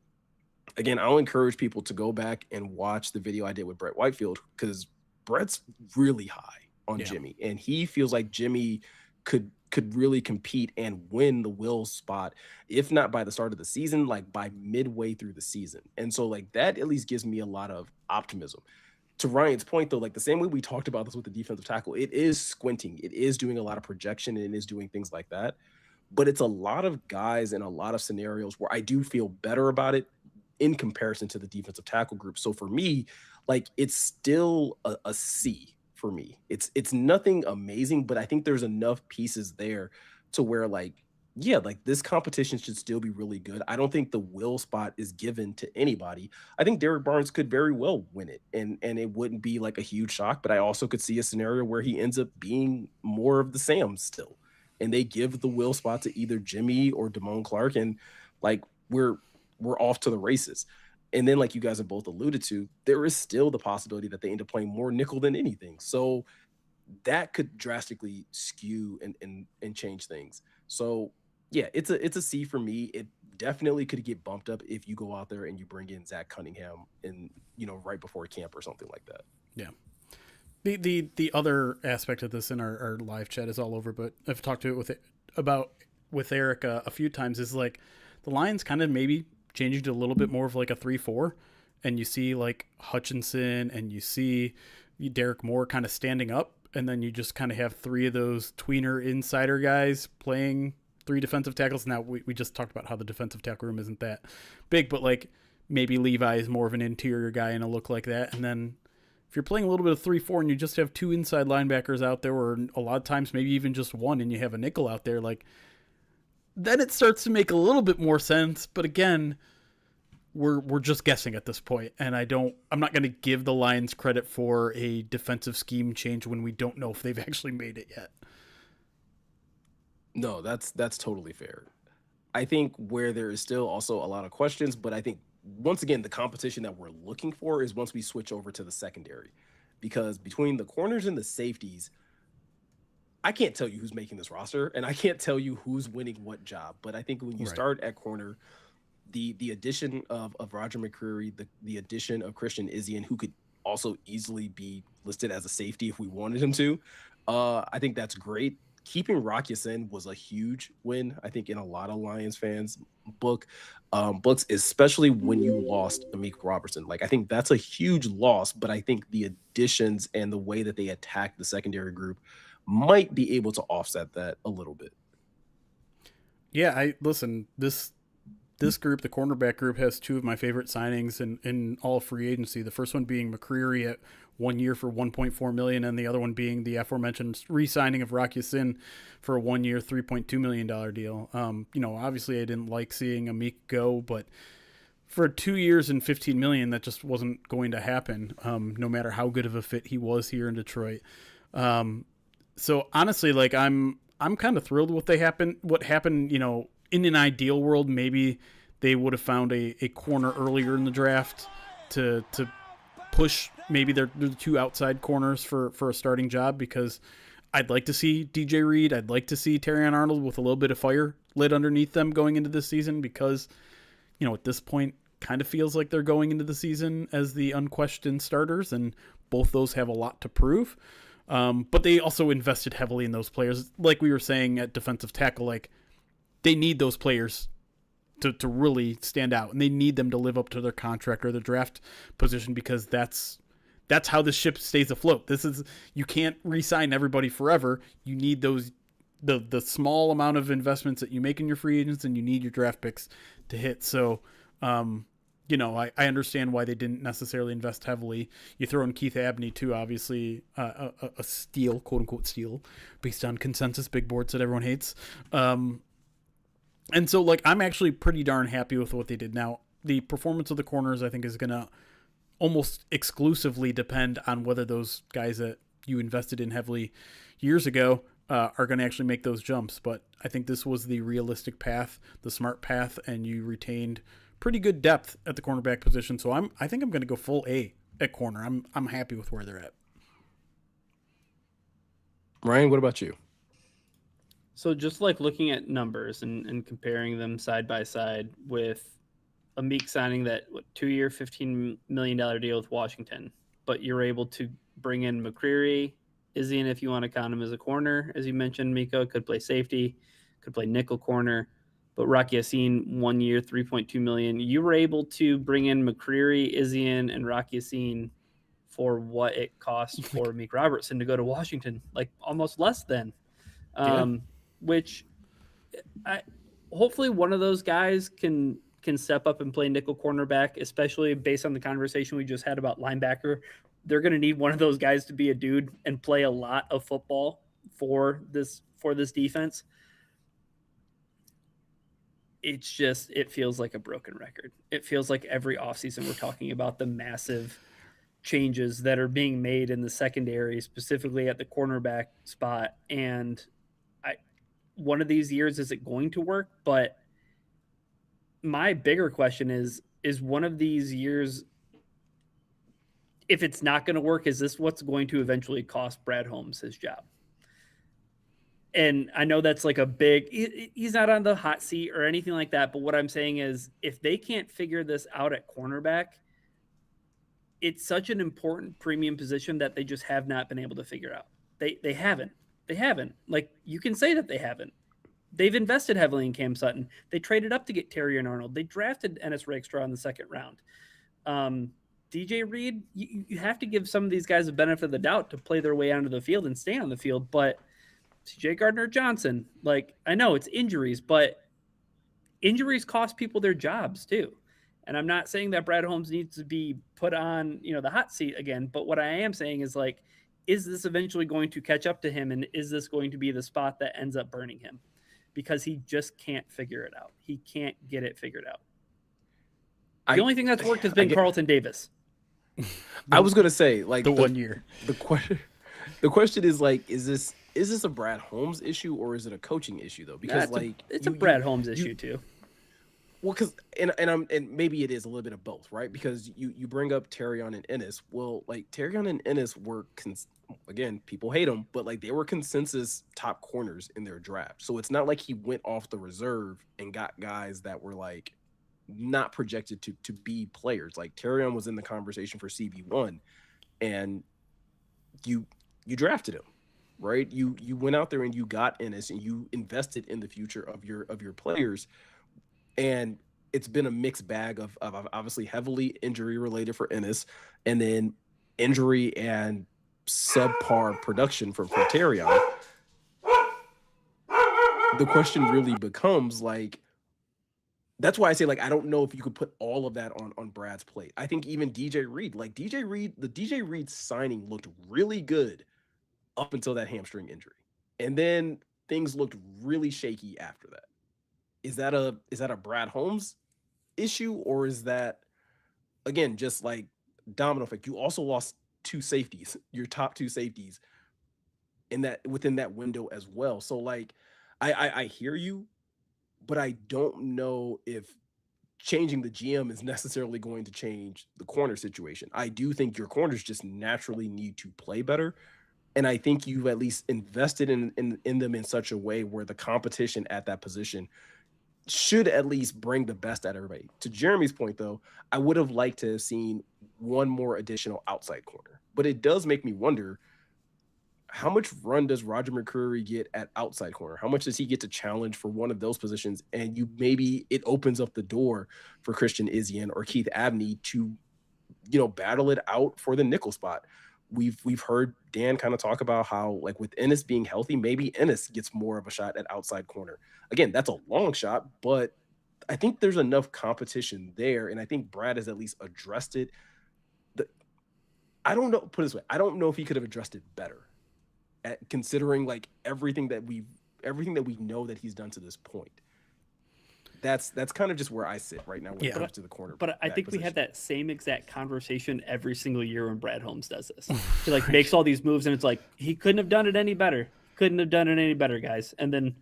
again, I'll encourage people to go back and watch the video I did with Brett Whitefield, because Brett's really high on Jimmy, and he feels like Jimmy could really compete and win the Will spot, if not by the start of the season, like by midway through the season. And so like that at least gives me a lot of optimism. To Ryan's point, though, like the same way we talked about this with the defensive tackle, it is squinting. It is doing a lot of projection, and it is doing things like that. But it's a lot of guys in a lot of scenarios where I do feel better about it in comparison to the defensive tackle group. So for me, like it's still a C for me. It's nothing amazing, but I think there's enough pieces there to where like, yeah, like this competition should still be really good. I don't think the Will spot is given to anybody. I think Derek Barnes could very well win it, and it wouldn't be like a huge shock, but I also could see a scenario where he ends up being more of the Sam still, and they give the Will spot to either Jimmy or Damone Clark, and like we're off to the races. And then, like you guys have both alluded to, there is still the possibility that they end up playing more nickel than anything. So that could drastically skew and change things. So yeah, it's a C for me. It definitely could get bumped up if you go out there and you bring in Zach Cunningham in, right before camp or something like that. Yeah. The other aspect of this in our live chat is all over, but I've talked to it with Eric a few times, is like the Lions kind of maybe changing to a little bit more of like a 3-4, and you see like Hutchinson and you see Derek Moore kind of standing up, and then you just kind of have 3 of those tweener insider guys playing 3 defensive tackles. Now we just talked about how the defensive tackle room isn't that big, but like maybe Levi is more of an interior guy in a look like that. And then if you're playing a little bit of 3-4 and you just have 2 inside linebackers out there, or a lot of times maybe even just 1, and you have a nickel out there, like then it starts to make a little bit more sense. But again, we're just guessing at this point, and I'm not going to give the Lions credit for a defensive scheme change when we don't know if they've actually made it yet. No, that's totally fair. I think where there is still also a lot of questions, but I think once again the competition that we're looking for is once we switch over to the secondary, because between the corners and the safeties, I can't tell you who's making this roster, and I can't tell you who's winning what job. But I think when you start at corner, the addition of Roger McCreary, the addition of Christian Izien, who could also easily be listed as a safety if we wanted him to, I think that's great. Keeping Rock Ya-Sin was a huge win, I think, in a lot of Lions fans' books, especially when you lost Amik Robertson. Like, I think that's a huge loss, but I think the additions and the way that they attack the secondary group might be able to offset that a little bit. Yeah, this group, the cornerback group, has two of my favorite signings in all free agency. The first one being McCreary at 1 year for $1.4 million, and the other one being the aforementioned re-signing of Rock Ya-Sin for a 1 year, $3.2 million deal. Obviously I didn't like seeing Amik go, but for 2 years and $15 million, that just wasn't going to happen. No matter how good of a fit he was here in Detroit. So honestly, like I'm kind of thrilled with what happened. In an ideal world, maybe they would have found a corner earlier in the draft to push maybe their two outside corners for a starting job, because I'd like to see DJ Reed. I'd like to see Terrion Arnold with a little bit of fire lit underneath them going into this season, because, at this point kind of feels like they're going into the season as the unquestioned starters, and both those have a lot to prove. But they also invested heavily in those players. Like we were saying at defensive tackle, like, they need those players to really stand out, and they need them to live up to their contract or their draft position, because that's how the ship stays afloat. You can't re-sign everybody forever. You need the small amount of investments that you make in your free agents, and you need your draft picks to hit. So, I understand why they didn't necessarily invest heavily. You throw in Keith Abney too, obviously a steal, quote unquote steal, based on consensus big boards that everyone hates. And so, like, I'm actually pretty darn happy with what they did. Now, the performance of the corners, I think, is going to almost exclusively depend on whether those guys that you invested in heavily years ago are going to actually make those jumps. But I think this was the realistic path, the smart path, and you retained pretty good depth at the cornerback position. So I think I'm going to go full A at corner. I'm happy with where they're at. Ryan, what about you? So just like looking at numbers and comparing them side by side with Amik signing that 2 year, $15 million deal with Washington, but you're able to bring in McCreary, Izien, if you want to count him as a corner, as you mentioned, Meko could play safety, could play nickel corner, but Rock Ya-Sin 1 year, $3.2 million. You were able to bring in McCreary, Izien, and Rock Ya-Sin for what it cost for Amik Robertson to go to Washington, like almost less than. Which hopefully one of those guys can step up and play nickel cornerback, especially based on the conversation we just had about linebacker. They're going to need one of those guys to be a dude and play a lot of football for this defense. It feels like a broken record. It feels like every offseason we're talking about the massive changes that are being made in the secondary, specifically at the cornerback spot. And one of these years, is it going to work? But my bigger question is one of these years, if it's not going to work, is this what's going to eventually cost Brad Holmes his job? And I know that's like he's not on the hot seat or anything like that. But what I'm saying is, if they can't figure this out at cornerback, it's such an important premium position that they just have not been able to figure out. They haven't. They haven't. Like, you can say that they haven't. They've invested heavily in Cam Sutton. They traded up to get Terrion Arnold. They drafted Ennis Rakestraw in the second round. DJ Reed, you have to give some of these guys a benefit of the doubt to play their way onto the field and stay on the field. But CJ Gardner-Johnson, like, I know it's injuries, but injuries cost people their jobs too. And I'm not saying that Brad Holmes needs to be put on, the hot seat again. But what I am saying is, like, is this eventually going to catch up to him? And is this going to be the spot that ends up burning him? Because he just can't figure it out. He can't get it figured out. The only thing that's worked has been Carlton Davis. I was gonna say like the 1 year. The question is like, is this a Brad Holmes issue or is it a coaching issue though? Because it's a Brad Holmes issue too. Well, because and maybe it is a little bit of both, right? Because you bring up Terrion and Ennis. Well, like Terrion and Ennis were again, people hate them, but like they were consensus top corners in their draft. So it's not like he went off the reserve and got guys that were like not projected to be players. Like Terrion was in the conversation for CB1, and you drafted him, right? You went out there and you got Ennis and you invested in the future of your players. And it's been a mixed bag of obviously heavily injury related for Ennis, and then injury and subpar production for Terrion. The question really becomes like, that's why I say like I don't know if you could put all of that on Brad's plate. I think even DJ Reed, the DJ Reed signing looked really good up until that hamstring injury, and then things looked really shaky after that. Is that a Brad Holmes issue, or is that again just like domino effect? You also lost two safeties, your top two safeties, within that window as well. So like, I hear you, but I don't know if changing the GM is necessarily going to change the corner situation. I do think your corners just naturally need to play better. And I think you've at least invested in them in such a way where the competition at that position should at least bring the best out of everybody. To Jeremy's point, though, I would have liked to have seen one more additional outside corner. But it does make me wonder, how much run does Roger McCreary get at outside corner? How much does he get to challenge for one of those positions? And maybe it opens up the door for Christian Izien or Keith Abney to, battle it out for the nickel spot. We've heard Dan kind of talk about how, like, with Ennis being healthy, maybe Ennis gets more of a shot at outside corner. Again, that's a long shot, but I think there's enough competition there, and I think Brad has at least addressed it. I don't know. Put it this way, I don't know if he could have addressed it better, considering like everything that we know that he's done to this point. That's kind of just where I sit right now when it comes to the corner. But I think we have that same exact conversation every single year when Brad Holmes does this. He like makes all these moves and it's like, he couldn't have done it any better. Couldn't have done it any better, guys. And then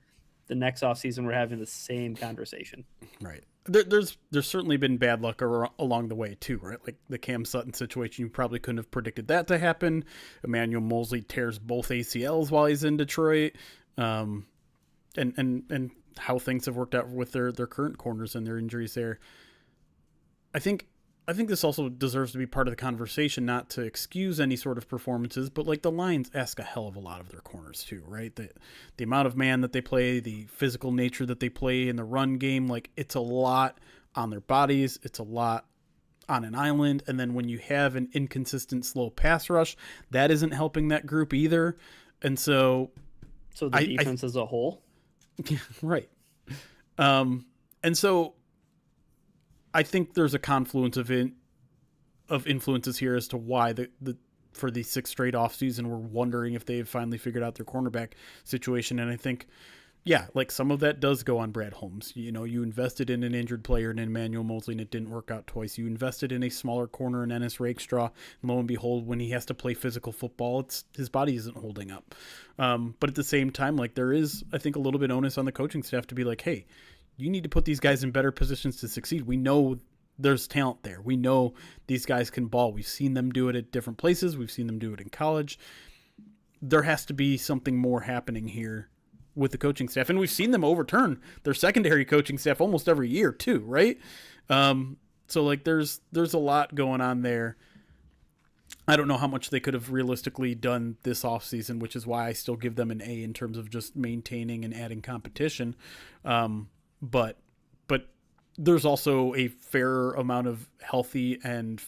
the next offseason, we're having the same conversation. Right. There's certainly been bad luck along the way too, right? Like the Cam Sutton situation, you probably couldn't have predicted that to happen. Emmanuel Mosley tears both ACLs while he's in Detroit. And how things have worked out with their current corners and their injuries there. I think this also deserves to be part of the conversation, not to excuse any sort of performances, but like the Lions ask a hell of a lot of their corners too, right? The amount of man that they play, the physical nature that they play in the run game, like it's a lot on their bodies. It's a lot on an island. And then when you have an inconsistent, slow pass rush, that isn't helping that group either. And so the defense as a whole. Right. And so I think there's a confluence of influences here as to why for the sixth straight offseason, we're wondering if they've finally figured out their cornerback situation. And I think, like some of that does go on Brad Holmes. You invested in an injured player in Emmanuel Mosley and it didn't work out twice. You invested in a smaller corner in Ennis Rakestraw. And lo and behold, when he has to play physical football, his body isn't holding up. But at the same time, like there is, I think, a little bit onus on the coaching staff to be like, hey, you need to put these guys in better positions to succeed. We know there's talent there. We know these guys can ball. We've seen them do it at different places. We've seen them do it in college. There has to be something more happening here with the coaching staff. And we've seen them overturn their secondary coaching staff almost every year too, right? So like there's a lot going on there. I don't know how much they could have realistically done this offseason, which is why I still give them an A in terms of just maintaining and adding competition. But there's also a fair amount of healthy and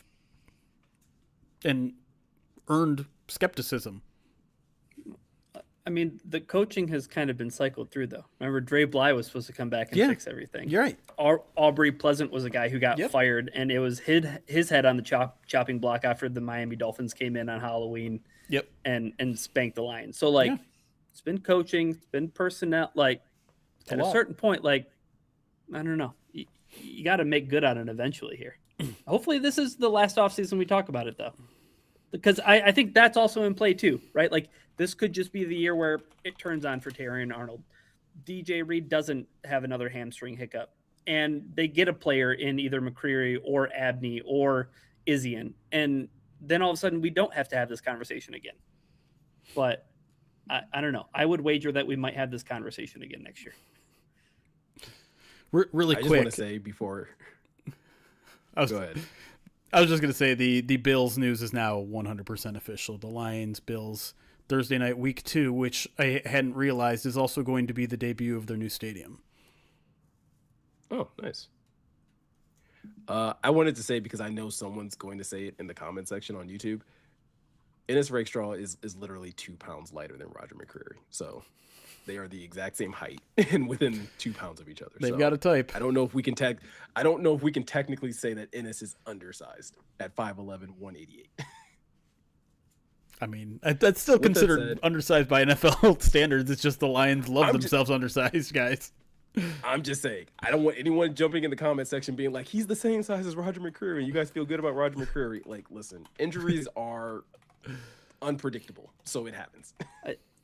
earned skepticism. I mean, the coaching has kind of been cycled through, though. Remember, Dre Bly was supposed to come back and fix everything. You're right. Aubrey Pleasant was a guy who got fired, and it was his head on the chopping block after the Miami Dolphins came in on Halloween and spanked the Lions. So, like, it's been coaching, it's been personnel. Like, at a certain point, like, I don't know. You got to make good on it eventually here. Hopefully this is the last offseason we talk about it, though. Because I think that's also in play, too, right? Like, this could just be the year where it turns on for Terrion Arnold. DJ Reed doesn't have another hamstring hiccup. And they get a player in either McCreary or Abney or Isian. And then all of a sudden, we don't have to have this conversation again. But I don't know. I would wager that we might have this conversation again next year. Really I quick. just want to say before. Go ahead. I was just going to say the Bills news is now 100% official. The Lions Bills Thursday night week 2, which I hadn't realized is also going to be the debut of their new stadium. Oh, nice. I wanted to say, because I know someone's going to say it in the comment section on YouTube, Ennis Rakestraw is literally 2 pounds lighter than Roger McCreary. So they are the exact same height and within 2 pounds of each other. They've got a type. I don't know if we can technically say that Ennis is undersized at 5'11", 188. I mean, that's still considered undersized by NFL standards. It's just the Lions love themselves undersized guys. I'm just saying, I don't want anyone jumping in the comment section being like, he's the same size as Roger McCreary. You guys feel good about Roger McCreary. Like, listen, injuries are unpredictable, so it happens.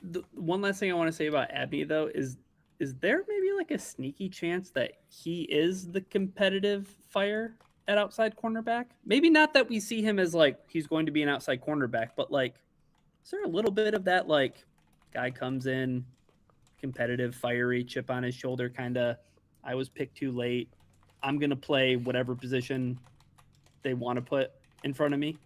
The one last thing I want to say about Abney, though, is there maybe like a sneaky chance that he is the competitive fire at outside cornerback? Maybe not that we see him as like he's going to be an outside cornerback, but like, is there a little bit of that, like, guy comes in, competitive, fiery, chip on his shoulder, kind of, I was picked too late, I'm going to play whatever position they want to put in front of me?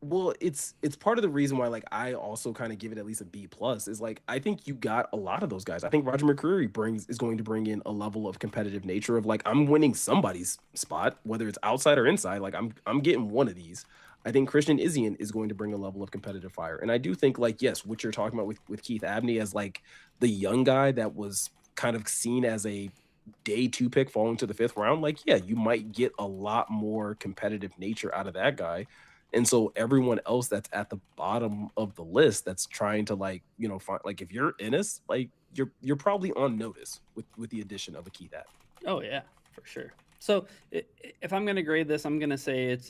Well, it's part of the reason why, like, I also kind of give it at least a B plus, is like, I think you got a lot of those guys. I think Roger McCreary is going to bring in a level of competitive nature of like, I'm winning somebody's spot, whether it's outside or inside. Like, I'm getting one of these. I think Christian Isian is going to bring a level of competitive fire. And I do think, like, yes, what you're talking about with Keith Abney as like the young guy that was kind of seen as a day 2 pick falling to the 5th round, like, yeah, you might get a lot more competitive nature out of that guy. And so everyone else that's at the bottom of the list that's trying to, like, you know, find, like, if you're Ennis, like, you're probably on notice with the addition of a Keith Abney. Oh yeah, for sure. So if I'm going to grade this, I'm going to say it's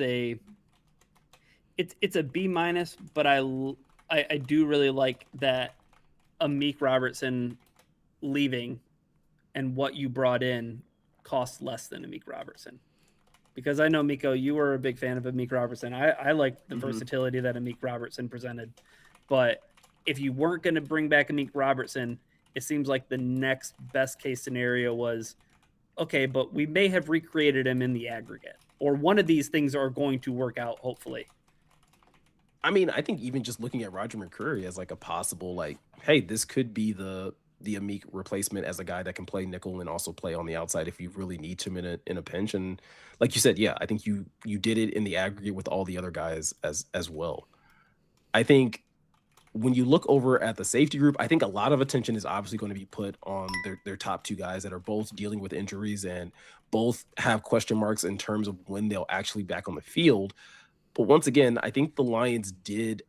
a B minus, but I do really like that Amik Robertson leaving and what you brought in costs less than Amik Robertson. Because I know, Meko, you were a big fan of Amik Robertson. I like the versatility that Amik Robertson presented. But if you weren't going to bring back Amik Robertson, it seems like the next best case scenario was, okay, but we may have recreated him in the aggregate. Or one of these things are going to work out, hopefully. I mean, I think even just looking at Roger McCreary as like a possible, like, hey, this could be the Amik replacement as a guy that can play nickel and also play on the outside if you really need to in a pinch. And like you said, yeah, I think you did it in the aggregate with all the other guys as well. I think when you look over at the safety group, I think a lot of attention is obviously going to be put on their top 2 guys that are both dealing with injuries and both have question marks in terms of when they'll actually be back on the field. But once again, I think the Lions did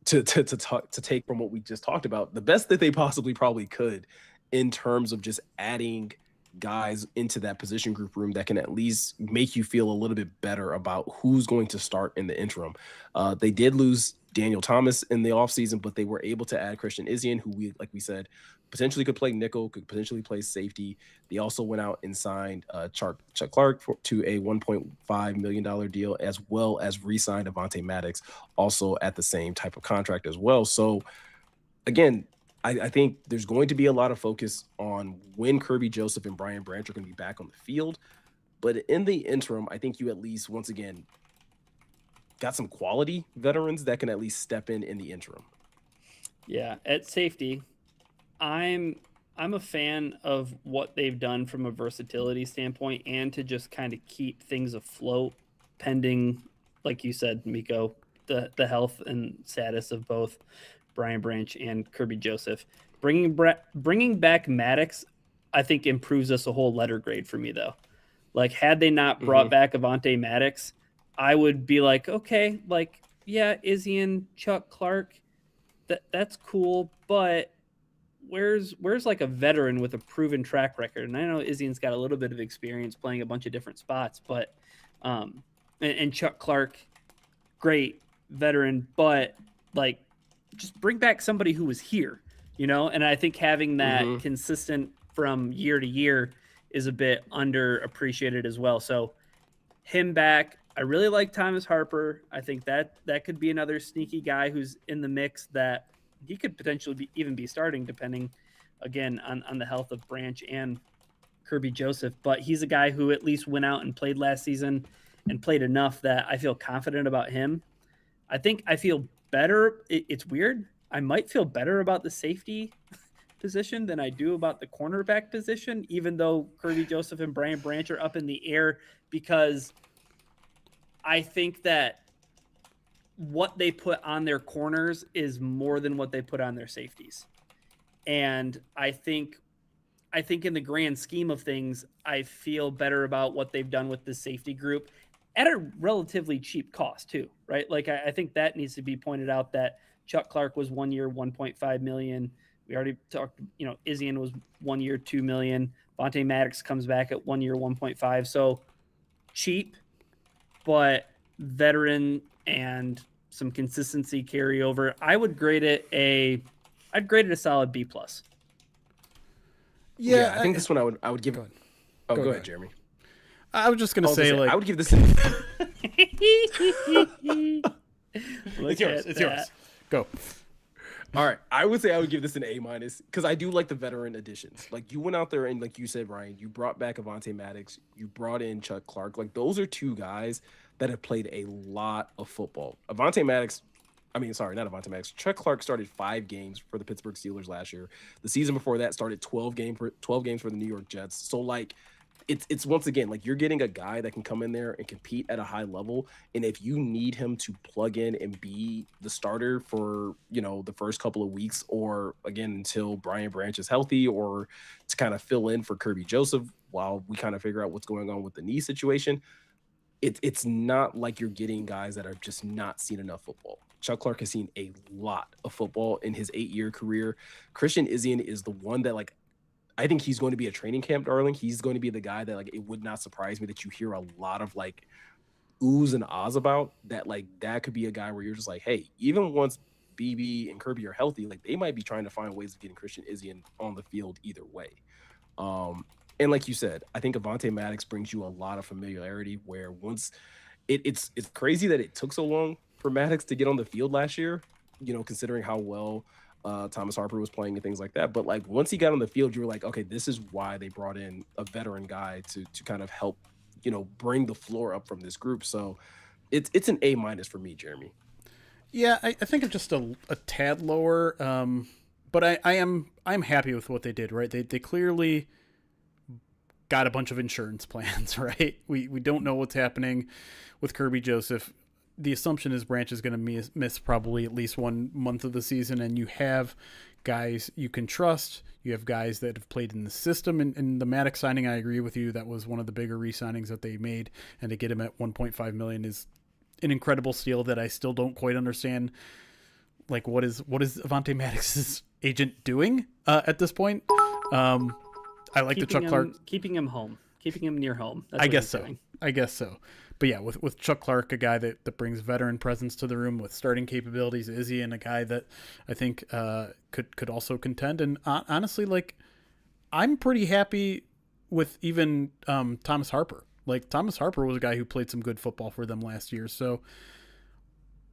to take from what we just talked about the best that they possibly probably could in terms of just adding guys into that position group room that can at least make you feel a little bit better about who's going to start in the interim. They did lose Daniel Thomas in the offseason, but they were able to add Christian Isian, who like we said, potentially could play nickel, could potentially play safety. They also went out and signed Chuck Clark to a $1.5 million deal, as well as re-signed Avonte Maddox, also at the same type of contract as well. So again, I think there's going to be a lot of focus on when Kirby Joseph and Brian Branch are going to be back on the field. But in the interim, I think you at least, once again, got some quality veterans that can at least step in the interim. Yeah, at safety, I'm a fan of what they've done from a versatility standpoint and to just kind of keep things afloat pending, like you said, Meko, the health and status of both Brian Branch and Kirby Joseph. Bringing back Maddox, I think, improves us a whole letter grade for me, though. Like, had they not brought back Avonte Maddox, I would be like, okay, like, yeah, Isian, Chuck Clark, that's cool, but where's like a veteran with a proven track record? And I know Isian's got a little bit of experience playing a bunch of different spots, but And Chuck Clark, great veteran, but like just bring back somebody who was here, and I think having that consistent from year to year is a bit underappreciated as well. So him back. I really like Thomas Harper. I think that could be another sneaky guy who's in the mix that he could potentially even be starting, depending again on the health of Branch and Kirby Joseph. But he's a guy who at least went out and played last season and played enough that I feel confident about him. I think I feel better. It's weird. I might feel better about the safety position than I do about the cornerback position, even though Kirby Joseph and Brian Branch are up in the air, because I think that what they put on their corners is more than what they put on their safeties. And I think in the grand scheme of things, I feel better about what they've done with the safety group at a relatively cheap cost too, right? Like I think that needs to be pointed out that Chuck Clark was 1 year, $1.5 million. We already talked, Izien was 1 year, $2 million. Vontae Maddox comes back at 1 year, 1.5. So cheap, but veteran and some consistency carryover. I'd grade it a solid B+. Yeah, I think this one I would give. Go ahead, Jeremy. I was just gonna say, I would give this. It's yours. Go. All right, I would say I would give this an A- because I do like the veteran additions. Like you went out there and like you said, Ryan, you brought back Avonte Maddox, you brought in Chuck Clark. Like those are two guys that have played a lot of football. Not Avonte Maddox. Chuck Clark started 5 games for the Pittsburgh Steelers last year. The season before that started 12 games for the New York Jets. So like it's once again, like you're getting a guy that can come in there and compete at a high level. And if you need him to plug in and be the starter for, the first couple of weeks, or again, until Brian Branch is healthy, or to kind of fill in for Kirby Joseph while we kind of figure out what's going on with the knee situation, it's not like you're getting guys that are just not seen enough football. Chuck Clark has seen a lot of football in his 8-year career. Christian Izien is the one that I think he's going to be a training camp darling. He's going to be the guy that it would not surprise me that you hear a lot of oohs and ahs about that. That could be a guy where you're just like, hey, even once BB and Kirby are healthy, they might be trying to find ways of getting Christian Izien on the field either way. And like you said, I think Avonte Maddox brings you a lot of familiarity where once it's crazy that it took so long for Maddox to get on the field last year, considering how well Thomas Harper was playing and things like that. But once he got on the field, you were like, okay, this is why they brought in a veteran guy to kind of help, bring the floor up from this group. So it's an A- for me, Jeremy. Yeah, I think it's just a tad lower. But I'm happy with what they did, right? They clearly got a bunch of insurance plans, right? We don't know what's happening with Kirby Joseph. The assumption is Branch is going to miss probably at least 1 month of the season, and you have guys you can trust. You have guys that have played in the system, and the Maddox signing, I agree with you. That was one of the bigger re-signings that they made, and to get him at $1.5 million is an incredible steal that I still don't quite understand. What is Avonte Maddox's agent doing at this point? I like the Chuck Clark keeping him home, keeping him near home. That's I guess so. But yeah, with Chuck Clark, a guy that brings veteran presence to the room with starting capabilities, Izzy, and a guy that I think could also contend. And honestly, I'm pretty happy with even Thomas Harper. Thomas Harper was a guy who played some good football for them last year. So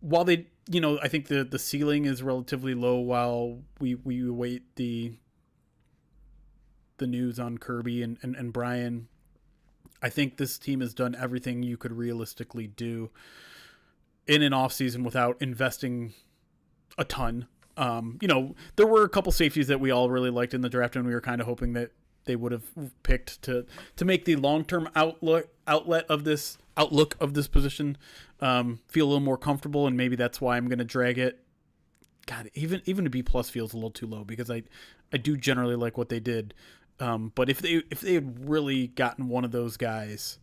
while they, I think the ceiling is relatively low while we await the news on Kirby and Brian, I think this team has done everything you could realistically do in an offseason without investing a ton. There were a couple safeties that we all really liked in the draft, and we were kind of hoping that they would have picked to make the long-term outlook of this position feel a little more comfortable, and maybe that's why I'm going to drag it. God, even a B+ feels a little too low because I do generally like what they did. But if they had really gotten one of those guys,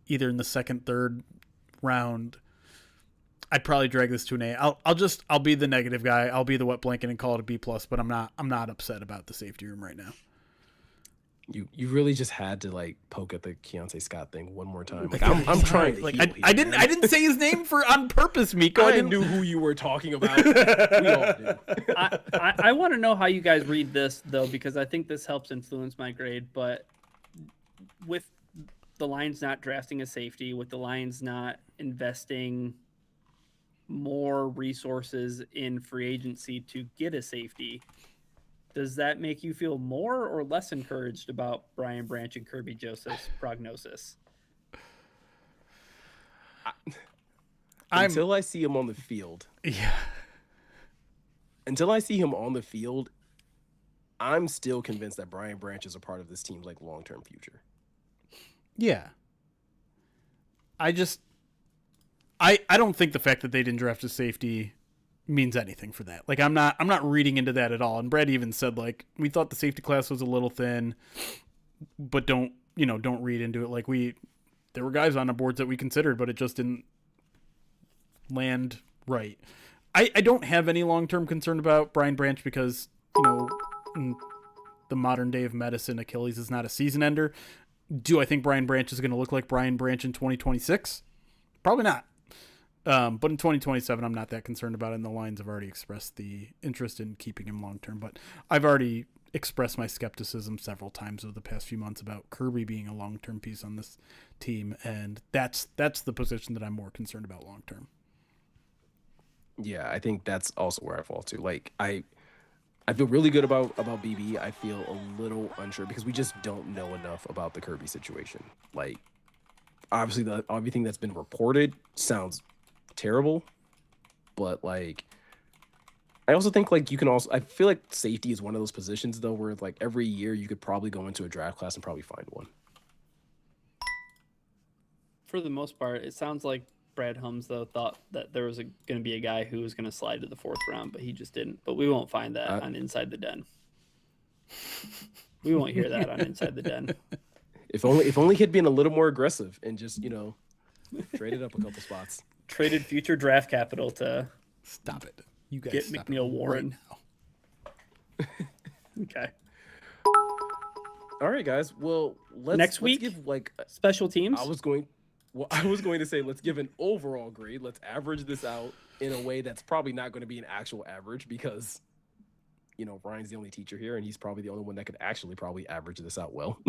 either in the second, third round, I'd probably drag this to an A. I'll be the negative guy. I'll be the wet blanket and call it a B+. But I'm not upset about the safety room right now. You really just had to like poke at the Keontae Scott thing one more time. Like I'm trying to like heal I here, didn't man. I didn't say his name on purpose, Miko. I knew who you were talking about. We all do. I want to know how you guys read this though, because I think this helps influence my grade. But with the Lions not drafting a safety, with the Lions not investing more resources in free agency to get a safety, does that make you feel more or less encouraged about Brian Branch and Kirby Joseph's prognosis? Until I see him on the field. Yeah. Until I see him on the field, I'm still convinced that Brian Branch is a part of this team's like long-term future. Yeah. I don't think the fact that they didn't draft a safety means anything for that. Like I'm not reading into that at all. And Brad even said like we thought the safety class was a little thin, but don't read into it. Like there were guys on the boards that we considered, but it just didn't land right. I don't have any long-term concern about Brian Branch because, in the modern day of medicine, Achilles is not a season ender. Do I think Brian Branch is going to look like Brian Branch in 2026? Probably not. But in 2027, I'm not that concerned about it, and the Lions have already expressed the interest in keeping him long-term. But I've already expressed my skepticism several times over the past few months about Kirby being a long-term piece on this team, and that's the position that I'm more concerned about long-term. Yeah, I think that's also where I fall to. Like I feel really good about BB. I feel a little unsure because we just don't know enough about the Kirby situation. Like obviously everything that's been reported sounds terrible, but like I also think like I feel like safety is one of those positions though where like every year you could probably go into a draft class and probably find one. For the most part, it sounds like Brad Holmes though thought that there was going to be a guy who was going to slide to the 4th round, but he just didn't. But we won't find that on Inside the Den. We won't hear that on Inside the Den. If only he'd been a little more aggressive and just traded up a couple spots. Traded future draft capital to stop it. You guys get stop McNeil it Warren right now. Okay. All right, guys. Well, Next week, give like special teams. I was going to say let's give an overall grade. Let's average this out in a way that's probably not going to be an actual average because Ryan's the only teacher here and he's probably the only one that could actually probably average this out well.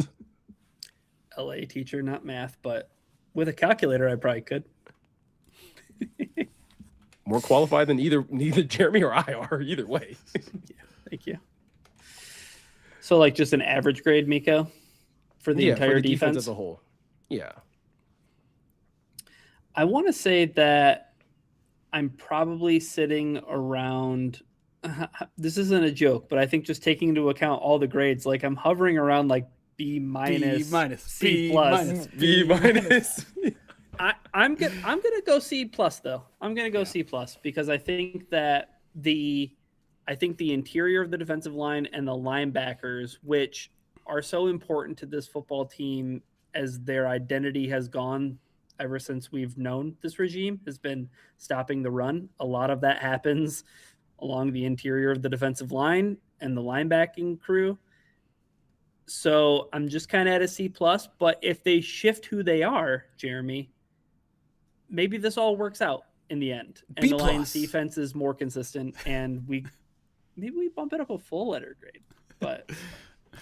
LA teacher, not math, but with a calculator I probably could. More qualified than neither Jeremy or I are either way. Yeah, thank you. So like just an average grade, Meko, for the entire defense as a whole. Yeah. I want to say that I'm probably sitting around this isn't a joke, but I think just taking into account all the grades, like I'm hovering around like B minus, C plus, B minus. I'm gonna go C plus though. I'm gonna go C plus because I think that the interior of the defensive line and the linebackers, which are so important to this football team as their identity has gone ever since we've known this regime, has been stopping the run. A lot of that happens along the interior of the defensive line and the linebacking crew. So I'm just kind of at a C plus, but if they shift who they are, Jeremy, maybe this all works out in the end. And the Lions defense is more consistent and maybe we bump it up a full letter grade, but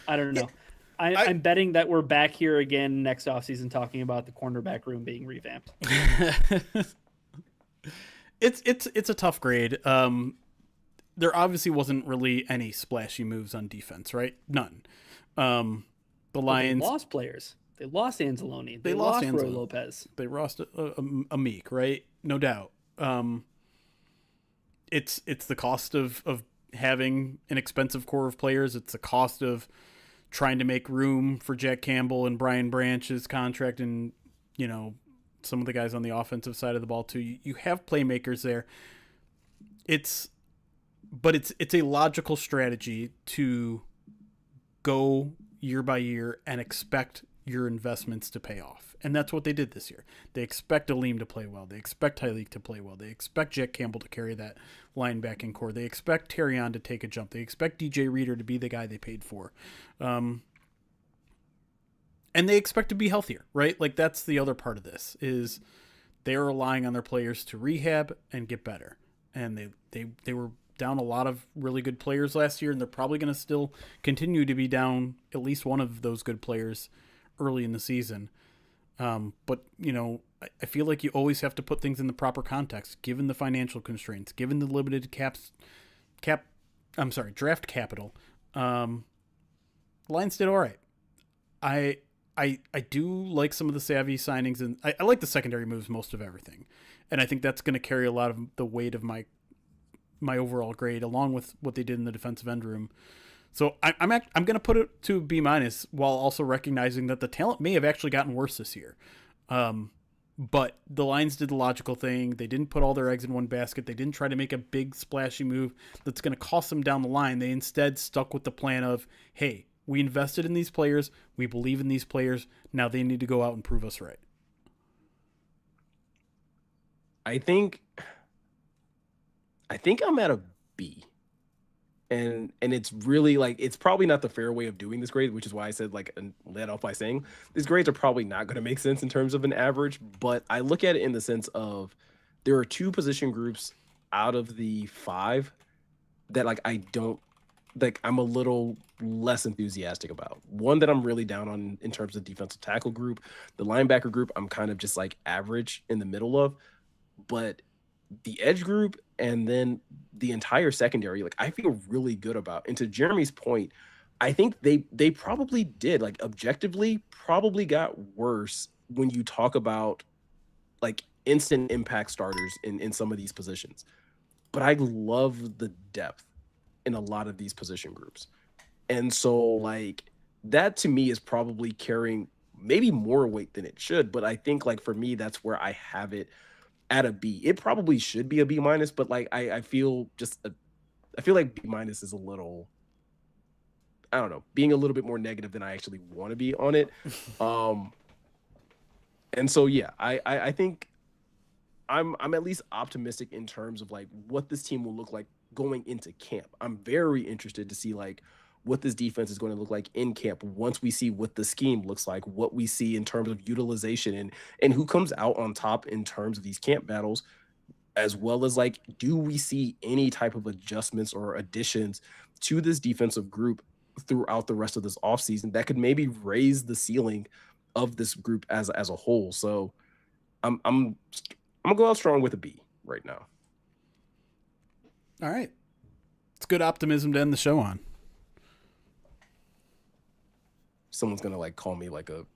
I don't know. I'm betting that we're back here again next offseason talking about the cornerback room being revamped. It's a tough grade. There obviously wasn't really any splashy moves on defense, right? None. The Lions lost players. They lost Anzalone. They lost Roy Lopez. They lost a Meek, right? No doubt. It's the cost of having an expensive core of players. It's the cost of trying to make room for Jack Campbell and Brian Branch's contract and, some of the guys on the offensive side of the ball too. You have playmakers there. It's a logical strategy to go year by year and expect your investments to pay off. And that's what they did this year. They expect Aleem to play well. They expect Tyleek to play well. They expect Jack Campbell to carry that linebacking core. They expect Terrion to take a jump. They expect DJ Reader to be the guy they paid for. and they expect to be healthier, right? Like that's the other part of this is they're relying on their players to rehab and get better. And they were down a lot of really good players last year, and they're probably going to still continue to be down at least one of those good players early in the season. But, you know, I feel like you always have to put things in the proper context, given the financial constraints, given the limited draft capital. Lions did all right. I do like some of the savvy signings, and I like the secondary moves most of everything. And I think that's going to carry a lot of the weight of my overall grade, along with what they did in the defensive end room. So I'm going to put it to B-, while also recognizing that the talent may have actually gotten worse this year. But the Lions did the logical thing. They didn't put all their eggs in one basket. They didn't try to make a big splashy move that's going to cost them down the line. They instead stuck with the plan of, hey, we invested in these players. We believe in these players. Now they need to go out and prove us right. I think I'm at a B. And it's really like, it's probably not the fair way of doing this grade, which is why I said, like, and led off by saying these grades are probably not going to make sense in terms of an average. But I look at it in the sense of there are 2 position groups out of the 5 that, like, I'm a little less enthusiastic about. One that I'm really down on in terms of defensive tackle group. The linebacker group, I'm kind of just like average in the middle of. But the edge group and then the entire secondary, like, I feel really good about. And to Jeremy's point, I think they probably did, like, objectively probably got worse when you talk about, like, instant impact starters in some of these positions. But I love the depth in a lot of these position groups. And so, like, that to me is probably carrying maybe more weight than it should. But I think, like, for me, that's where I have it at a B. It probably should be a B-, but, like, I feel like B- is a little, I don't know, being a little bit more negative than I actually want to be on it. And so, yeah, I think I'm at least optimistic in terms of, like, what this team will look like going into camp. I'm very interested to see, like, what this defense is going to look like in camp once we see what the scheme looks like, what we see in terms of utilization and who comes out on top in terms of these camp battles, as well as, like, do we see any type of adjustments or additions to this defensive group throughout the rest of this offseason that could maybe raise the ceiling of this group as a whole. So I'm gonna go out strong with a B right now. All right. It's good optimism to end the show on. Someone's gonna, like, call me, like, a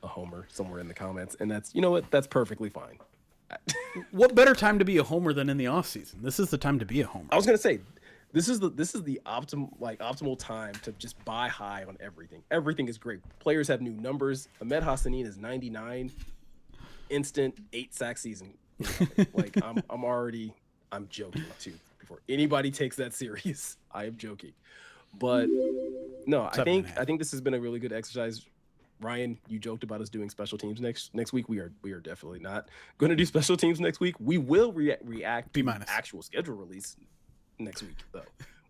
homer somewhere in the comments, and that's, you know what, that's perfectly fine. What better time to be a homer than in the off season? This is the time to be a homer. I was gonna say, this is the optimal time to just buy high on everything. Everything is great. Players have new numbers. Ahmed Hassanin is 99, instant 8-sack season. Like, I'm joking too. Before anybody takes that serious, I am joking. But no, I think this has been a really good exercise. Ryan, you joked about us doing special teams next week. We are definitely not going to do special teams next week. We will react to the actual schedule release next week, though.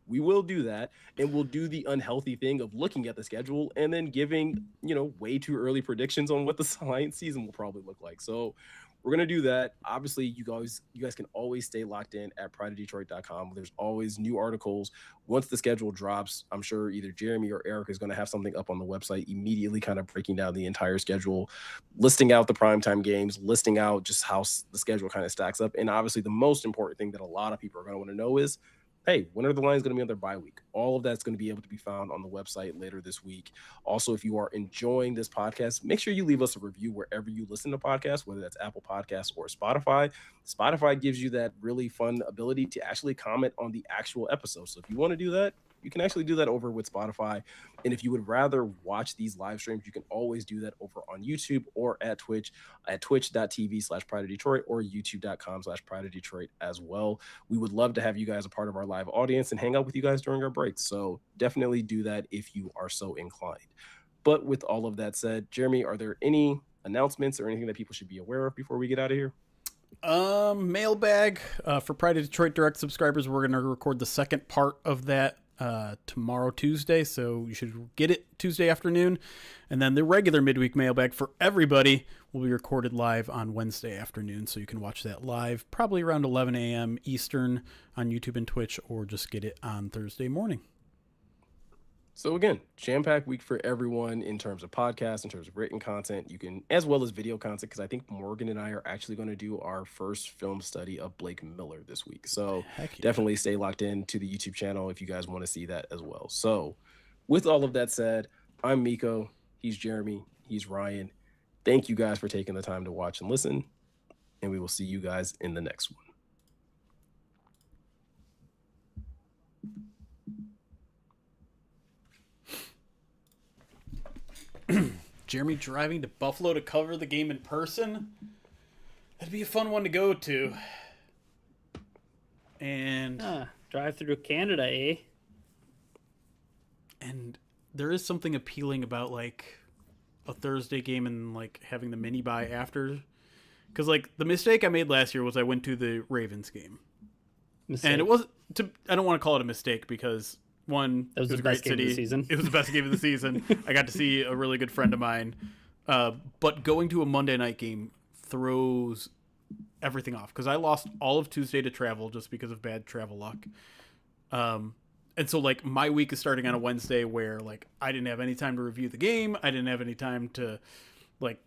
We will do that, and we'll do the unhealthy thing of looking at the schedule and then giving, you know, way too early predictions on what the Lions season will probably look like. So we're going to do that. Obviously, you guys can always stay locked in at prideofdetroit.com. There's always new articles. Once the schedule drops, I'm sure either Jeremy or Eric is going to have something up on the website immediately, kind of breaking down the entire schedule, listing out the primetime games, listing out just how the schedule kind of stacks up. And obviously, the most important thing that a lot of people are going to want to know is, hey, when are the Lions going to be on their bye week? All of that's going to be able to be found on the website later this week. Also, if you are enjoying this podcast, make sure you leave us a review wherever you listen to podcasts, whether that's Apple Podcasts or Spotify. Spotify gives you that really fun ability to actually comment on the actual episode. So if you want to do that, you can actually do that over with Spotify. And if you would rather watch these live streams, you can always do that over on YouTube or at Twitch, at twitch.tv/prideofdetroit or youtube.com/prideofdetroit as well. We would love to have you guys a part of our live audience and hang out with you guys during our breaks. So definitely do that if you are so inclined. But with all of that said, Jeremy, are there any announcements or anything that people should be aware of before we get out of here? Mailbag for Pride of Detroit Direct subscribers. We're going to record the second part of that tomorrow, Tuesday, so you should get it Tuesday afternoon. And then the regular midweek mailbag for everybody will be recorded live on Wednesday afternoon, so you can watch that live probably around 11 a.m. Eastern on YouTube and Twitch, or just get it on Thursday morning. So again, jam-packed week for everyone in terms of podcasts, in terms of written content, you can, as well as video content, because I think Morgan and I are actually going to do our first film study of Blake Miller this week. So definitely stay locked in to the YouTube channel if you guys want to see that as well. So with all of that said, I'm Meko, he's Jeremy, he's Ryan. Thank you guys for taking the time to watch and listen, and we will see you guys in the next one. Jeremy driving to Buffalo to cover the game in person. That'd be a fun one to go to. And drive through Canada, eh? And there is something appealing about like a Thursday game and like having the mini buy after. Because like the mistake I made last year was I went to the Ravens game. Mistake. And it wasn't. I don't want to call it a mistake because one, that was it was the a great best game of the city. season. It was the best game of the season. I got to see a really good friend of mine. But going to a Monday night game throws everything off because I lost all of Tuesday to travel just because of bad travel luck. And so like my week is starting on a Wednesday where like I didn't have any time to review the game. I didn't have any time to like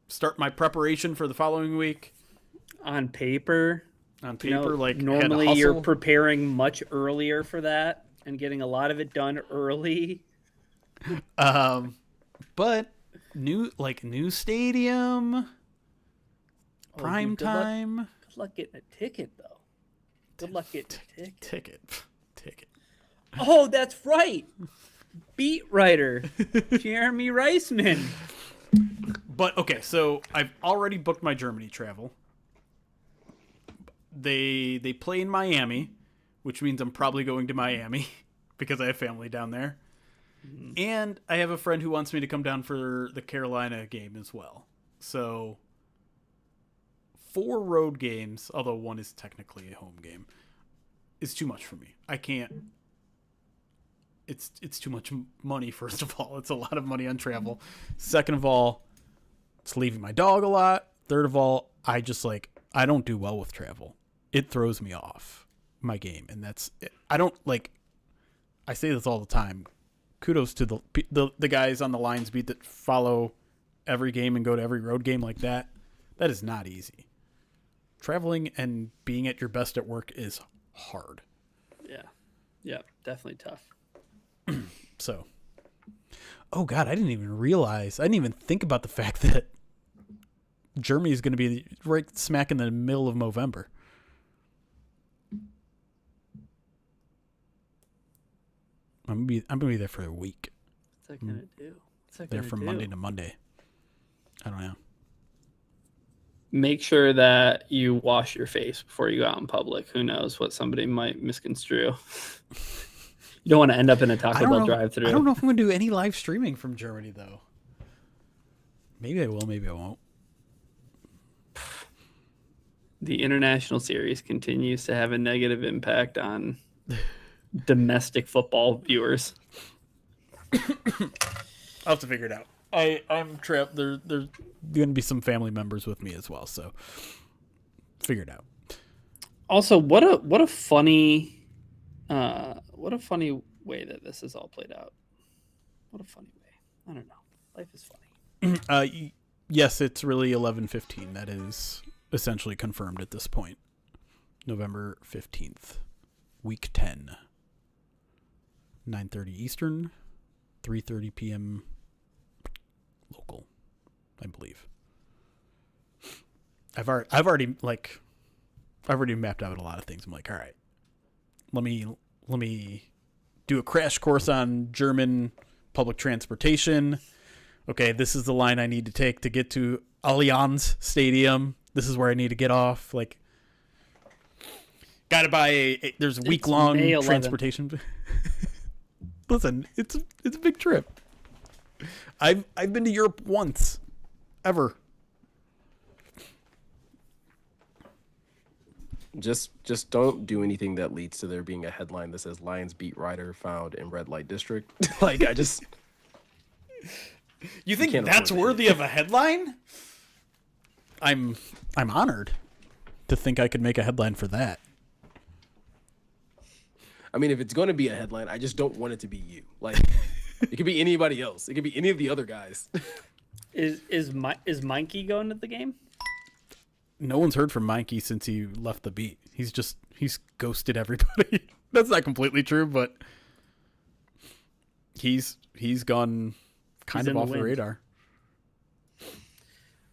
start my preparation for the following week. On paper, like normally you're preparing much earlier for that and getting a lot of it done early. But new stadium, prime time. Good luck getting a ticket though. Good luck getting a ticket. Ticket. Oh, that's right. Beat writer Jeremy Reisman. But okay, so I've already booked my Germany travel. They play in Miami, which means I'm probably going to Miami because I have family down there. Mm-hmm. And I have a friend who wants me to come down for the Carolina game as well. So 4 road games, although one is technically a home game, is too much for me. I can't. It's too much money, first of all. It's a lot of money on travel. Second of all, it's leaving my dog a lot. Third of all, I don't do well with travel. It throws me off my game, and that's it. I say this all the time. Kudos to the guys on the Lions beat that follow every game and go to every road game like that. That is not easy. Traveling and being at your best at work is hard. Yeah, definitely tough. So, oh God, I didn't even think about the fact that Germany is going to be right smack in the middle of November. I'm gonna be there for a week. What's that gonna do? There from Monday to Monday. I don't know. Make sure that you wash your face before you go out in public. Who knows what somebody might misconstrue. You don't want to end up in a Taco Bell drive-thru. I don't know if I'm going to do any live streaming from Germany, though. Maybe I will, maybe I won't. The international series continues to have a negative impact on domestic football viewers. I'll have to figure it out. I'm trapped. There's going to be some family members with me as well, so figure it out. Also, what a funny way that this is all played out. What a funny way. I don't know. Life is funny. Yes, it's really 11/15. That is essentially confirmed at this point. November 15th, week 10, 9:30 Eastern, 3:30 p.m. local, I believe. I've already mapped out a lot of things. I'm like, all right, let me do a crash course on German public transportation. Okay, this is the line I need to take to get to Allianz Stadium. This is where I need to get off. Like, gotta buy there's a week-long transportation. Listen, it's a big trip. I've been to Europe once, ever. Just don't do anything that leads to there being a headline that says Lions beat Rider found in red light district. Like I just You think can't that's afford it. worthy of a headline? I'm honored to think I could make a headline for that. I mean, if it's going to be a headline, I just don't want it to be you. Like, it could be anybody else. It could be any of the other guys. Is Mikey going to the game? No one's heard from Mikey since he left the beat. He's ghosted everybody. That's not completely true, but he's gone kind He's of in off the the wind.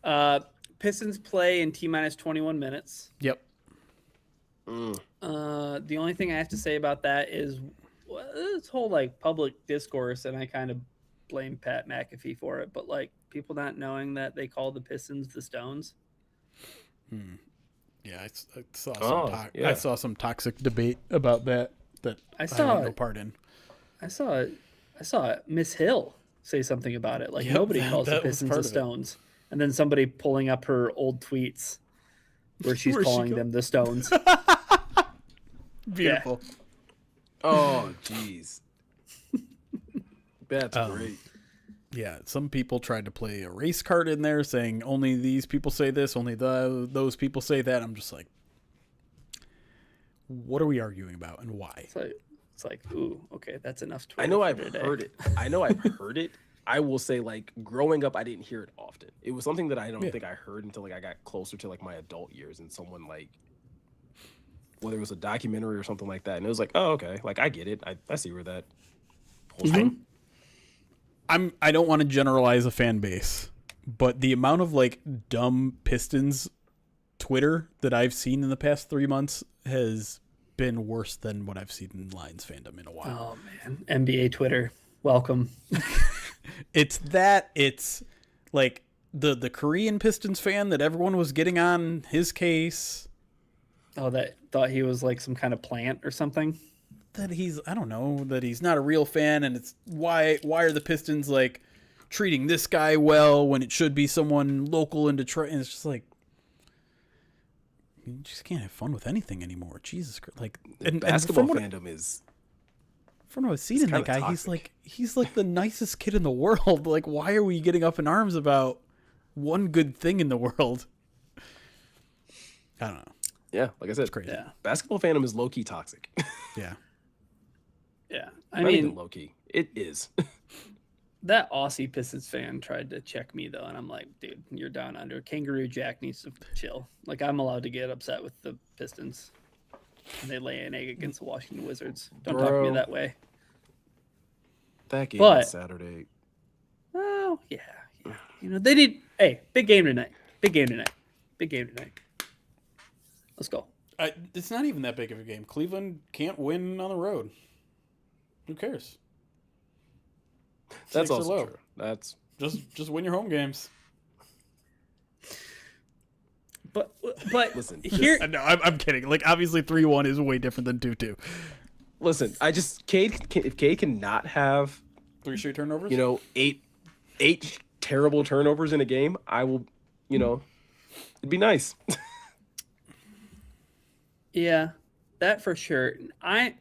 radar. Pistons play in T-minus 21 minutes. Yep. The only thing I have to say about that is this whole like public discourse, and I kind of blame Pat McAfee for it, but like people not knowing that they call the Pistons the Stones. Yeah, I saw Oh, yeah. I saw some toxic debate about that I I saw had no it. part in. I saw Miss Hill say something about it. Like Yep, nobody calls the that was Pistons part the of it. Stones, and then somebody pulling up her old tweets where she's Where's she calling go- them the Stones. Beautiful. Oh, jeez. That's Um, great. Yeah, some people tried to play a race card in there saying only these people say this, only those people say that. I'm just like, what are we arguing about and why? It's like, ooh, okay, that's enough. I know Twitter I've for today. heard it. I know I've heard it. I will say, like, growing up, I didn't hear it often. It was something that I don't think I heard until, like, I got closer to, like, my adult years and someone, like, whether it was a documentary or something like that. And it was like, oh, okay. Like, I get it. I see where that whole thing. I don't want to generalize a fan base, but the amount of like dumb Pistons Twitter that I've seen in the past 3 months has been worse than what I've seen in Lions fandom in a while. Oh man, NBA Twitter, welcome. It's like the Korean Pistons fan that everyone was getting on his case. Oh, that thought he was like some kind of plant or something. That he's not a real fan, and it's why are the Pistons like treating this guy well when it should be someone local in Detroit? And it's just like you just can't have fun with anything anymore. Jesus Christ! Like Basketball from fandom is what I've seen in that kinda guy, toxic. he's like the nicest kid in the world. Like, why are we getting up in arms about one good thing in the world? I don't know. yeah, like I said, Crazy. Yeah, basketball fandom is low key toxic. Yeah. yeah. I Not even mean, low key. It is. that Aussie Pistons fan tried to check me though, and I'm like, dude, you're down under. Kangaroo Jack needs to chill. Like, I'm allowed to get upset with the Pistons. And they lay an egg against the Washington Wizards. Don't talk to me Bro. that way. That game But- on Saturday. Oh yeah. You know they need. Hey, big game tonight. Big game tonight. Big game tonight. Let's go. It's not even that big of a game. Cleveland can't win on the road. Who cares? That's Stakes are also low. true. That's Just win your home games. But Listen, here, No, I'm kidding. Like, obviously 3-1 is way different than 2-2. listen. If Cade cannot have 3 straight turnovers? eight terrible turnovers in a game, I will. It'd be nice. yeah, that for sure. I'm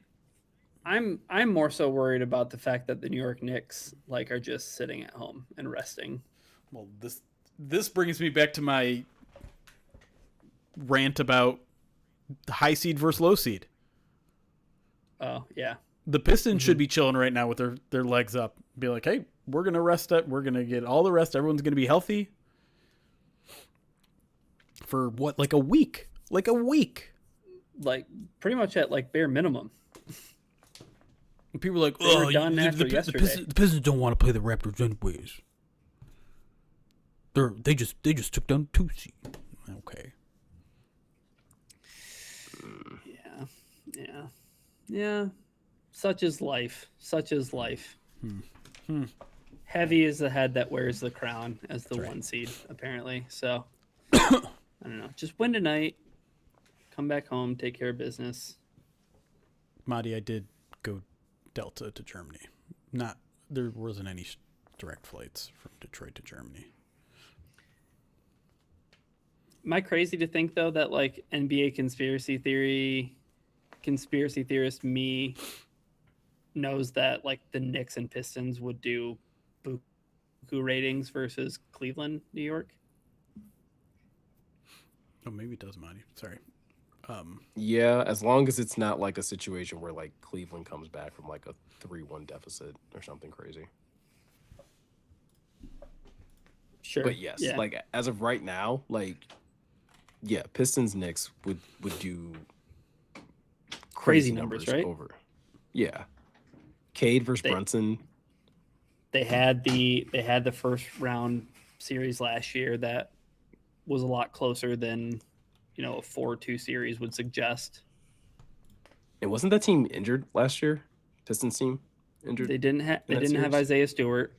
more so worried about the fact that the New York Knicks are just sitting at home and resting. Well, this brings me back to my rant about the high seed versus low seed. Oh yeah, The Pistons should be chilling right now with their legs up. Be like, hey, we're gonna rest up. We're gonna get all the rest. Everyone's gonna be healthy for what, like a week? Like a week. like pretty much at bare minimum. And people are like, They were oh, done after yesterday. the Pistons don't want to play the Raptors anyways. They just took down 2 seed. Okay. Yeah. Such is life. Such is life. Heavy is the head that wears the crown as the 1 seed, apparently. So I don't know. Just win tonight. Come back home. Take care of business. Madi, I did go Delta to Germany. There wasn't any direct flights from Detroit to Germany. Am I crazy to think though that like NBA conspiracy theorist me knows that like the Knicks and Pistons would do buku ratings versus Cleveland, New York? Oh, maybe it does, Monty. Sorry. Yeah, as long as it's not like a situation where like Cleveland comes back from like a 3-1 deficit or something crazy. Sure. But yes, Yeah. like as of right now, like yeah, Pistons Knicks would do Crazy numbers, right? over. Yeah. Cade versus Brunson. They had the first round series last year that was a lot closer than a 4-2 series would suggest. And wasn't that team injured last year? Pistons team injured. They didn't have Isaiah Stewart.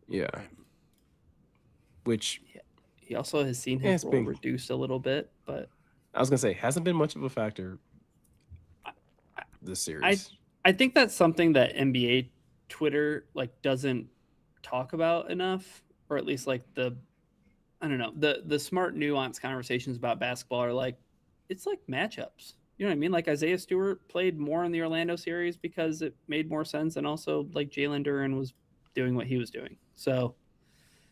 Yeah. Which he also has seen his role reduced a little bit, but I was gonna say hasn't been much of a factor this series. I think that's something that NBA Twitter like doesn't talk about enough, or at least like the smart nuanced conversations about basketball are like, it's like matchups. You know what I mean? Like Isaiah Stewart played more in the Orlando series because it made more sense, and also like Jalen Duren was doing what he was doing. So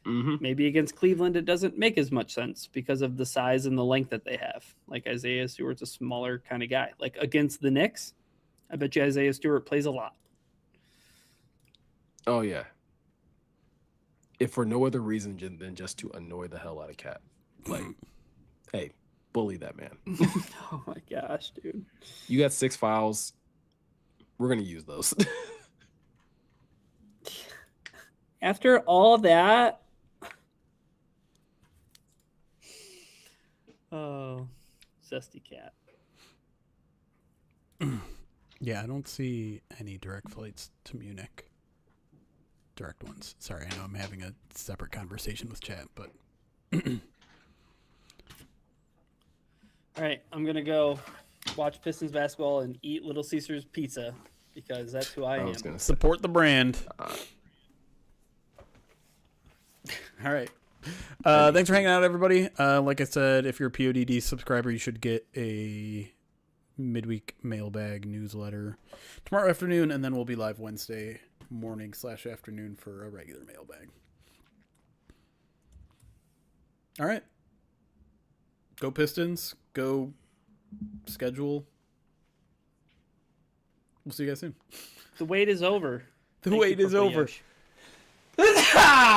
maybe against Cleveland it doesn't make as much sense because of the size and the length that they have. Like Isaiah Stewart's a smaller kind of guy. Like against the Knicks, I bet you Isaiah Stewart plays a lot. Oh yeah. If for no other reason than just to annoy the hell out of Cat. Like, hey, bully that man. Oh my gosh, dude. You got 6 fouls. We're going to use those. After all that. Oh, zesty Cat. Yeah, I don't see any direct flights to Munich. Direct ones. Sorry, I know I'm having a separate conversation with chat, but all right, I'm gonna go watch Pistons basketball and eat Little Caesars pizza because that's who I am. Support the brand. All right. Thanks for hanging out, everybody. Like I said, if you're a PODD subscriber, you should get a midweek mailbag newsletter tomorrow afternoon, and then we'll be live Wednesday morning/afternoon for a regular mailbag. All right. Go Pistons. Go schedule. We'll see you guys soon. The wait is over. The wait is over.